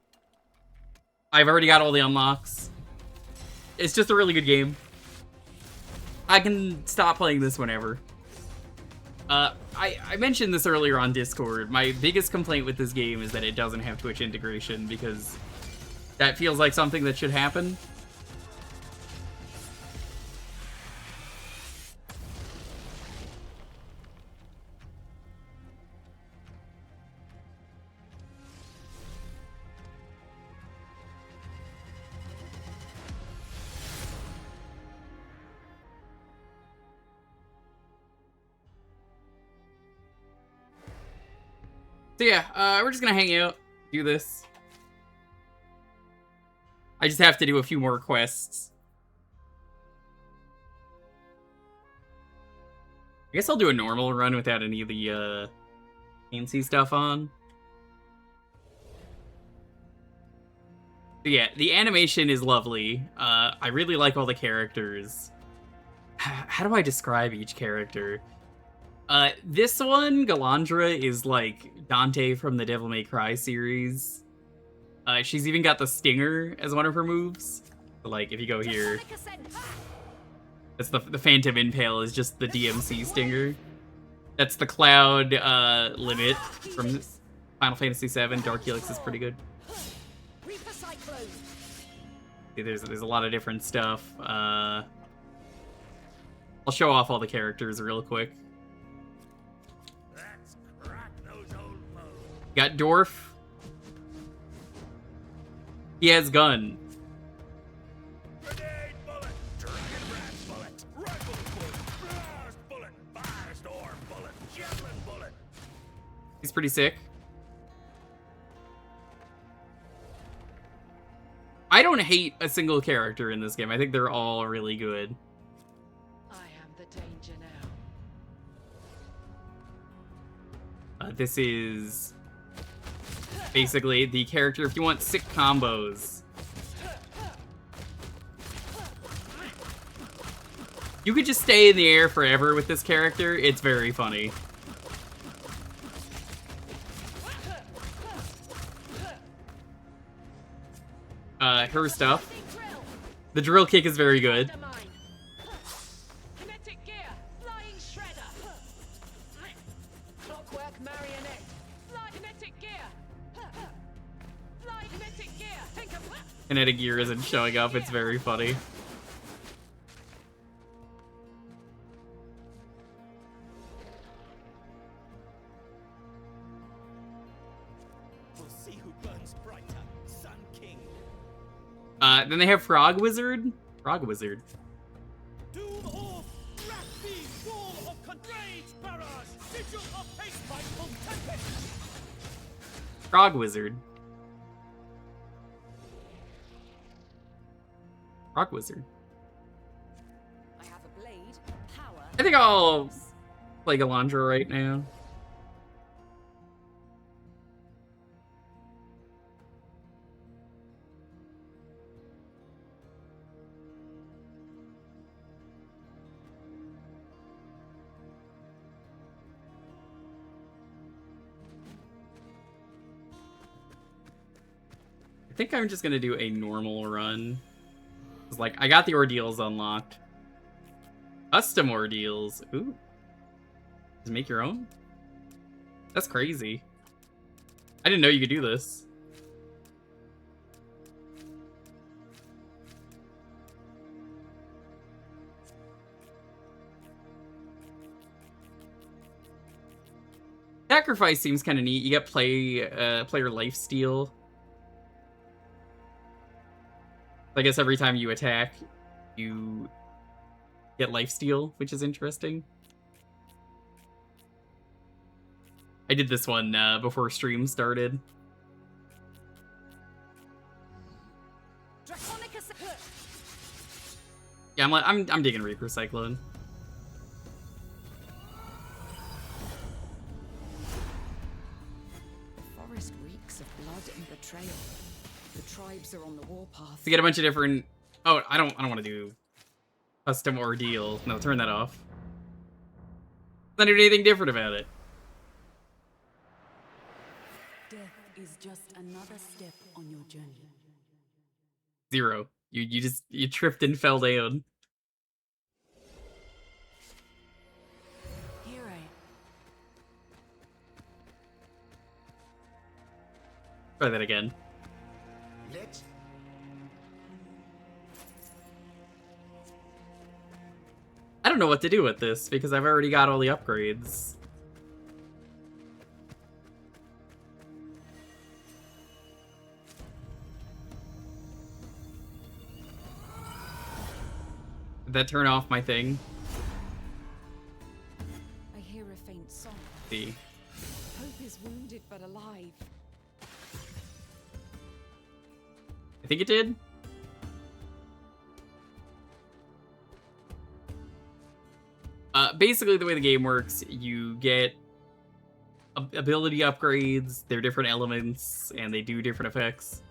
I've already got all the unlocks. It's just a really good game. I can stop playing this whenever. I mentioned this earlier on Discord. My biggest complaint with this game is that it doesn't have Twitch integration, because that feels like something that should happen. So yeah, we're just gonna hang out, do this. I just have to do a few more quests. I guess I'll do a normal run without any of the fancy stuff on. But yeah, the animation is lovely. I really like all the characters. How do I describe each character? This one, Galandra, is like Dante from the Devil May Cry series. She's even got the stinger as one of her moves. So, like, if you go here, that's the Phantom Impale is just the DMC stinger. That's the Cloud limit from Final Fantasy VII. Dark Helix is pretty good. See, there's a lot of different stuff. I'll show off all the characters real quick. Got Dwarf. He has gun. Grenade bullet, dragon rat bullet, rifle bullet, blast bullet, firestorm bullet, javelin bullet. He's pretty sick. I don't hate a single character in this game. I think they're all really good. I am the danger now. This is basically the character if you want sick combos. You could just stay in the air forever with this character. It's very funny. Her stuff. The drill kick is very good. Kinetic gear, flying shredder. Clockwork marionette, fly kinetic gear. Fly kinetic gear. Think of Kinetic gear isn't showing up. It's very funny. Then they have Frog Wizard. Frog Wizard. Doom of Wrath Beam, Wall of Rage Barrage, Sigil of Haste Spiteful Tempest. Frog Wizard. Frog Wizard. I have a blade, power. I think I'll play Galandra right now. I think I'm just gonna do a normal run. 'Cause, like, I got the ordeals unlocked. Custom ordeals. Ooh. Just make your own? That's crazy. I didn't know you could do this. Sacrifice seems kind of neat. You get player lifesteal. I guess every time you attack, you get lifesteal, which is interesting. I did this one before stream started. Yeah, I'm digging Reaper Cyclone. Forest reeks of blood and betrayal. The tribes are on the warpath. To get a bunch of different. Oh, I don't want to do custom ordeal. No, turn that off. Not doing anything different about it. Death is just another step on your journey. 0. You tripped and fell down. Here I Try that again. I don't know what to do with this because I've already got all the upgrades. Did that turn off my thing? I hear a faint song. See. Hope is wounded but alive. I think it did. Basically, the way the game works, you get ability upgrades, they're different elements, and they do different effects.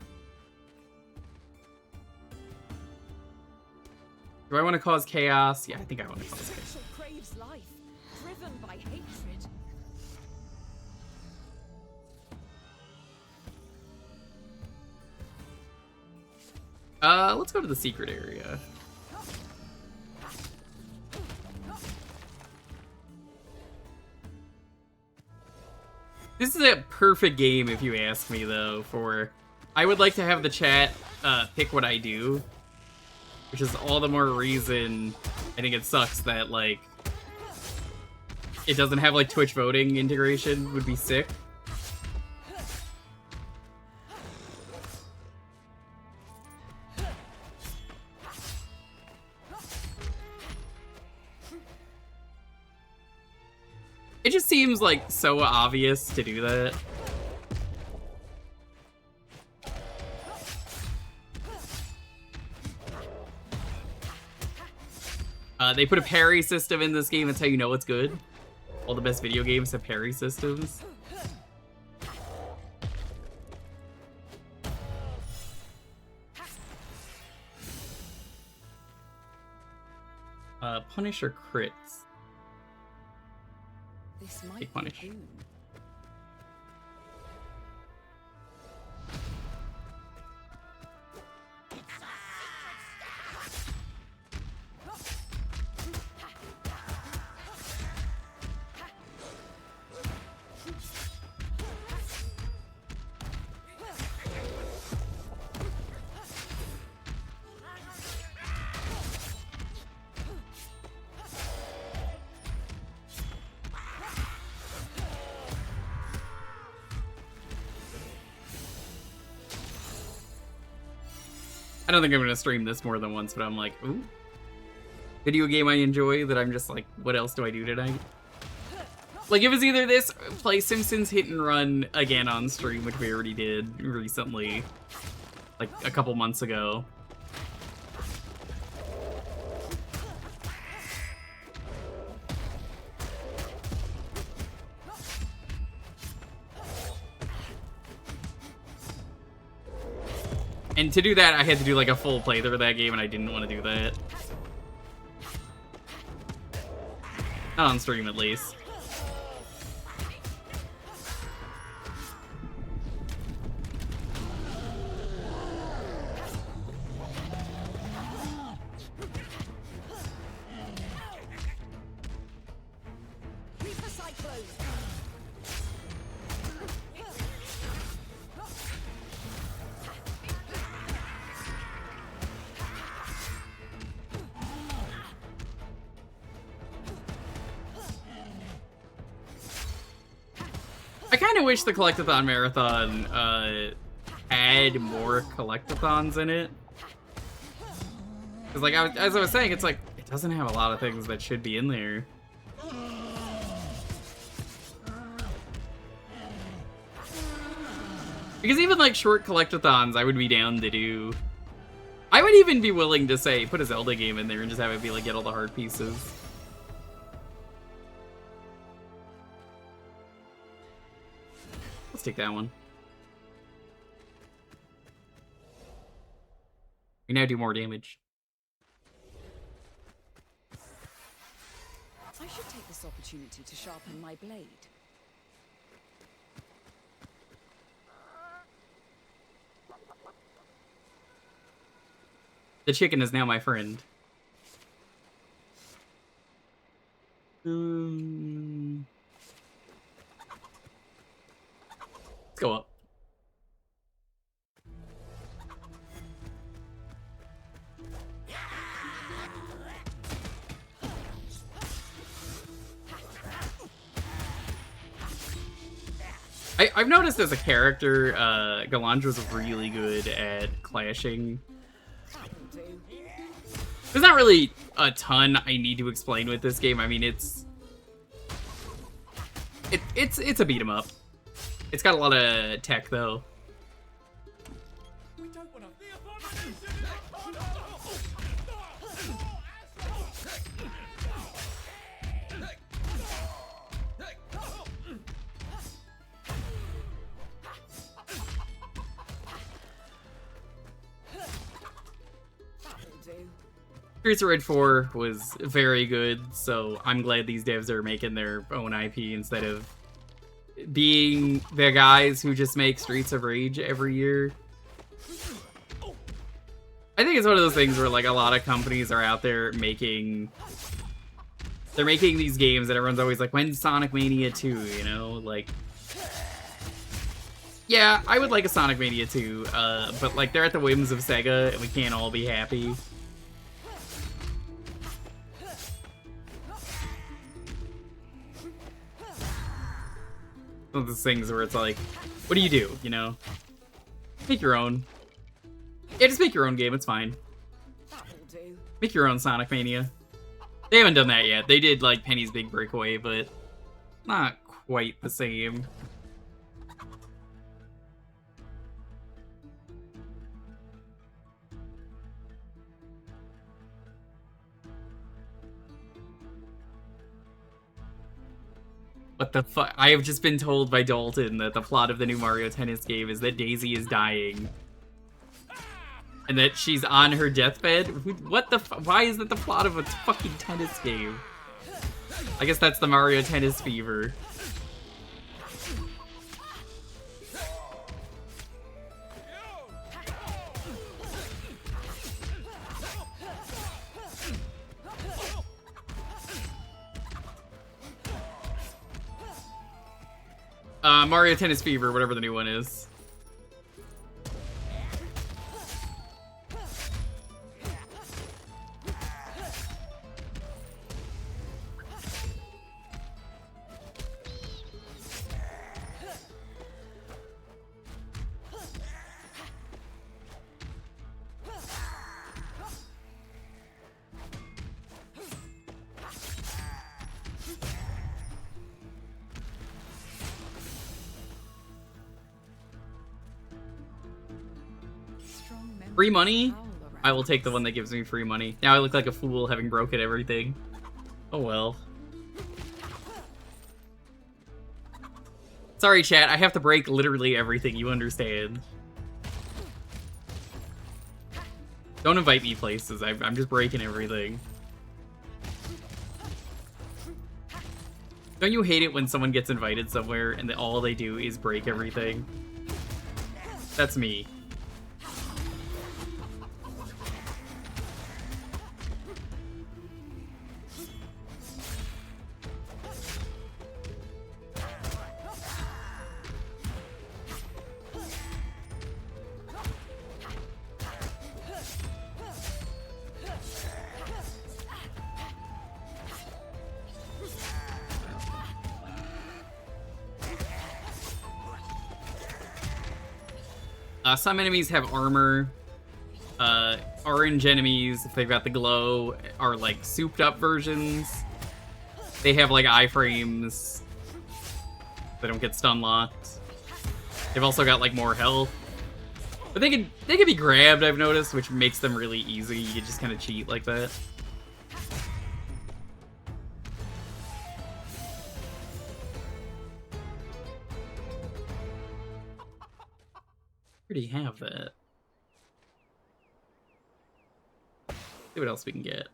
Do I want to cause chaos? Yeah, I think I want to cause chaos. Craves life, driven by hatred. Let's go to the secret area. This is a perfect game, if you ask me, though, for... I would like to have the chat pick what I do, which is all the more reason I think it sucks that, like, it doesn't have, like, Twitch voting integration would be sick. It just seems, like, so obvious to do that. They put a parry system in this game. That's how you know it's good. All the best video games have parry systems. Punish or crits? This might Take punish. be a boon. don't think I'm gonna stream this more than once, but I'm like, ooh. Video game I enjoy that I'm just like, what else do I do tonight? Like, it was either this, play Simpsons Hit and Run again on stream, which we already did recently, like a couple months ago. And to do that, I had to do like a full playthrough of that game, and I didn't want to do that. Not on stream, at least. I kind of wish the Collect-A-Thon MaRAthon had more Collect-A-Thons in it. Because, like, as I was saying, it's like, it doesn't have a lot of things that should be in there. Because even, like, short Collect-A-Thons, I would be down to do. I would even be willing to, say, put a Zelda game in there and just have it be, like, get all the hard pieces. Let's take that one. We now do more damage. I should take this opportunity to sharpen my blade. The chicken is now my friend. Let's go up. I've noticed as a character, Galandra's really good at clashing. There's not really a ton I need to explain with this game. I mean, it's a beat 'em up. It's got a lot of tech though. Streets of Rage 4 was very good, so I'm glad these devs are making their own IP instead of being the guys who just make Streets of Rage every year. I think it's one of those things where, like, a lot of companies are out there making... They're making these games and everyone's always like, when's Sonic Mania 2, you know? Like... Yeah, I would like a Sonic Mania 2, but, like, they're at the whims of Sega and we can't all be happy. One of those things where it's like, what do, you know? Make your own. Yeah, just make your own game, it's fine. Make your own Sonic Mania. They haven't done that yet. They did, like, Penny's Big Breakaway, but not quite the same. What the fuck? I have just been told by Dalton that the plot of the new Mario Tennis game is that Daisy is dying. And that she's on her deathbed? What the why is that the plot of a fucking tennis game? I guess that's the Mario Tennis fever. Mario Tennis Fever, whatever the new one is. Free money? I will take the one that gives me free money. Now I look like a fool having broken everything. Oh well. Sorry, chat. I have to break literally everything. You understand. Don't invite me places. I'm just breaking everything. Don't you hate it when someone gets invited somewhere and all they do is break everything? That's me. Some enemies have armor. Orange enemies, if they've got the glow, are like souped up versions. They have like iframes. They don't get stun locked. They've also got like more health. But they can be grabbed, I've noticed, which makes them really easy. You can just kind of cheat like that. Already have that. See what else we can get.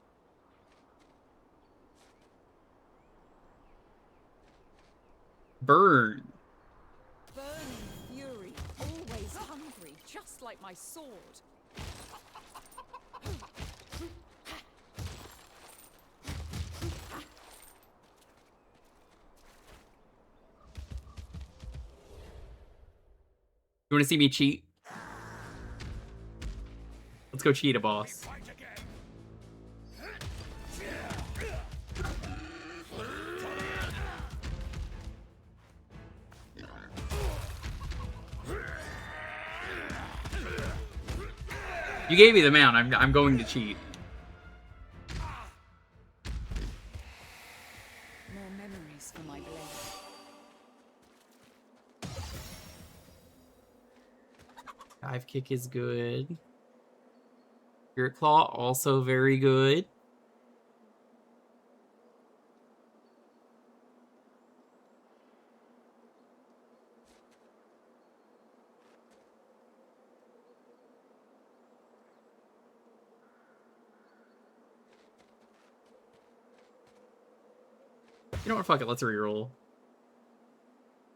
Burn. Burning fury, always hungry, just like my sword. You want to see me cheat? Let's go cheat a boss. You gave me the mount. I'm going to cheat. More memories for my blade. Dive kick is good. Spirit claw also very good. You know what? Fuck it. Let's reroll.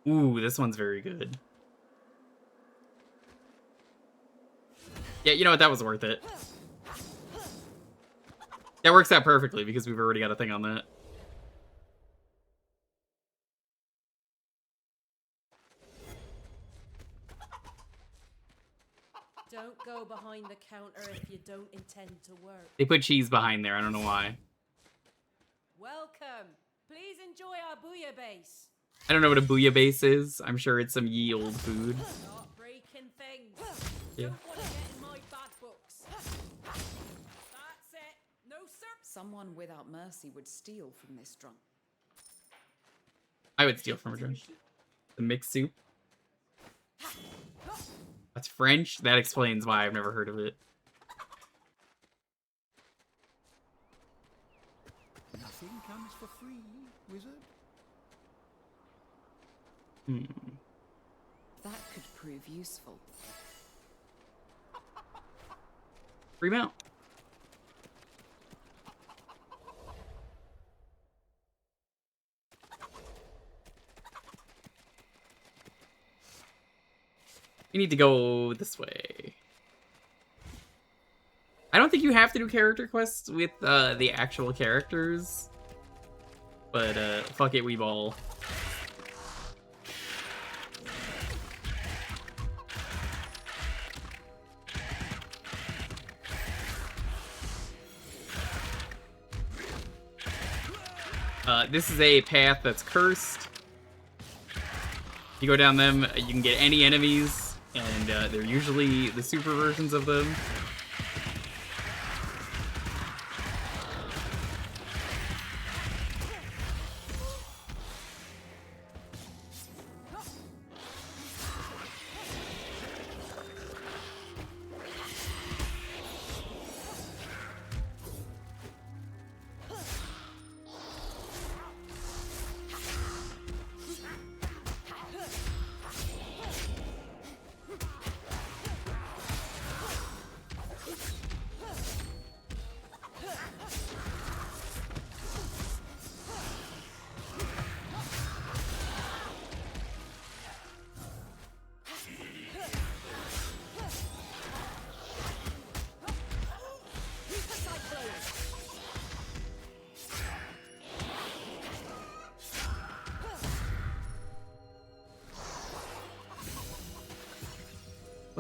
Ooh, this one's very good. Yeah, you know what? That was worth it. That works out perfectly because we've already got a thing on that. Don't go behind the counter if you don't intend to work. They put cheese behind there. I don't know why. Welcome. Please enjoy our booyah base. I don't know what a booyah base is. I'm sure it's some ye old food. Not breaking things. Yeah. Don't want to get in my bad books. That's it. No, sir. Someone without mercy would steal from this drunk. I would steal from a drink. The mixed soup. That's French? That explains why I've never heard of it. Nothing comes for free, wizard. That could prove useful. Free mount. You need to go this way. I don't think you have to do character quests with the actual characters. But fuck it, we ball. This is a path that's cursed. If you go down them, you can get any enemies, and they're usually the super versions of them.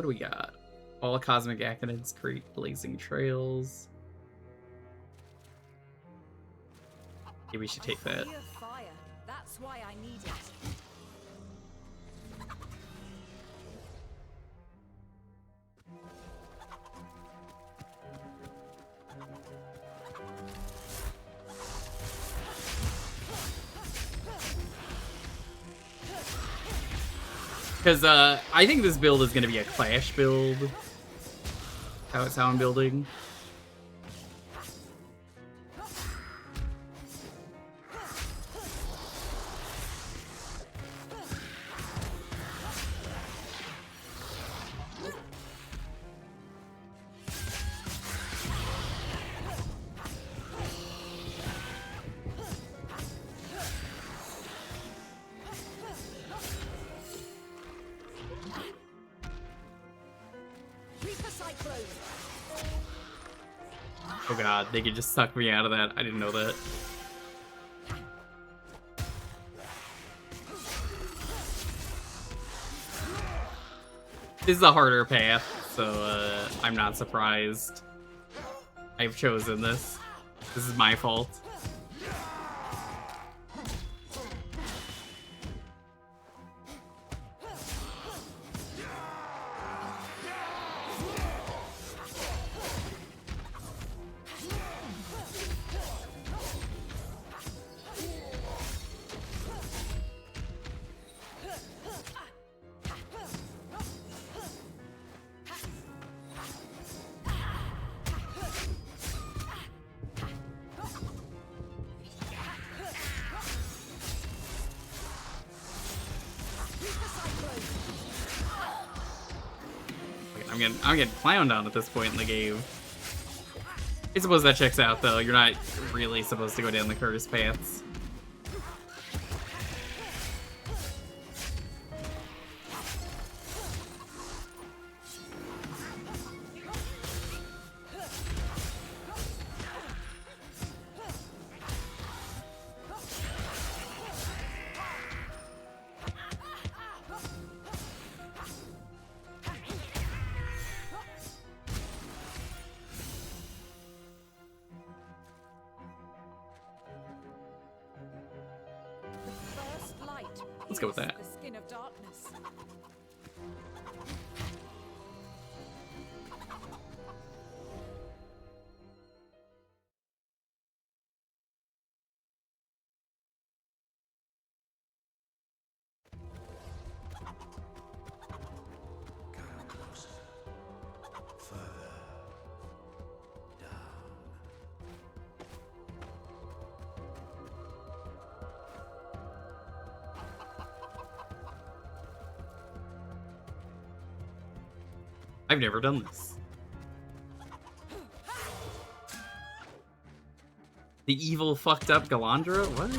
What do we got? All cosmic acronyms create blazing trails. Maybe we should take that. Fear fire. That's why I need it. Because I think this build is going to be a Clash build. How I'm building. Oh god, they could just suck me out of that. I didn't know that. This is a harder path, so I'm not surprised I've chosen this. This is my fault. I'm getting clowned on at this point in the game. I suppose that checks out, though. You're not really supposed to go down the curse paths. Let's go with that. The skin of darkness. I've never done this. The evil fucked up Galandra? What?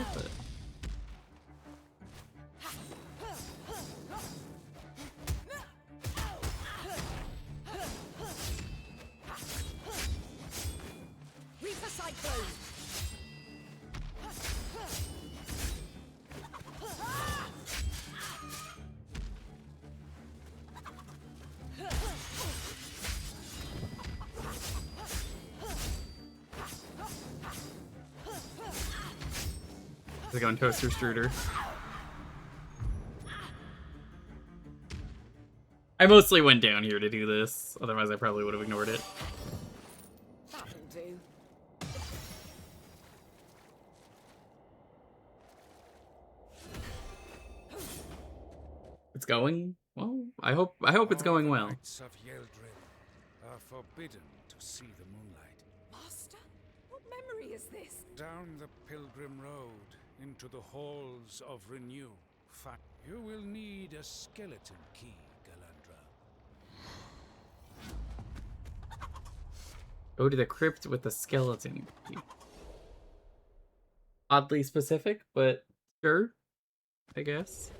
Is it going Toaster Strudel? I mostly went down here to do this, otherwise I probably would have ignored it. That'll do. It's going well. I hope it's going well. Knights of Yeldrim are forbidden to see the moonlight. Master, what memory is this? Down the pilgrim road into the halls of renew. You will need a skeleton key, Galandra. Go to the crypt with the skeleton key. Oddly specific, but sure, I guess.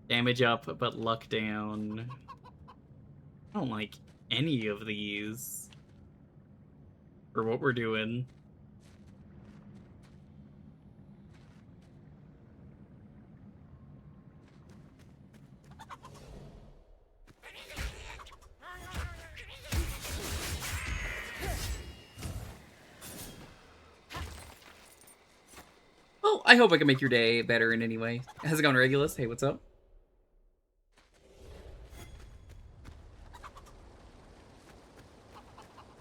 Damage up, but luck down. I don't like any of these. For what we're doing. I hope I can make your day better in any way. How's it going, Regulus? Hey, what's up?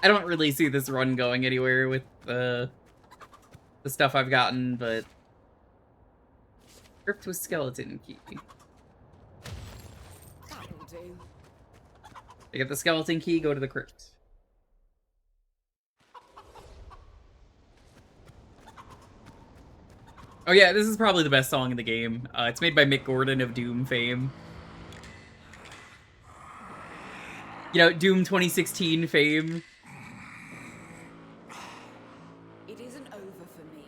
I don't really see this run going anywhere with the stuff I've gotten, but Crypt with skeleton key. That'll do. I get the skeleton key, go to the crypt. Oh yeah, this is probably the best song in the game. It's made by Mick Gordon of Doom fame. You know, Doom 2016 fame. It isn't over for me,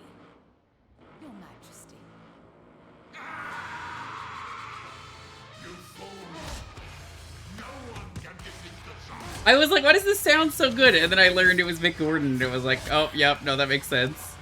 Your Majesty. I was like, why does this sound so good? And then I learned it was Mick Gordon, and it was like, oh, yep, no, that makes sense.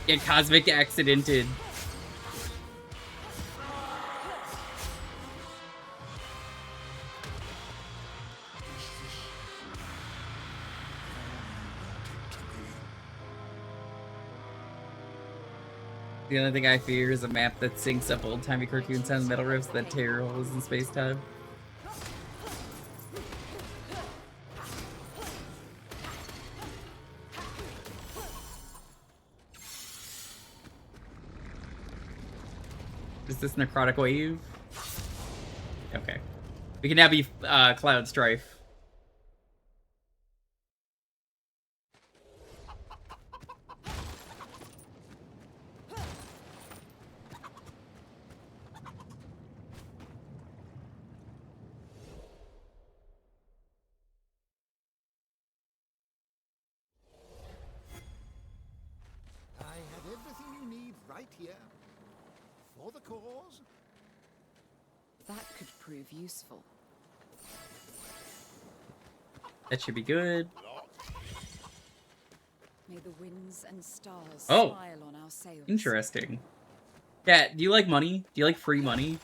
Get cosmic accidented. The only thing I fear is a map that syncs up old-timey cartoon sound metal riffs that tear holes in space-time. Is this Necrotic Wave? Okay. We can now be Cloud Strife. I have everything you need right here. For the cause. That could prove useful. That should be good. May the winds and stars Oh, smile on our sails. interesting. Yeah, do you like money? Do you like free money?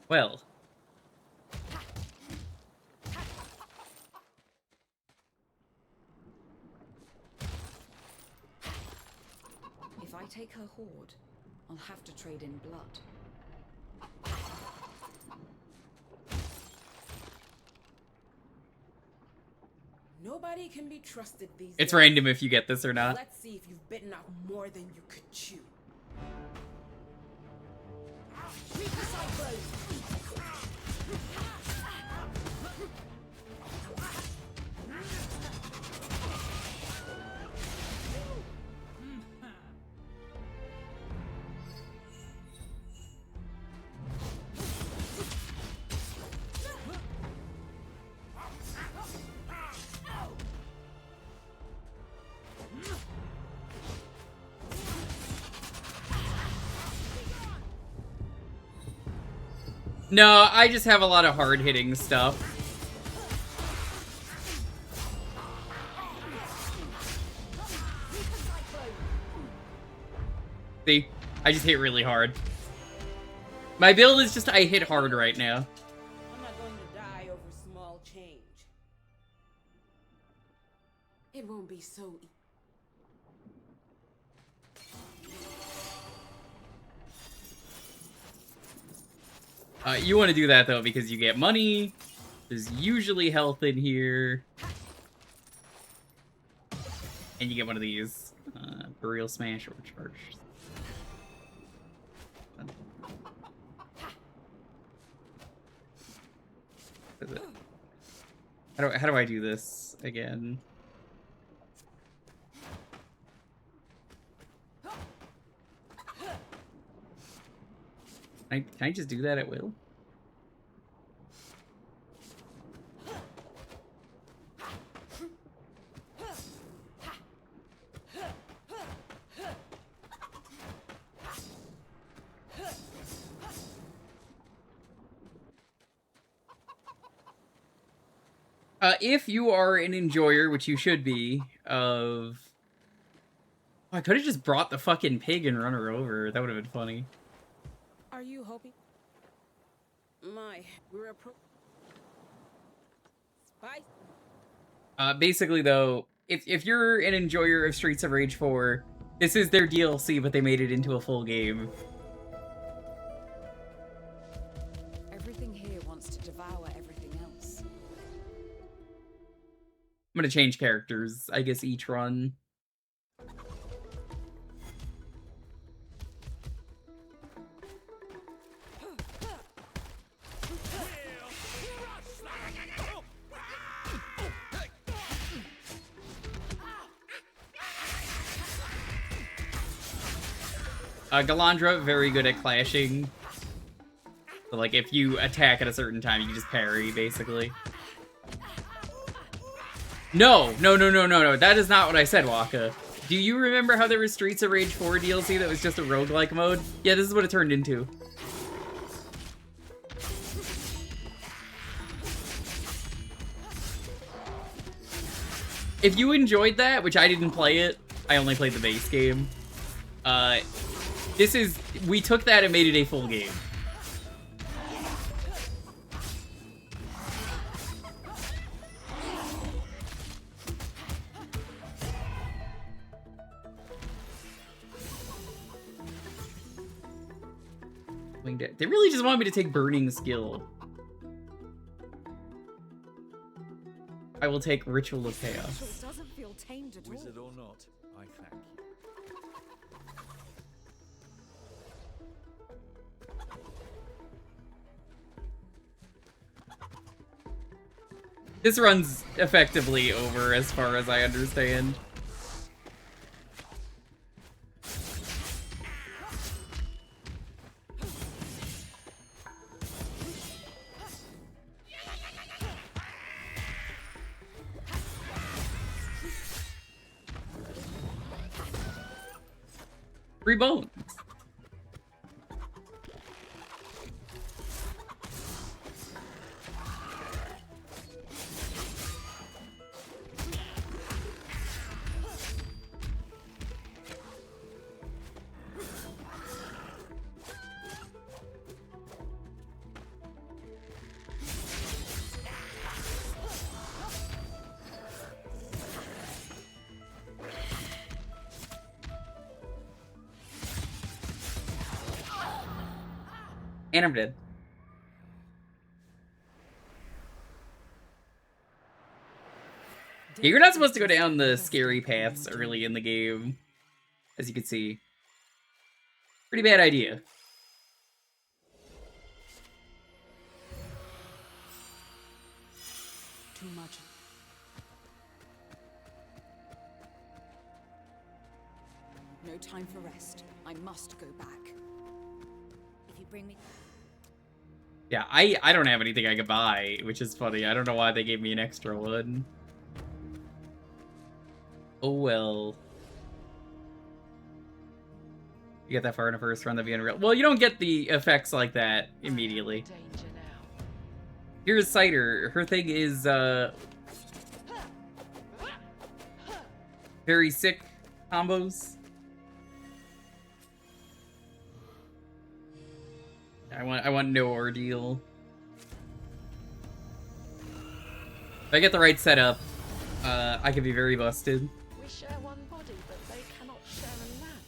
Well. If I take her hoard, I'll have to trade in blood. Nobody can be trusted these It's days. random if you get this or not. Let's see if you've bitten off more than you could chew. No, I just have a lot of hard-hitting stuff. See? I just hit really hard. My build is just I hit hard right now. I'm not going to die over small change. It won't be so easy. You want to do that, though, because you get money. There's usually health in here. And you get one of these. Burial Smash or Charge. What is it? How do I do this again? Can I just do that at will? If you are an enjoyer, which you should be, of... Oh, I could have just brought the fucking pig and run her over. That would have been funny. Are you hoping? We're a Spice. Basically, though, if you're an enjoyer of Streets of Rage 4, this is their DLC, but they made it into a full game. Everything here wants to devour everything else. I'm gonna change characters, I guess, each run. Galandra, very good at clashing. So, like, if you attack at a certain time, you can just parry, basically. No, that is not what I said, Waka. Do you remember how there was Streets of Rage 4 DLC that was just a roguelike mode? Yeah, this is what it turned into. If you enjoyed that, which I didn't play it, I only played the base game. We took that and made it a full game. They really just want me to take Burning Skill. I will take Ritual of Chaos. Doesn't feel tamed at all. Wizard or not, I thank you. This run's effectively over as far as I understand. Free bones. And I'm dead. Yeah, you're not supposed to go down the scary paths early in the game, as you can see. Pretty bad idea. Too much. No time for rest. I must go back. If you bring me... Yeah, I don't have anything I could buy, which is funny. I don't know why they gave me an extra one. Oh well. You get that far in a first run, that'd be unreal. Well, you don't get the effects like that immediately. Here's Cider. Her thing is, very sick combos. I want no ordeal. If I get the right setup, I could be very busted. We share one body, but they cannot share a land.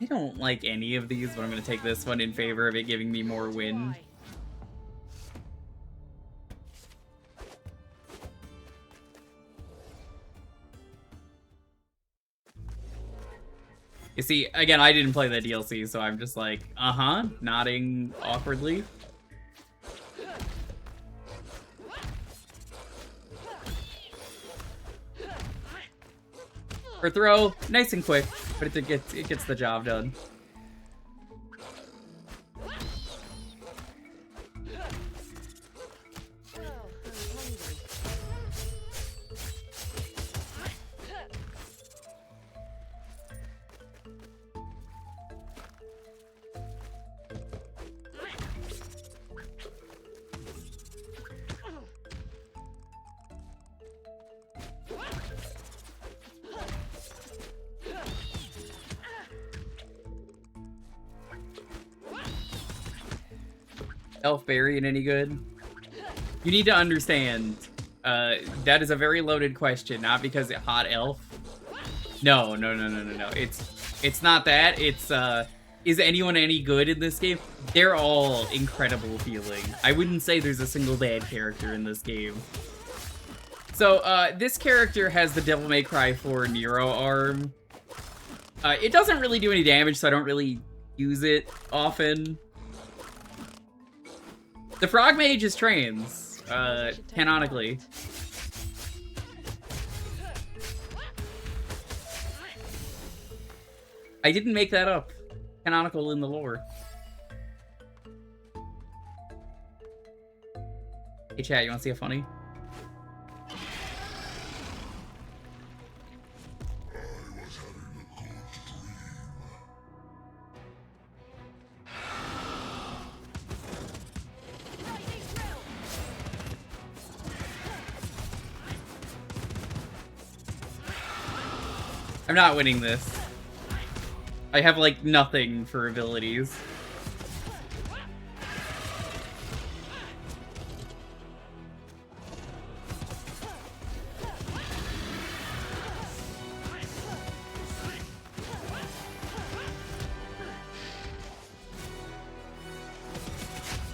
I don't like any of these, but I'm going to take this one in favor of it giving me more wind. You see, again, I didn't play the DLC, so I'm just like, nodding awkwardly. Or throw, nice and quick, but it gets the job done. Elf Berrien any good? You need to understand, that is a very loaded question, not because it hot elf. No. It's not that. It's, is anyone any good in this game? They're all incredible feeling. I wouldn't say there's a single bad character in this game. So, this character has the Devil May Cry 4 Nero arm. It doesn't really do any damage, so I don't really use it often. The Frog Mage is trans, canonically. I didn't make that up. Canonical in the lore. Hey chat, you wanna see a funny? I'm not winning this. I have, like, nothing for abilities.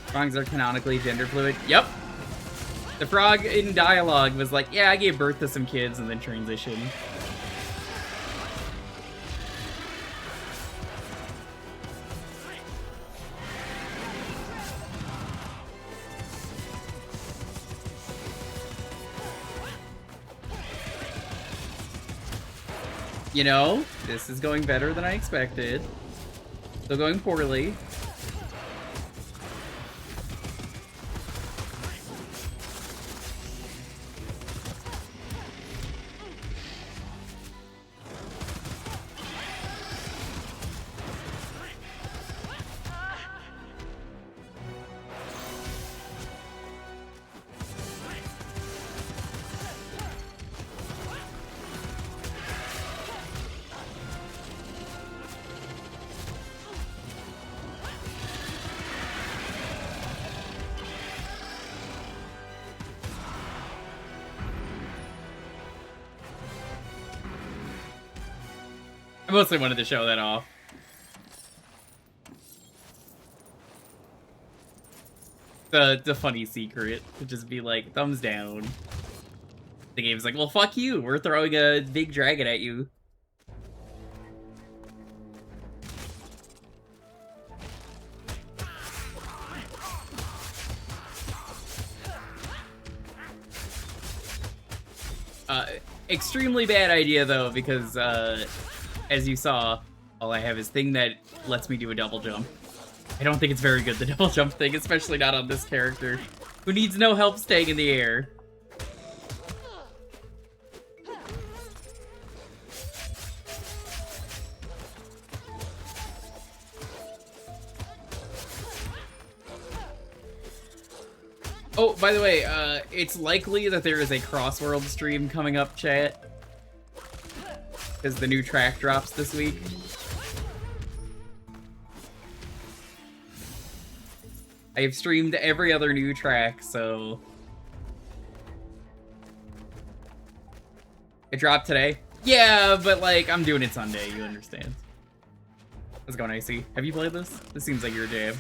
Frogs are canonically gender fluid. Yep. The frog in dialogue was like, yeah, I gave birth to some kids and then transitioned. You know, this is going better than I expected. Still going poorly. I mostly wanted to show that off. The funny secret to just be like, thumbs down. The game's like, well, fuck you. We're throwing a big dragon at you. Extremely bad idea, though, because, as you saw, all I have is thing that lets me do a double jump. I don't think it's very good, the double jump thing, especially not on this character, who needs no help staying in the air. Oh, by the way, it's likely that there is a Crossworld stream coming up, chat. Because the new track drops this week. I have streamed every other new track, so... It dropped today? Yeah, but like, I'm doing it Sunday, you understand. Let's go, Nicey. Have you played this? This seems like your jam.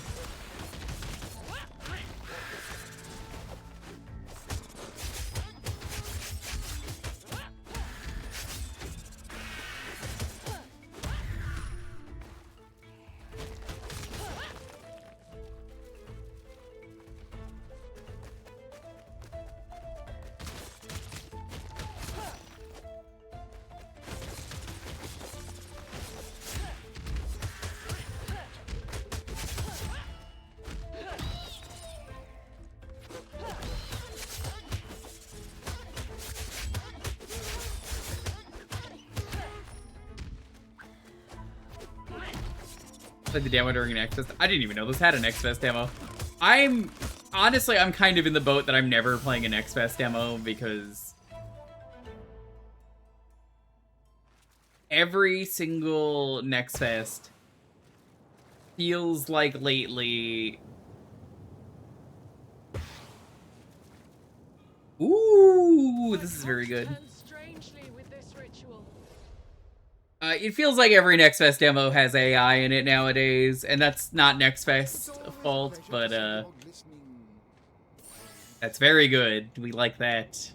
Played the demo during an X-Fest. I didn't even know this had an X-Fest demo. Honestly, I'm kind of in the boat that I'm never playing an X-Fest demo because every single Next Fest feels like lately Ooh, this is very good. Strangely with this ritual. It feels like every Next Fest demo has AI in it nowadays, and that's not Next Fest's fault, but that's very good. We like that.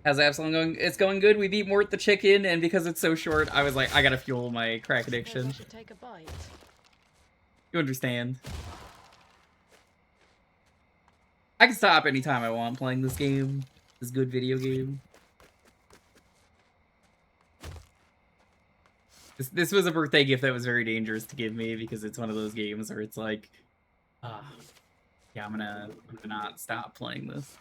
How's Absolum going? It's going good. We beat Mort the Chicken, and because it's so short, I was like, I gotta fuel my crack addiction. I should take a bite. You understand. I can stop anytime I want playing this game. This good video game. This was a birthday gift that was very dangerous to give me because it's one of those games where it's like, yeah, I'm gonna not stop playing this.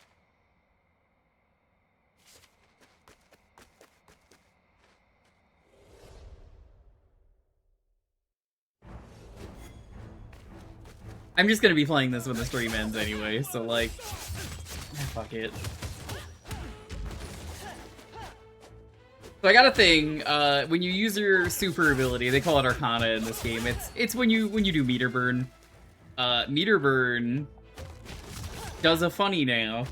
I'm just gonna be playing this when the stream ends anyway, so like, fuck it. So I got a thing, when you use your super ability, they call it Arcana in this game, it's when you do meter burn. Meter burn does a funny now.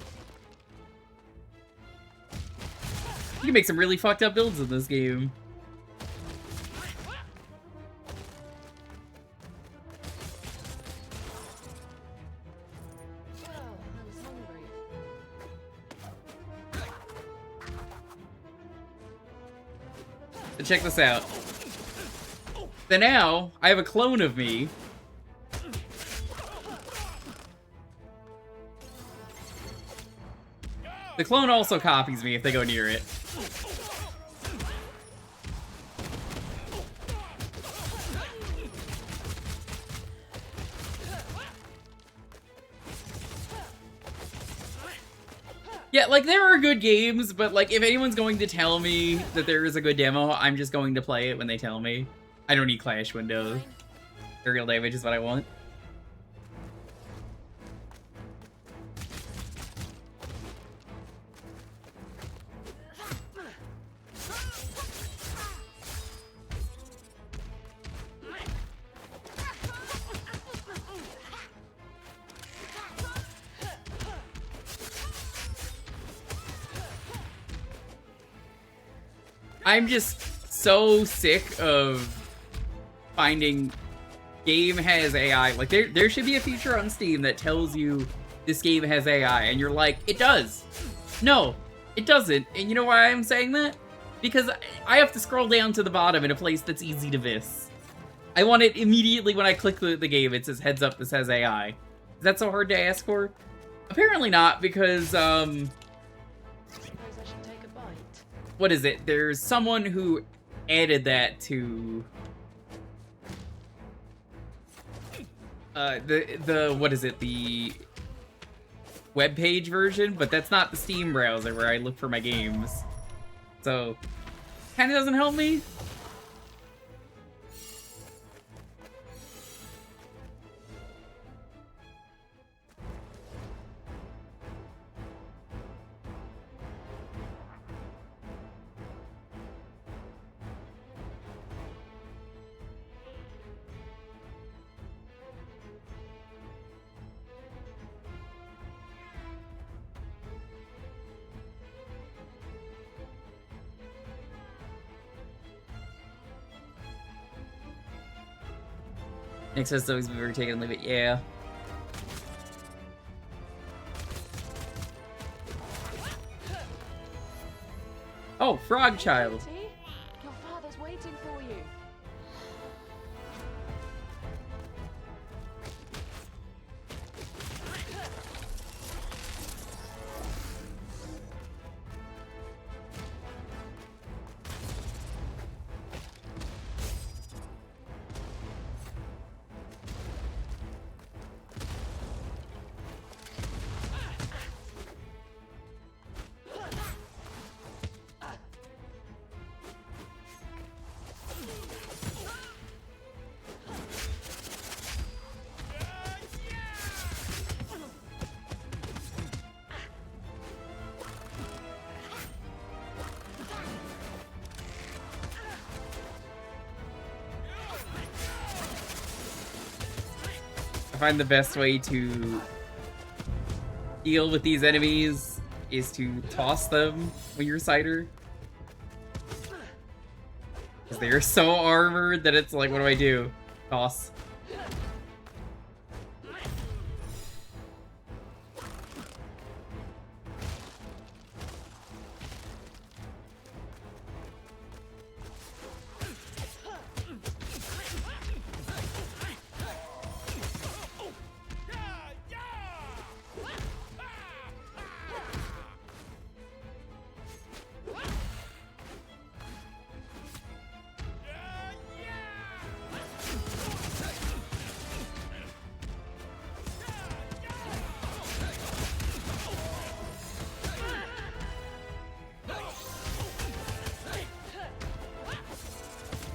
You can make some really fucked up builds in this game. So check this out. So now, I have a clone of me. The clone also copies me if they go near it. Yeah, like, there are good games, but, like, if anyone's going to tell me that there is a good demo, I'm just going to play it when they tell me. I don't need Clash windows. Aerial damage is what I want. I'm just so sick of finding game has AI. Like, there should be a feature on Steam that tells you this game has AI, and you're like, it does. No, it doesn't. And you know why I'm saying that? Because I have to scroll down to the bottom in a place that's easy to miss. I want it immediately when I click the game, it says, heads up, this has AI. Is that so hard to ask for? Apparently not, because, what is it? There's someone who added that to what is it? The web page version, but that's not the Steam browser where I look for my games. So, kind of doesn't help me. Next has always been very take it and leave it, yeah. Oh, Frog Child. Your father's waiting for you. I find the best way to deal with these enemies is to toss them when you're Cider. Because they're so armored that it's like, what do I do? Toss.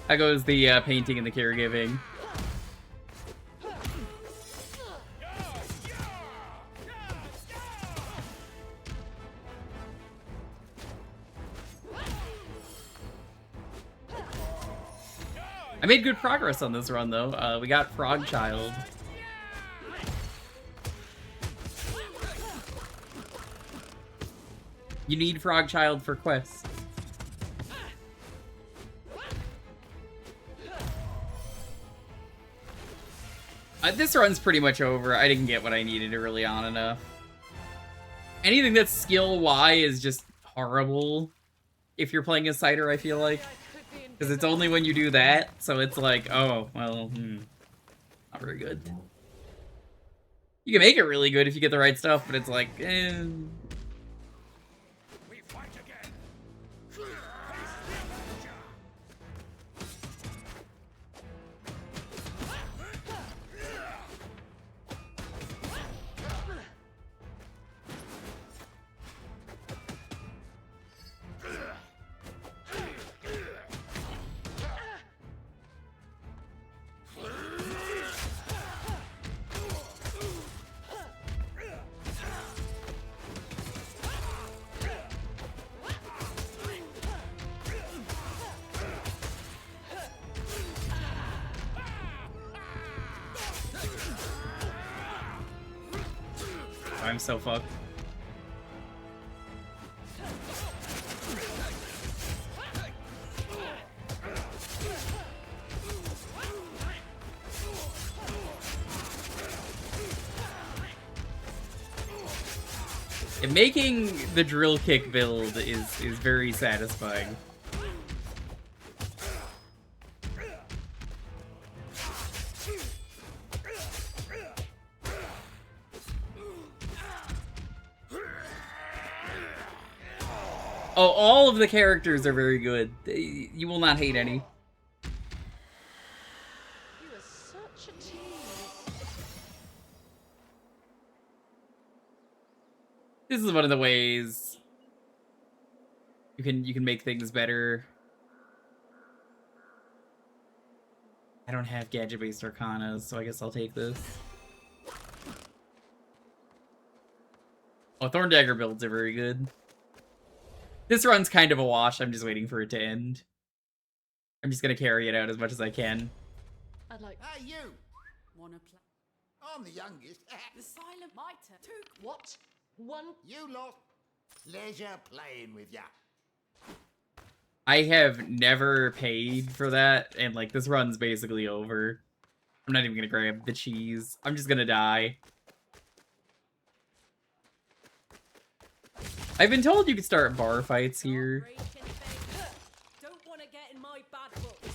That goes the painting and the caregiving. I made good progress on this run, though. We got Frog Child. You need Frog Child for quests. This run's pretty much over. I didn't get what I needed early on enough. Anything that's skill-Y is just horrible if you're playing a Cider, I feel like. Because it's only when you do that, so it's like, oh, well, not very good. You can make it really good if you get the right stuff, but it's like, eh. I'm so fucked. And making the drill kick build is very satisfying. Oh, all of the characters are very good. You will not hate any. You are such a tease. This is one of the ways you can make things better. I don't have gadget-based arcanas, so I guess I'll take this. Oh, Thorn Dagger builds are very good. This run's kind of a wash. I'm just waiting for it to end. I'm just gonna carry it out as much as I can. I'd like. Hey, you! Wanna play? I'm the youngest. The silent mitre. What? One. You lot. Leisure playing with ya. I have never paid for that, and like this run's basically over. I'm not even gonna grab the cheese. I'm just gonna die. I've been told you can start bar fights here. Don't want to get in my bad books.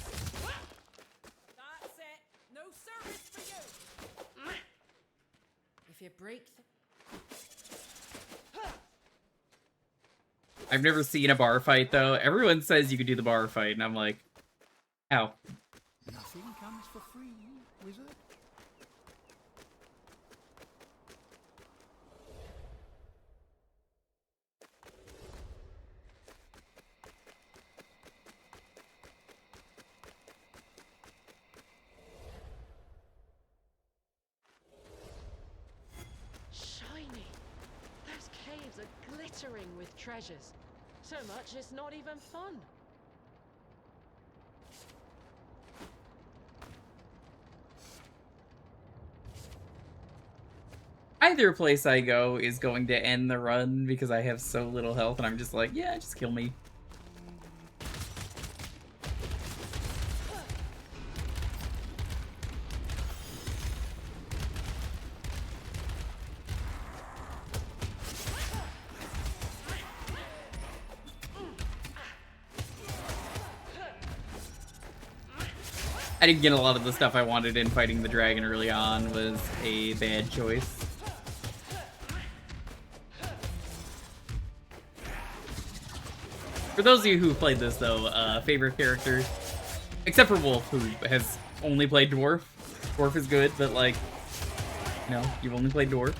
That's it. No service for you. If you break the... I've never seen a bar fight though. Everyone says you could do the bar fight, and I'm like, how? Nothing comes for free, wizard. Shiny. Those caves are glittering with treasures. So much it's not even fun. either place I go is going to end the run because I have so little health, and I'm just like, yeah, just kill me. I didn't get a lot of the stuff I wanted in fighting the dragon early on, was a bad choice. For those of you who played this, though, favorite character, except for Wolf, who has only played Dwarf. Dwarf is good, but, like, you know, you've only played Dwarf.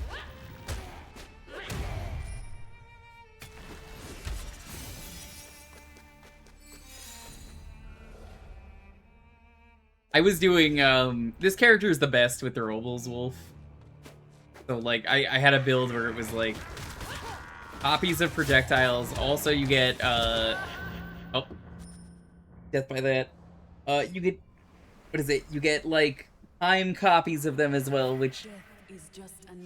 I was doing, this character is the best with the Robles Wolf. So, like, I had a build where it was, like, copies of projectiles. Also, you get, oh. Death by that. You get, what is it? You get, like, time copies of them as well, which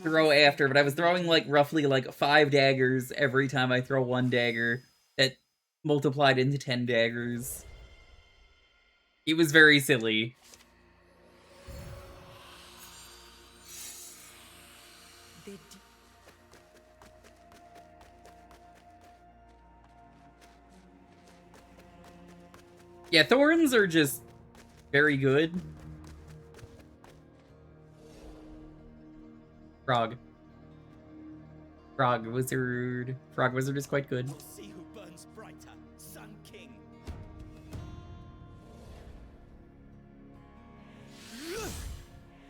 throw after. But I was throwing, like, roughly, like, 5 daggers every time I throw 1 dagger. That multiplied into 10 daggers. It was very silly. Yeah, thorns are just very good. Frog Wizard. Frog Wizard is quite good. See who burns brighter, Sun King.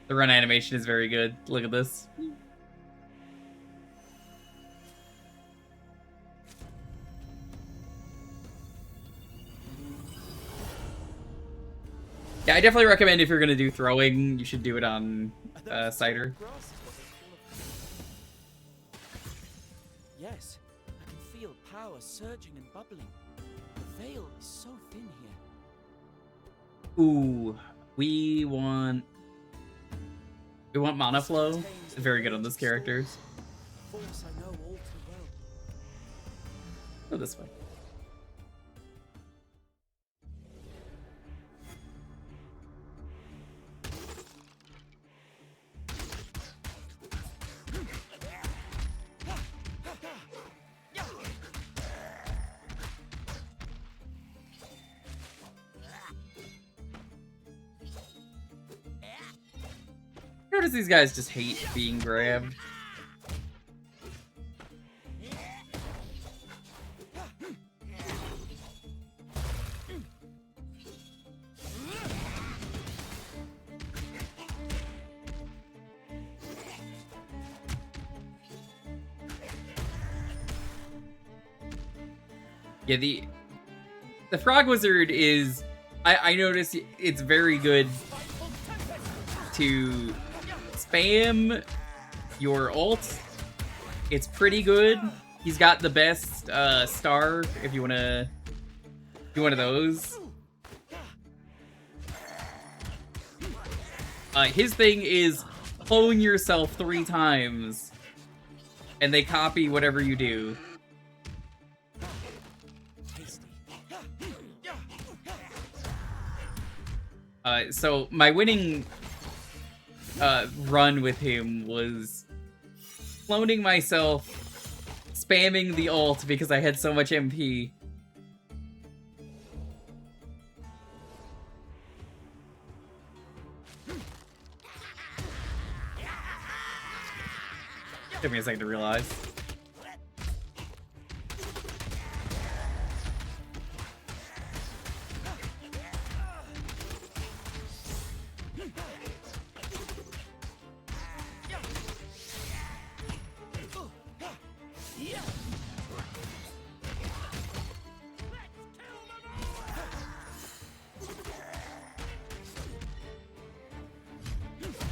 The run animation is very good. Look at this. Yeah, I definitely recommend if you're gonna do throwing, you should do it on Cider. Yes, I can feel power surging and bubbling. The veil is so thin here. Ooh, we want Mana Flow. It's very good on this character. Force I know all too well. Go this way. Notice these guys just hate being grabbed. Yeah, the Frog Wizard is, I notice it's very good to spam your ult. It's pretty good. He's got the best star if you wanna do one of those. His thing is clone yourself 3 times and they copy whatever you do. So my winning run with him was cloning myself, spamming the ult because I had so much MP. Took me a second to realize.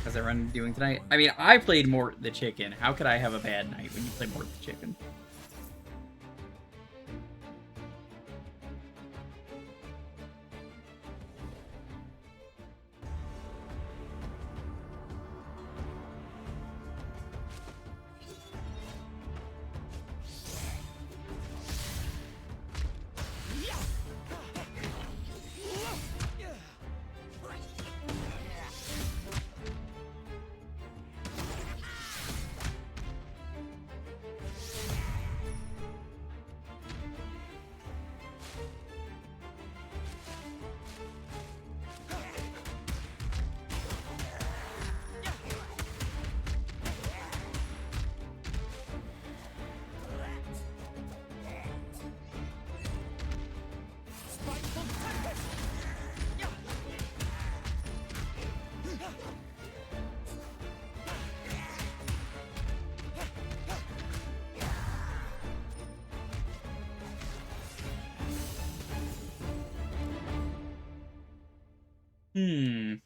How's everyone doing tonight? I mean, I played Mort the Chicken. How could I have a bad night when you play Mort the Chicken? I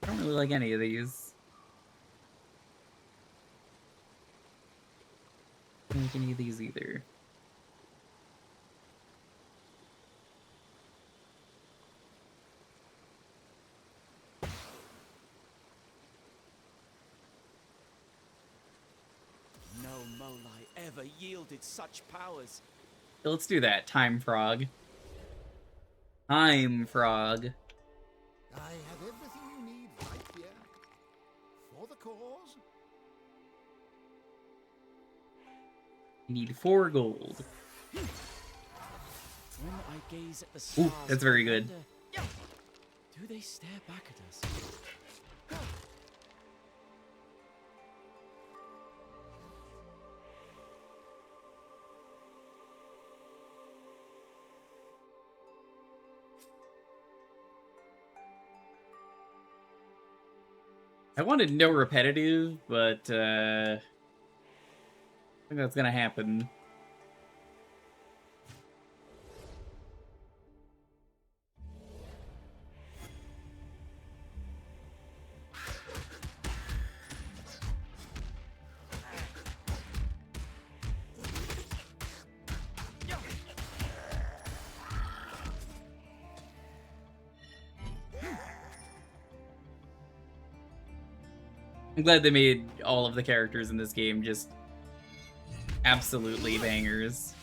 don't really like any of these. I don't like any of these either. No Molai ever yielded such powers. So let's do that. Time Frog. Time Frog. I have everything you need right here. For the cause. You need 4 gold. When I gaze at the stars, Ooh, that's very good. Do they stare back at us? I wanted no repetitive, but I think that's gonna happen. I'm glad they made all of the characters in this game just absolutely bangers.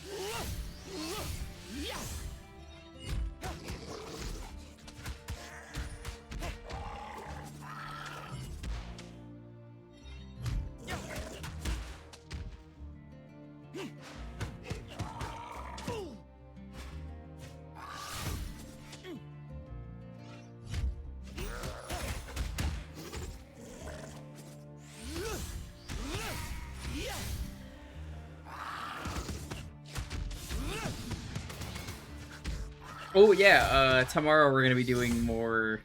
Oh yeah, tomorrow we're gonna be doing more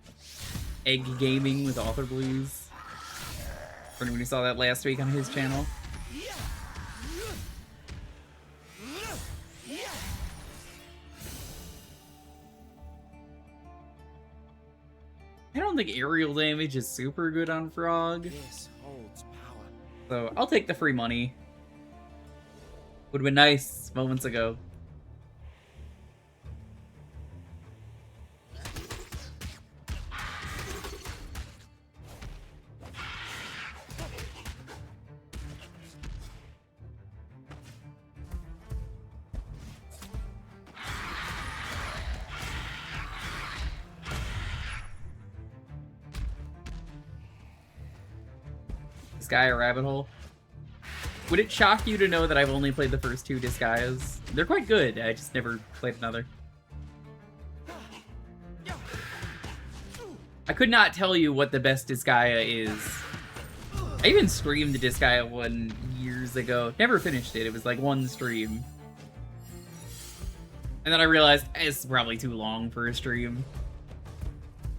egg gaming with Author Blues. For anyone who saw that last week on his channel. I don't think aerial damage is super good on Frog. This holds power. So I'll take the free money. Would've been nice moments ago. Guy a rabbit hole. Would it shock you to know that I've only played the first 2 Disgaeas? They're quite good, I just never played another. I could not tell you what the best Disgaea is. I even streamed the Disgaea one years ago. Never finished it, it was like one stream. And then I realized it's probably too long for a stream.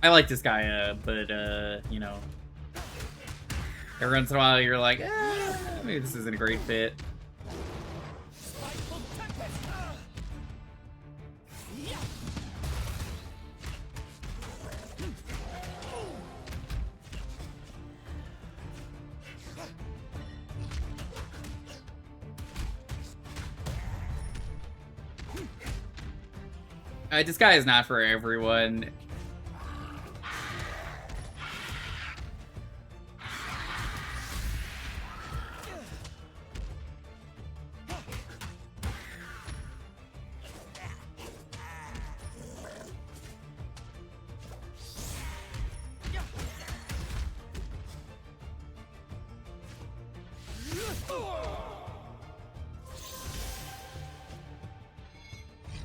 I like Disgaea, but you know, every once in a while, you're like, maybe this isn't a great fit. This guy is not for everyone.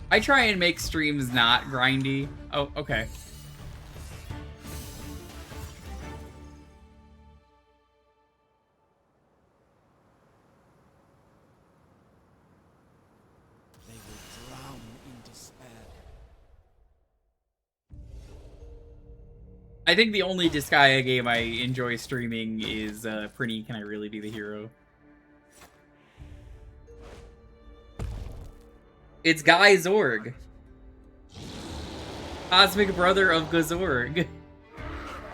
I try and make streams not grindy. Oh, okay. They will drown in despair. I think the only Disgaea game I enjoy streaming is Pretty Can I Really Be the Hero? It's Guy Zorg. Cosmic Brother of Gazorg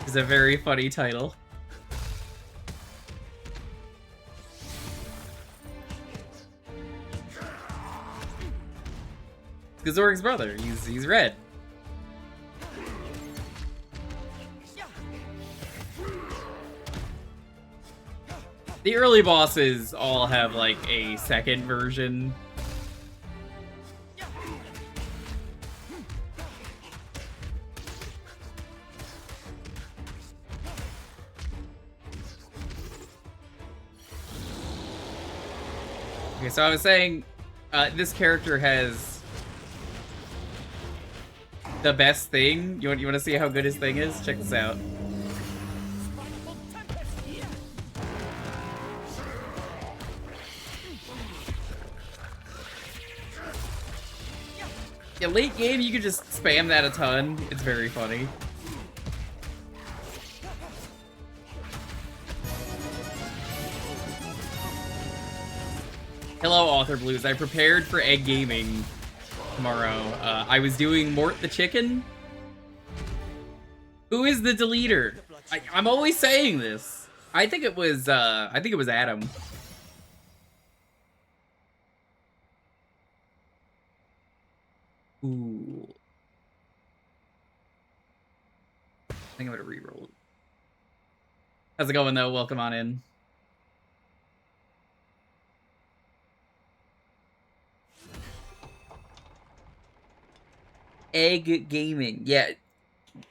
is a very funny title. Gazorg's brother. He's red. The early bosses all have like a second version. Okay, so I was saying, this character has the best thing. You want to see how good his thing is? Check this out. Yeah, late game, you can just spam that a ton. It's very funny. Hello, Author Blues. I prepared for egg gaming tomorrow. I was doing Mort the Chicken. Who is the deleter? I'm always saying this. I think it was Adam. Ooh. I think I'm gonna reroll it. How's it going though? Welcome on in. Egg gaming. Yeah.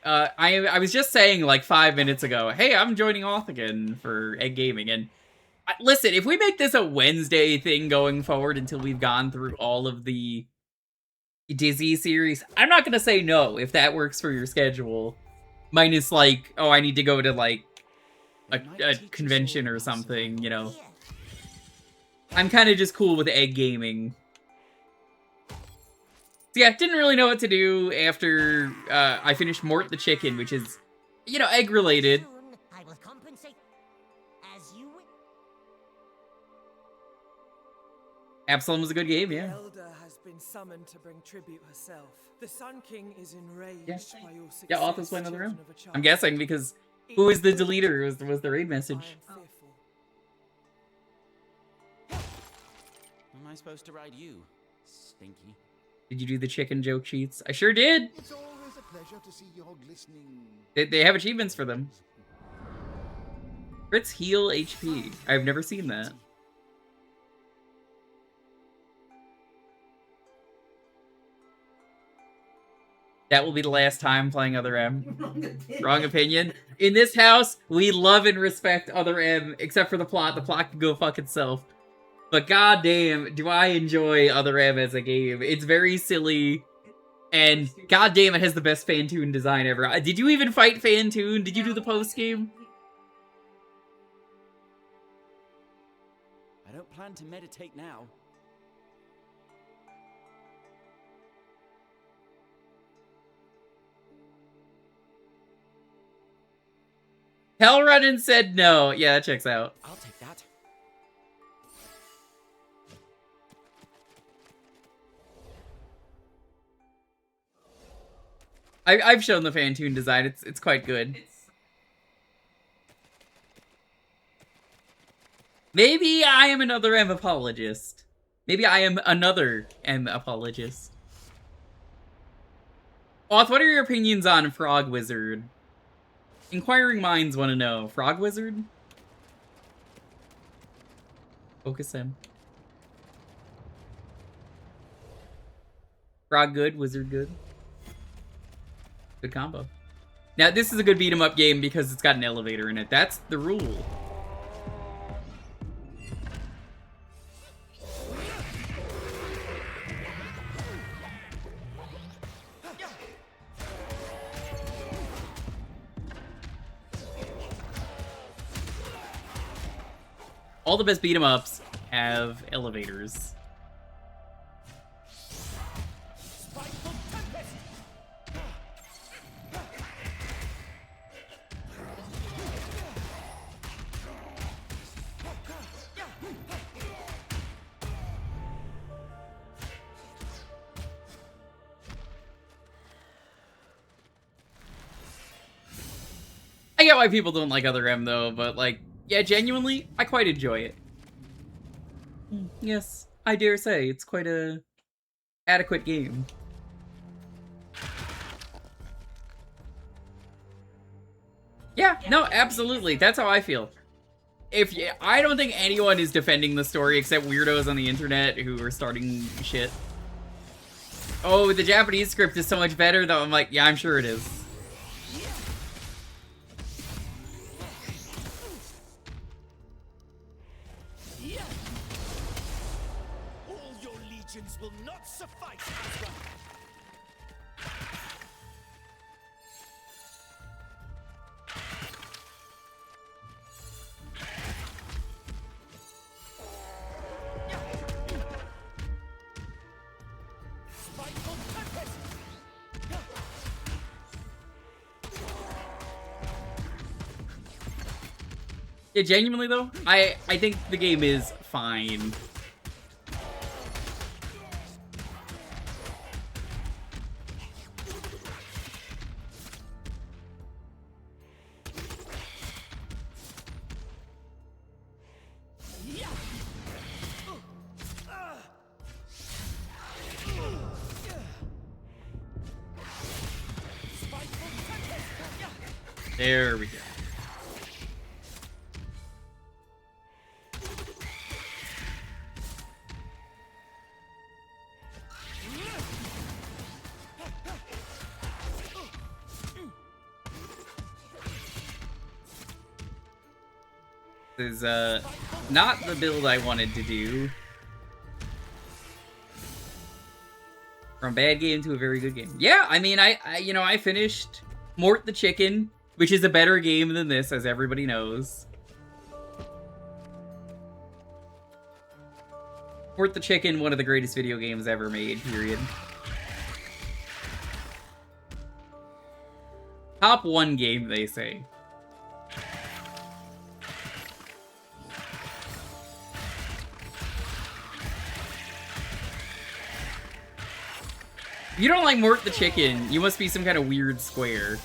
I was just saying like 5 minutes ago, hey, I'm joining Auth again for egg gaming. And listen, if we make this a Wednesday thing going forward until we've gone through all of the Dizzy series, I'm not gonna say no if that works for your schedule. Minus like, oh, I need to go to like a convention or something, you know. I'm kind of just cool with egg gaming. So yeah, didn't really know what to do after I finished Mort the Chicken, which is, you know, egg related. I will compensate as you wish. Absolum was a good game, yeah. The Elder has been summoned to bring tribute herself. The Sun King is enraged by your success. Yeah, Author's playing another room. I'm guessing because who is the deleter was the raid message. Am I supposed to ride you, Stinky? Did you do the chicken joke sheets? I sure did. It's always a pleasure to see your glistening. They have achievements for them. Crits heal HP. I've never seen that. That will be the last time playing Other M. Wrong opinion. In this house, we love and respect Other M, except for the plot. The plot can go fuck itself. But goddamn, do I enjoy Other M as a game. It's very silly, and goddamn, it has the best Fantoon design ever. Did you even fight Fantoon? Did you do the post-game? I don't plan to meditate now. Hellrunnin said no. Yeah, that checks out. I'll take that. I've shown the Fantoon design. It's quite good. Maybe I am another M apologist. Maybe I am another M apologist. Auth, what are your opinions on Frog Wizard? Inquiring minds want to know. Frog Wizard? Focus him. Frog good, Wizard good. Good combo. Now, this is a good beat-em-up game because it's got an elevator in it. That's the rule. All the best beat-em-ups have elevators. I get why people don't like Other M though, but like, yeah, genuinely, I quite enjoy it. Yes, I dare say it's quite a adequate game. Yeah, no, absolutely. That's how I feel. I don't think anyone is defending the story except weirdos on the internet who are starting shit. Oh, the Japanese script is so much better though. I'm like, yeah, I'm sure it is. All your legions will not suffice, Asra. Spiteful Tempest! Yeah, genuinely though, I think the game is fine. There we go. This is not the build I wanted to do. From bad game to a very good game. Yeah, I mean, I finished Mort the Chicken, which is a better game than this, as everybody knows. Mort the Chicken, one of the greatest video games ever made, period. Top 1 game, they say. If you don't like Mort the Chicken, you must be some kind of weird square.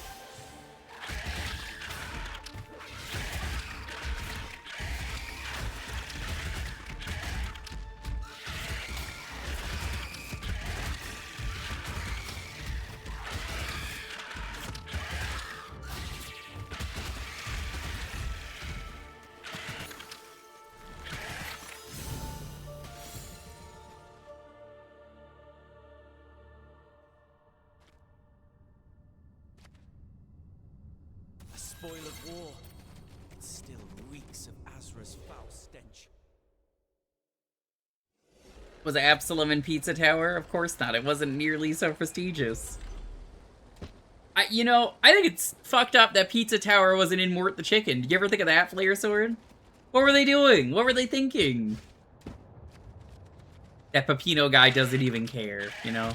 A spoil of war. It still reeks of Azra's foul stench. Was it Absolum and Pizza Tower? Of course not. It wasn't nearly so prestigious. I think it's fucked up that Pizza Tower wasn't in Mort the Chicken. Did you ever think of that, Flare Sword? What were they doing? What were they thinking? That Pepino guy doesn't even care, you know?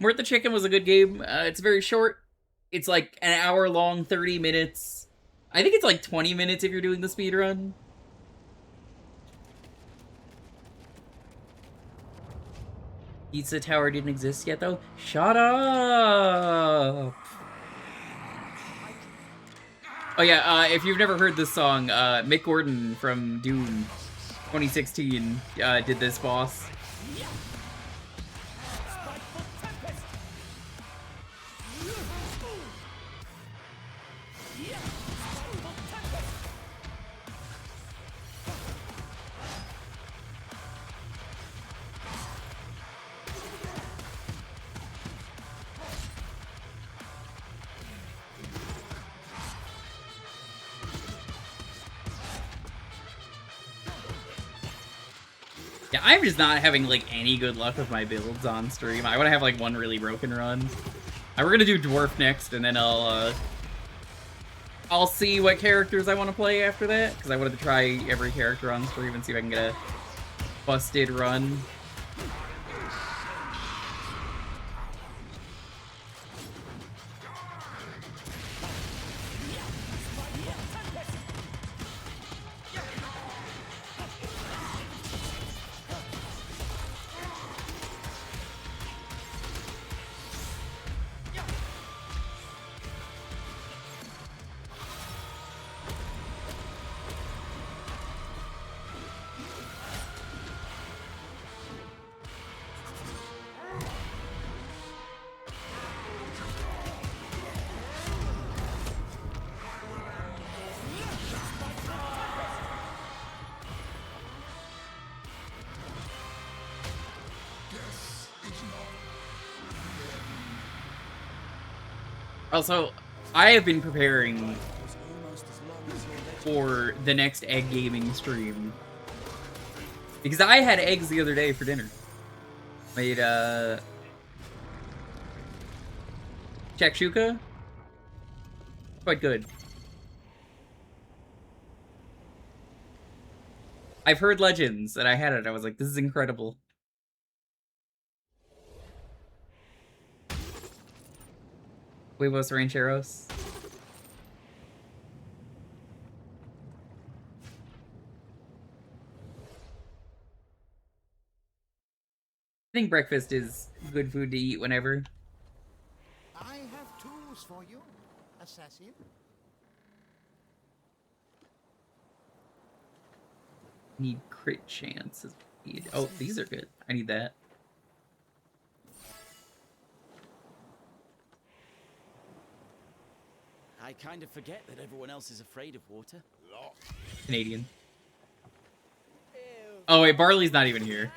Mort the Chicken was a good game. It's very short. It's like an hour long, 30 minutes. I think it's like 20 minutes if you're doing the speedrun. Pizza Tower didn't exist yet, though? Shut up! Oh yeah, if you've never heard this song, Mick Gordon from Doom 2016 did this boss. Yeah, I'm just not having, like, any good luck with my builds on stream. I want to have, like, one really broken run. We're gonna do Dwarf next, and then I'll see what characters I want to play after that, because I wanted to try every character on stream and see if I can get a busted run. Also, I have been preparing for the next egg gaming stream. Because I had eggs the other day for dinner. Made, shakshuka. Quite good. I've heard legends, and I had it. I was like, this is incredible. Huevos rancheros. I think breakfast is good food to eat whenever. I have tools for you, assassin. Need crit chances. Oh, these are good. I need that. I kind of forget that everyone else is afraid of water. Canadian. Oh wait, Barley's not even here.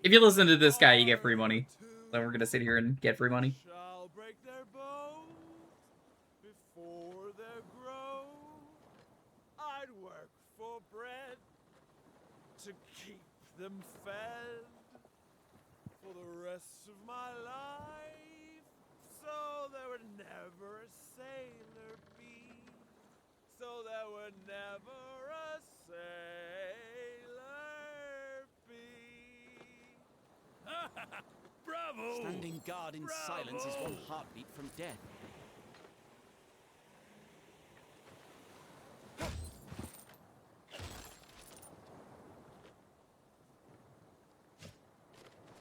If you listen to this guy, you get free money. So we're gonna sit here and get free money. Shall break their bones before they're grown. I'd work for bread to keep them fed for the rest of my life, so there would never a sailor be, so there would never a sailor be. Bravo! Standing guard in silence is one heartbeat from death.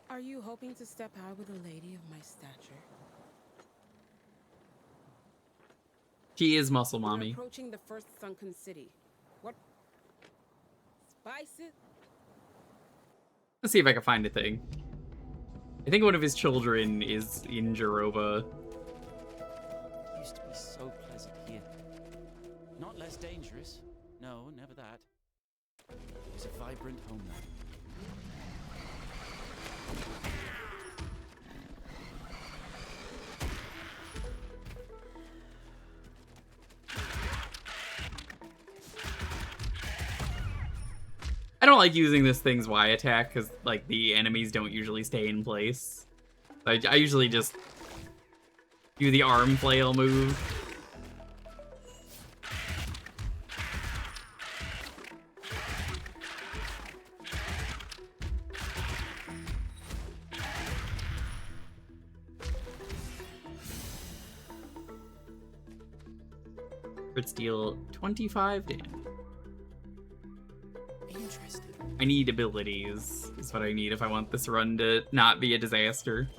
Are you hoping to step out with a lady of my stature? She is muscle We're mommy. approaching the first sunken city. What? Spice it? Let's see if I can find a thing. I think one of his children is in Jarova. Used to be so pleasant here. Not less dangerous. No, never that. It was a vibrant homeland. I don't like using this thing's Y attack because, like, the enemies don't usually stay in place. I usually just do the arm flail move. Let's deal 25 damage. Interesting. I need abilities, is what I need if I want this run to not be a disaster.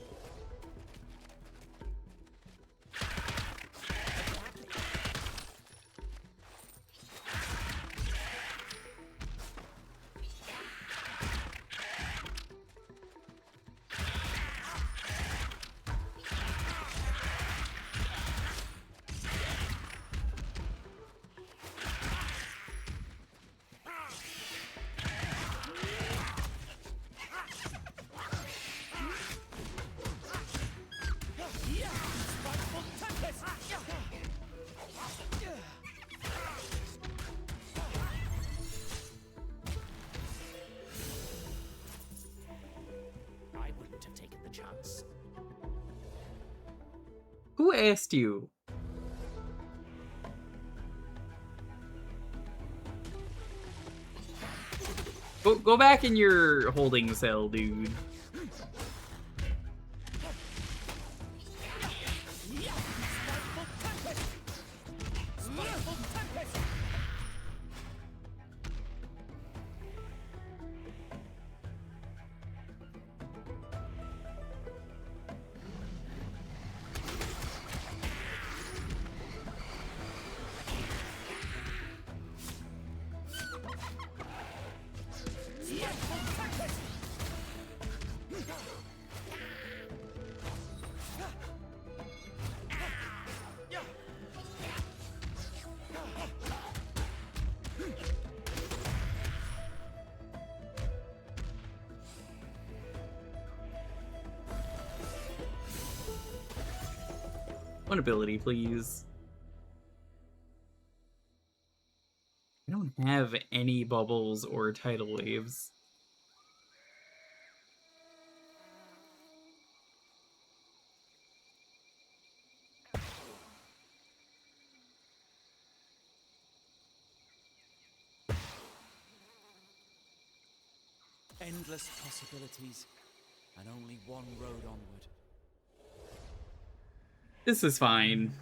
I wouldn't have taken the chance. Who asked you? Go back in your holding cell, dude. One ability, please. I don't have any bubbles or tidal waves. Endless possibilities, and only one road onward. This is fine.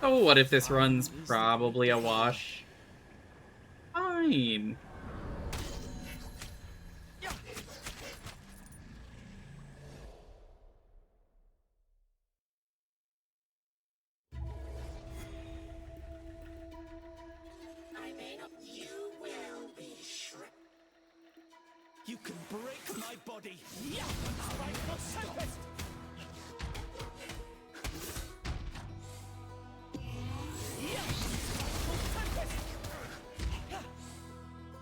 Oh, what if this run's probably a wash? Fine. You can break my body. Yeah! Spiteful tempest!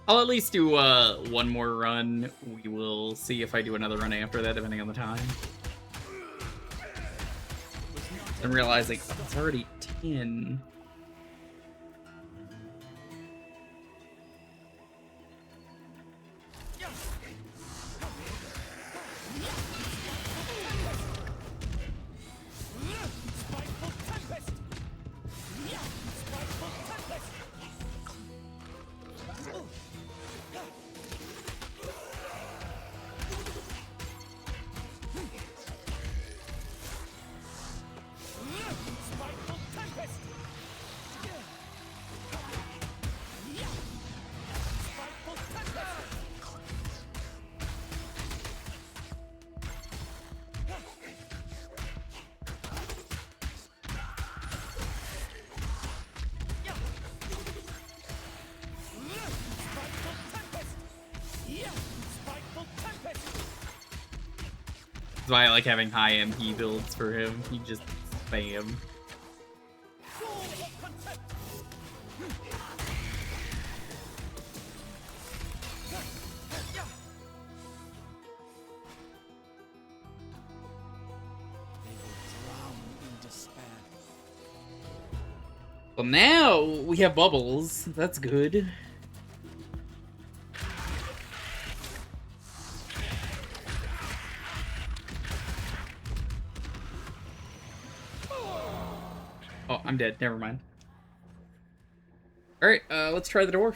I'll at least do one more run. We will see if I do another run after that, depending on the time. I'm realizing it's already 10. That's why I like having high MP builds for him. He just spam. Well, now we have bubbles. That's good. Oh, I'm dead. Never mind. Alright, let's try the dwarf.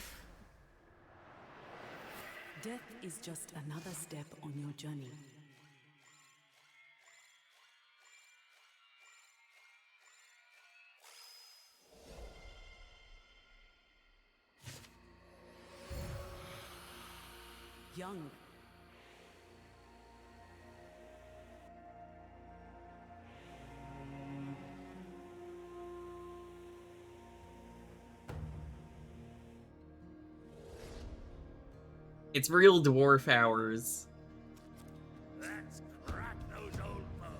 Death is just another step on your journey. Young. It's real dwarf hours. Let's crack those old bones.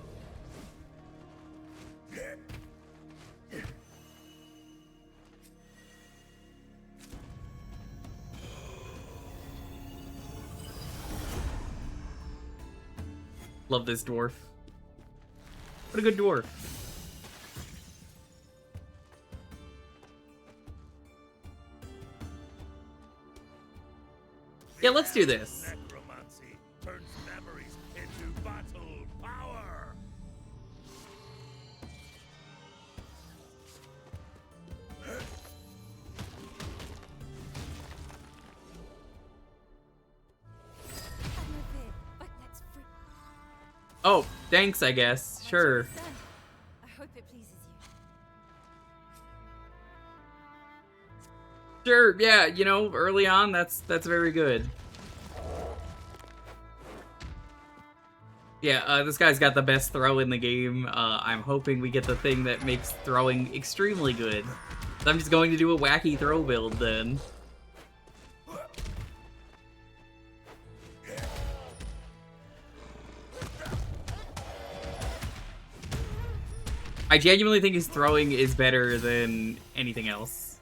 Love this dwarf. What a good dwarf. Yeah, let's do this. Necromancy turns memories into battle power. Oh, thanks, I guess. Sure. I hope it pleases you. Sure, yeah, you know, early on, that's very good. Yeah, this guy's got the best throw in the game. I'm hoping we get the thing that makes throwing extremely good. So I'm just going to do a wacky throw build then. I genuinely think his throwing is better than anything else.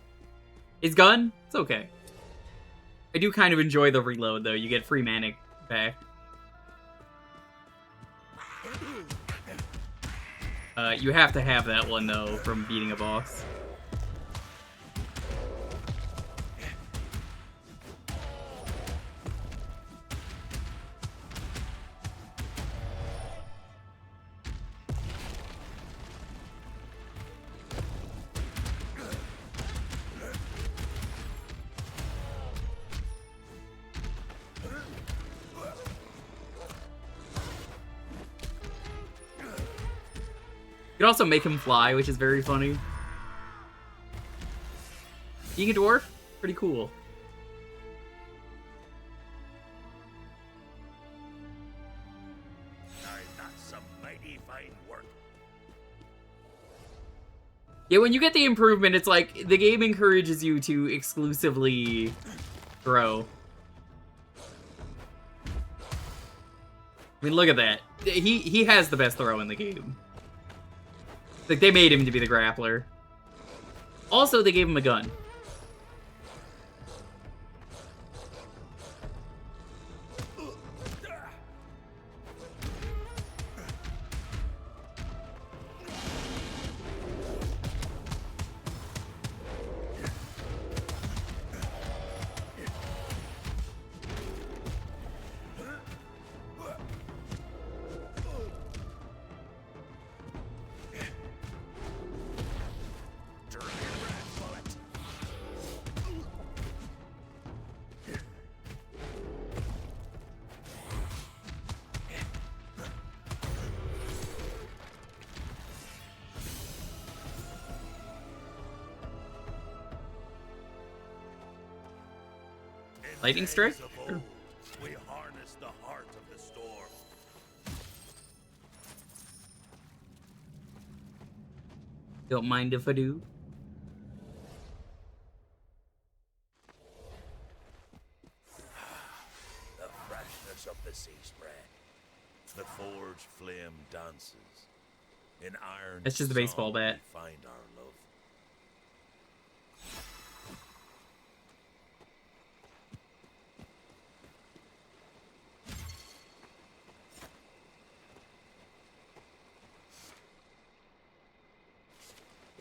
His gun? It's okay. I do kind of enjoy the reload, though. You get free manic back. You have to have that one, though, from beating a boss. You can also make him fly, which is very funny. Being a dwarf, pretty cool. That's some mighty fine work. Yeah, when you get the improvement, it's like the game encourages you to exclusively throw. I mean, look at that. He has the best throw in the game. Like, they made him to be the grappler. Also, they gave him a gun. Lightning strike? Sure. We harness the heart of the storm. Don't mind if I do. The freshness of the sea spread. The forge flame dances. In iron. That's just a baseball bat. We find our love.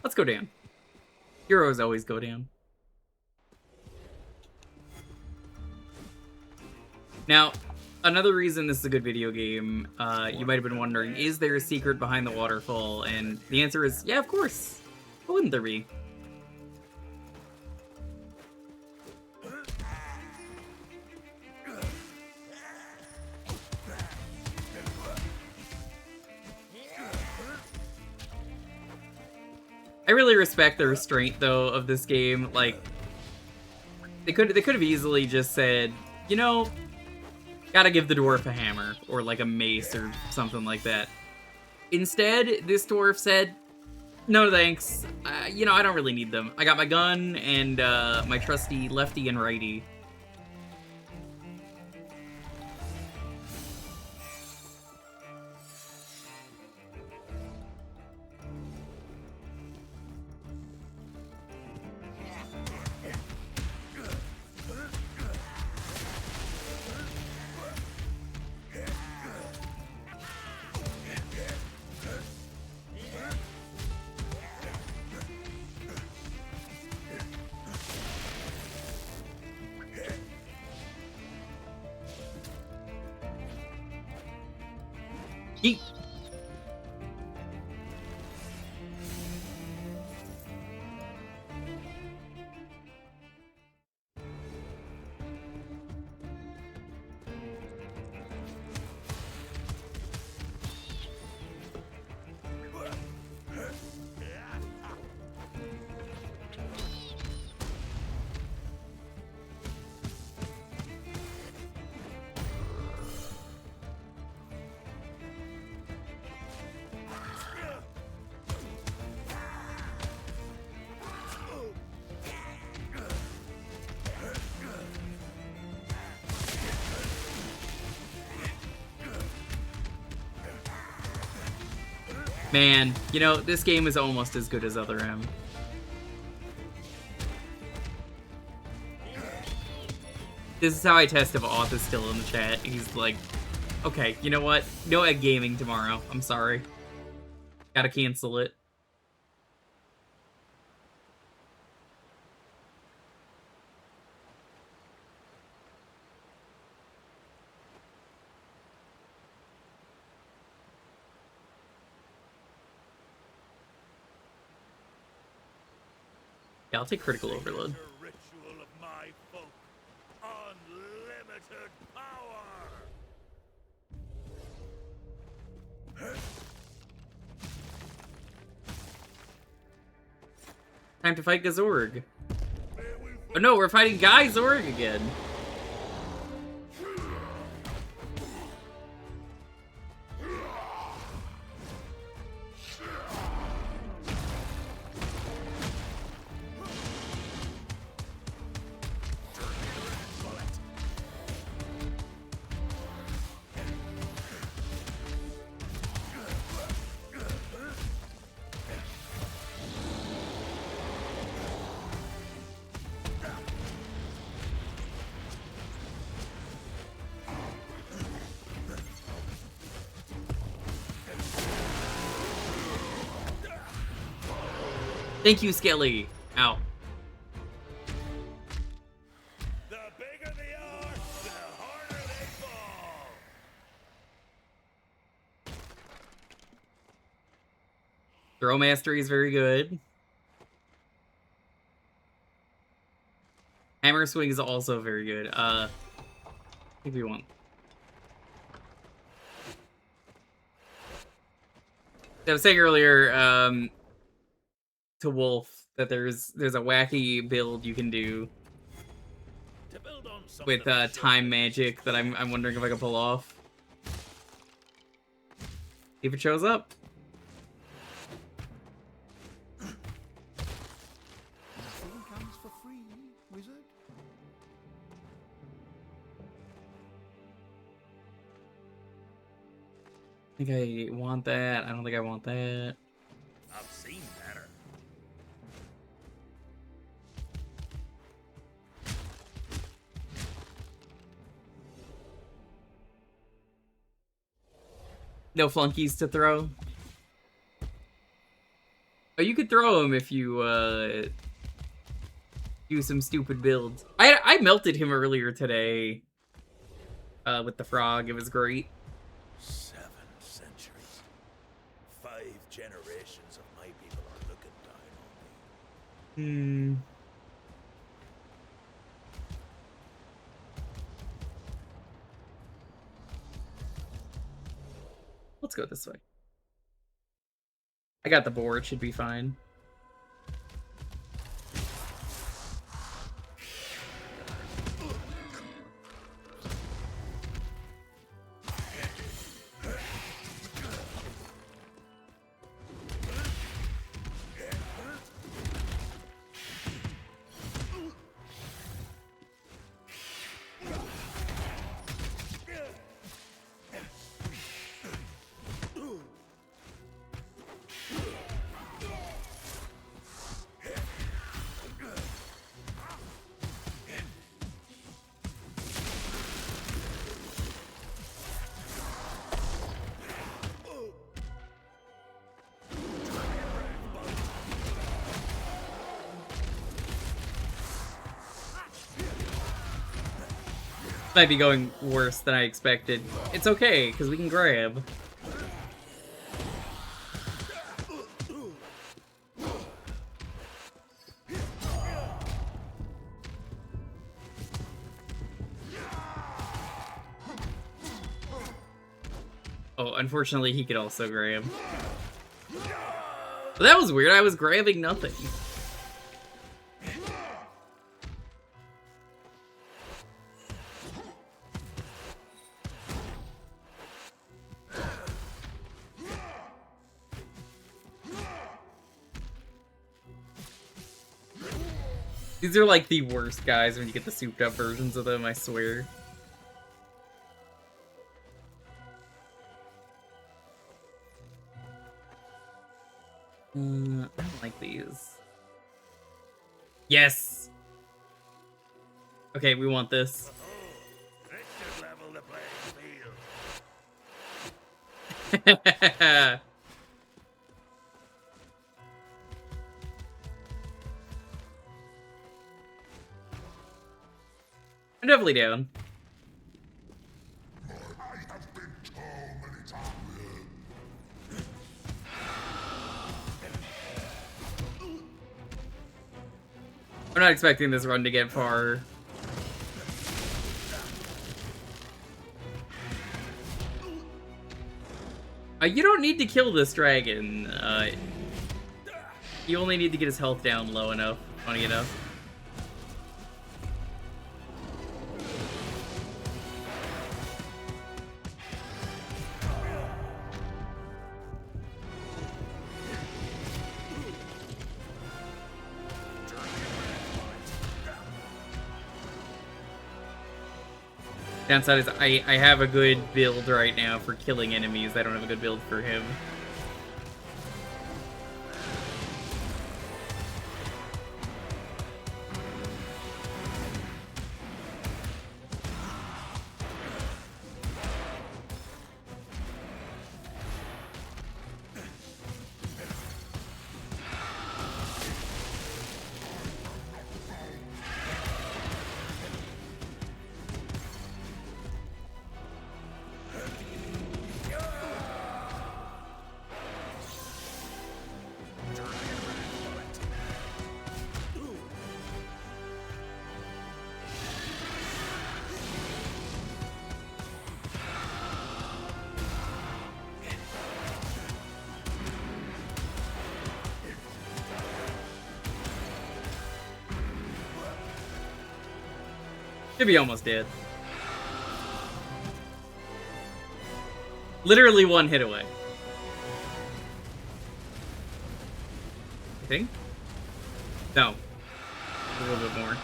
Let's go down. Heroes always go down. Now, another reason this is a good video game, you might have been wondering, is there a secret behind the waterfall? And the answer is, yeah, of course. Why wouldn't there be? I really respect the restraint, though, of this game. Like, they could have easily just said, you know, gotta give the dwarf a hammer, or like a mace, or something like that. Instead, this dwarf said, no thanks, you know, I don't really need them. I got my gun, and my trusty lefty and righty. Yeet. Man, you know, this game is almost as good as Other M. This is how I test if Auth is still in the chat. He's like, okay, you know what? No egg gaming tomorrow. I'm sorry. Gotta cancel it. Yeah, I'll take critical overload. Ritual of my folk. Unlimited power. Time to fight Gazorg. Oh no, we're fighting Guy Zorg again. Thank you, Skelly. Ow. The bigger they are, the harder they fall. Throw mastery is very good. Hammer swing is also very good. If you want. I was saying earlier, to Wolf that there's a wacky build you can do with time magic that I'm wondering if I can pull off. See if it shows up. Nothing comes for free, wizard. I think I want that. I don't think I want that. I've seen better. No flunkies to throw. Oh, you could throw them if you do some stupid builds. I melted him earlier today with the frog. It was great. 7 centuries. 5 generations of my people are looking down on me. Let's go this way. I got the board, should be fine. Might be going worse than I expected. It's okay, because we can grab. Oh, unfortunately, he could also grab. But that was weird. I was grabbing nothing. These are like the worst guys when you get the souped up versions of them, I swear. I don't like these. Yes! Okay, we want this. This should level the playing field. I'm definitely down. I'm not expecting this run to get far. You don't need to kill this dragon. You only need to get his health down low enough, funny enough. Downside is I have a good build right now for killing enemies. I don't have a good build for him. Should be almost dead. Literally one hit away. I think? No. A little bit more.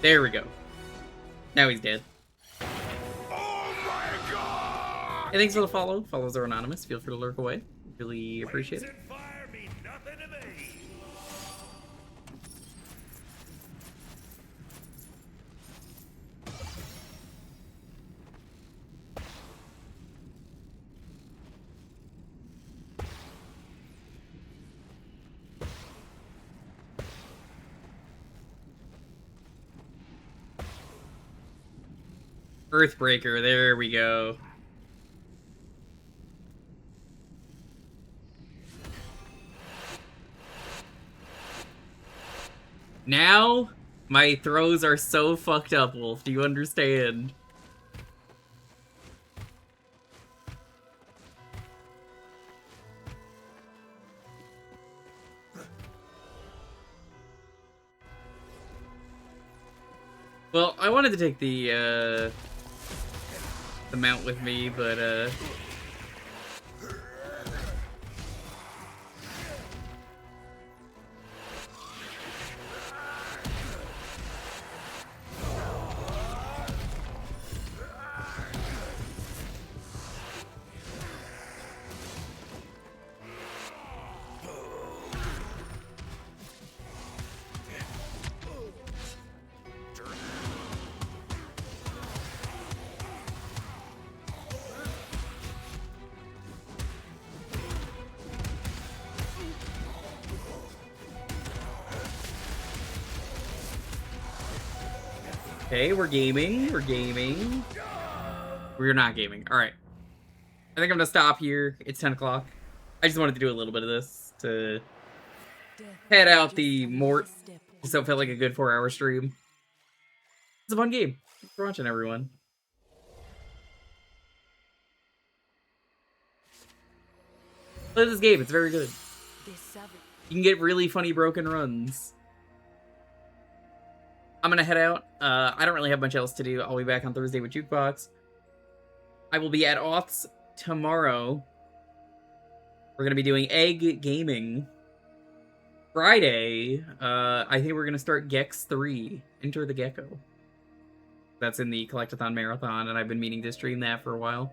There we go. Now he's dead. Hey, thanks for the follow. Follows are anonymous. Feel free to lurk away. Really appreciate it. Earthbreaker, there we go. Now, my throws are so fucked up, Wolf. Do you understand? Well, I wanted to take the mount with me, but okay, we're gaming. We're gaming. We're not gaming. All right. I think I'm gonna stop here. It's 10 o'clock. I just wanted to do a little bit of this to head out the Mort, so it felt like a good 4-hour stream. It's a fun game. Thanks for watching, everyone. Play this game. It's very good. You can get really funny broken runs. I'm gonna head out. I don't really have much else to do. I'll be back on Thursday with Jukebox. I will be at Auth's tomorrow. We're gonna be doing Egg Gaming. Friday, I think we're gonna start Gex 3, Enter the Gecko. That's in the Collect-A-Thon MaRAthon, and I've been meaning to stream that for a while.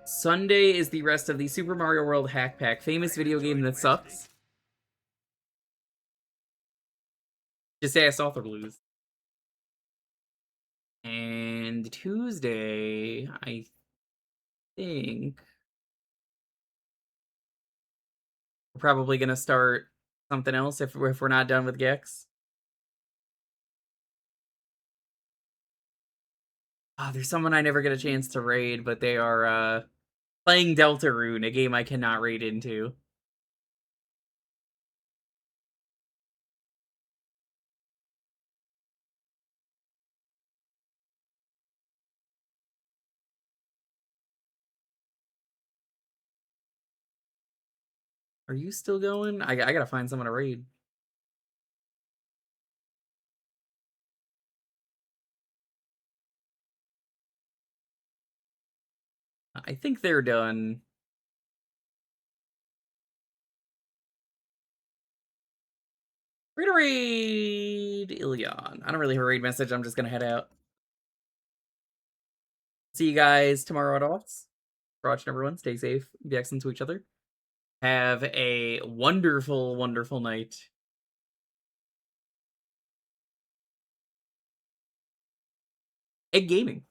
Sunday is the rest of the Super Mario World Hack Pack, famous video game that sucks. Just ask Author Blues. And Tuesday, I think we're probably gonna start something else if we're not done with Gex. There's someone I never get a chance to raid, but they are playing Deltarune, a game I cannot raid into. Are you still going? I gotta find someone to raid. I think they're done. We're gonna raid Ilion. I don't really have a raid message. I'm just gonna head out. See you guys tomorrow at Office. For watching, everyone. Stay safe. Be excellent to each other. Have a wonderful, wonderful night. Egg Gaming.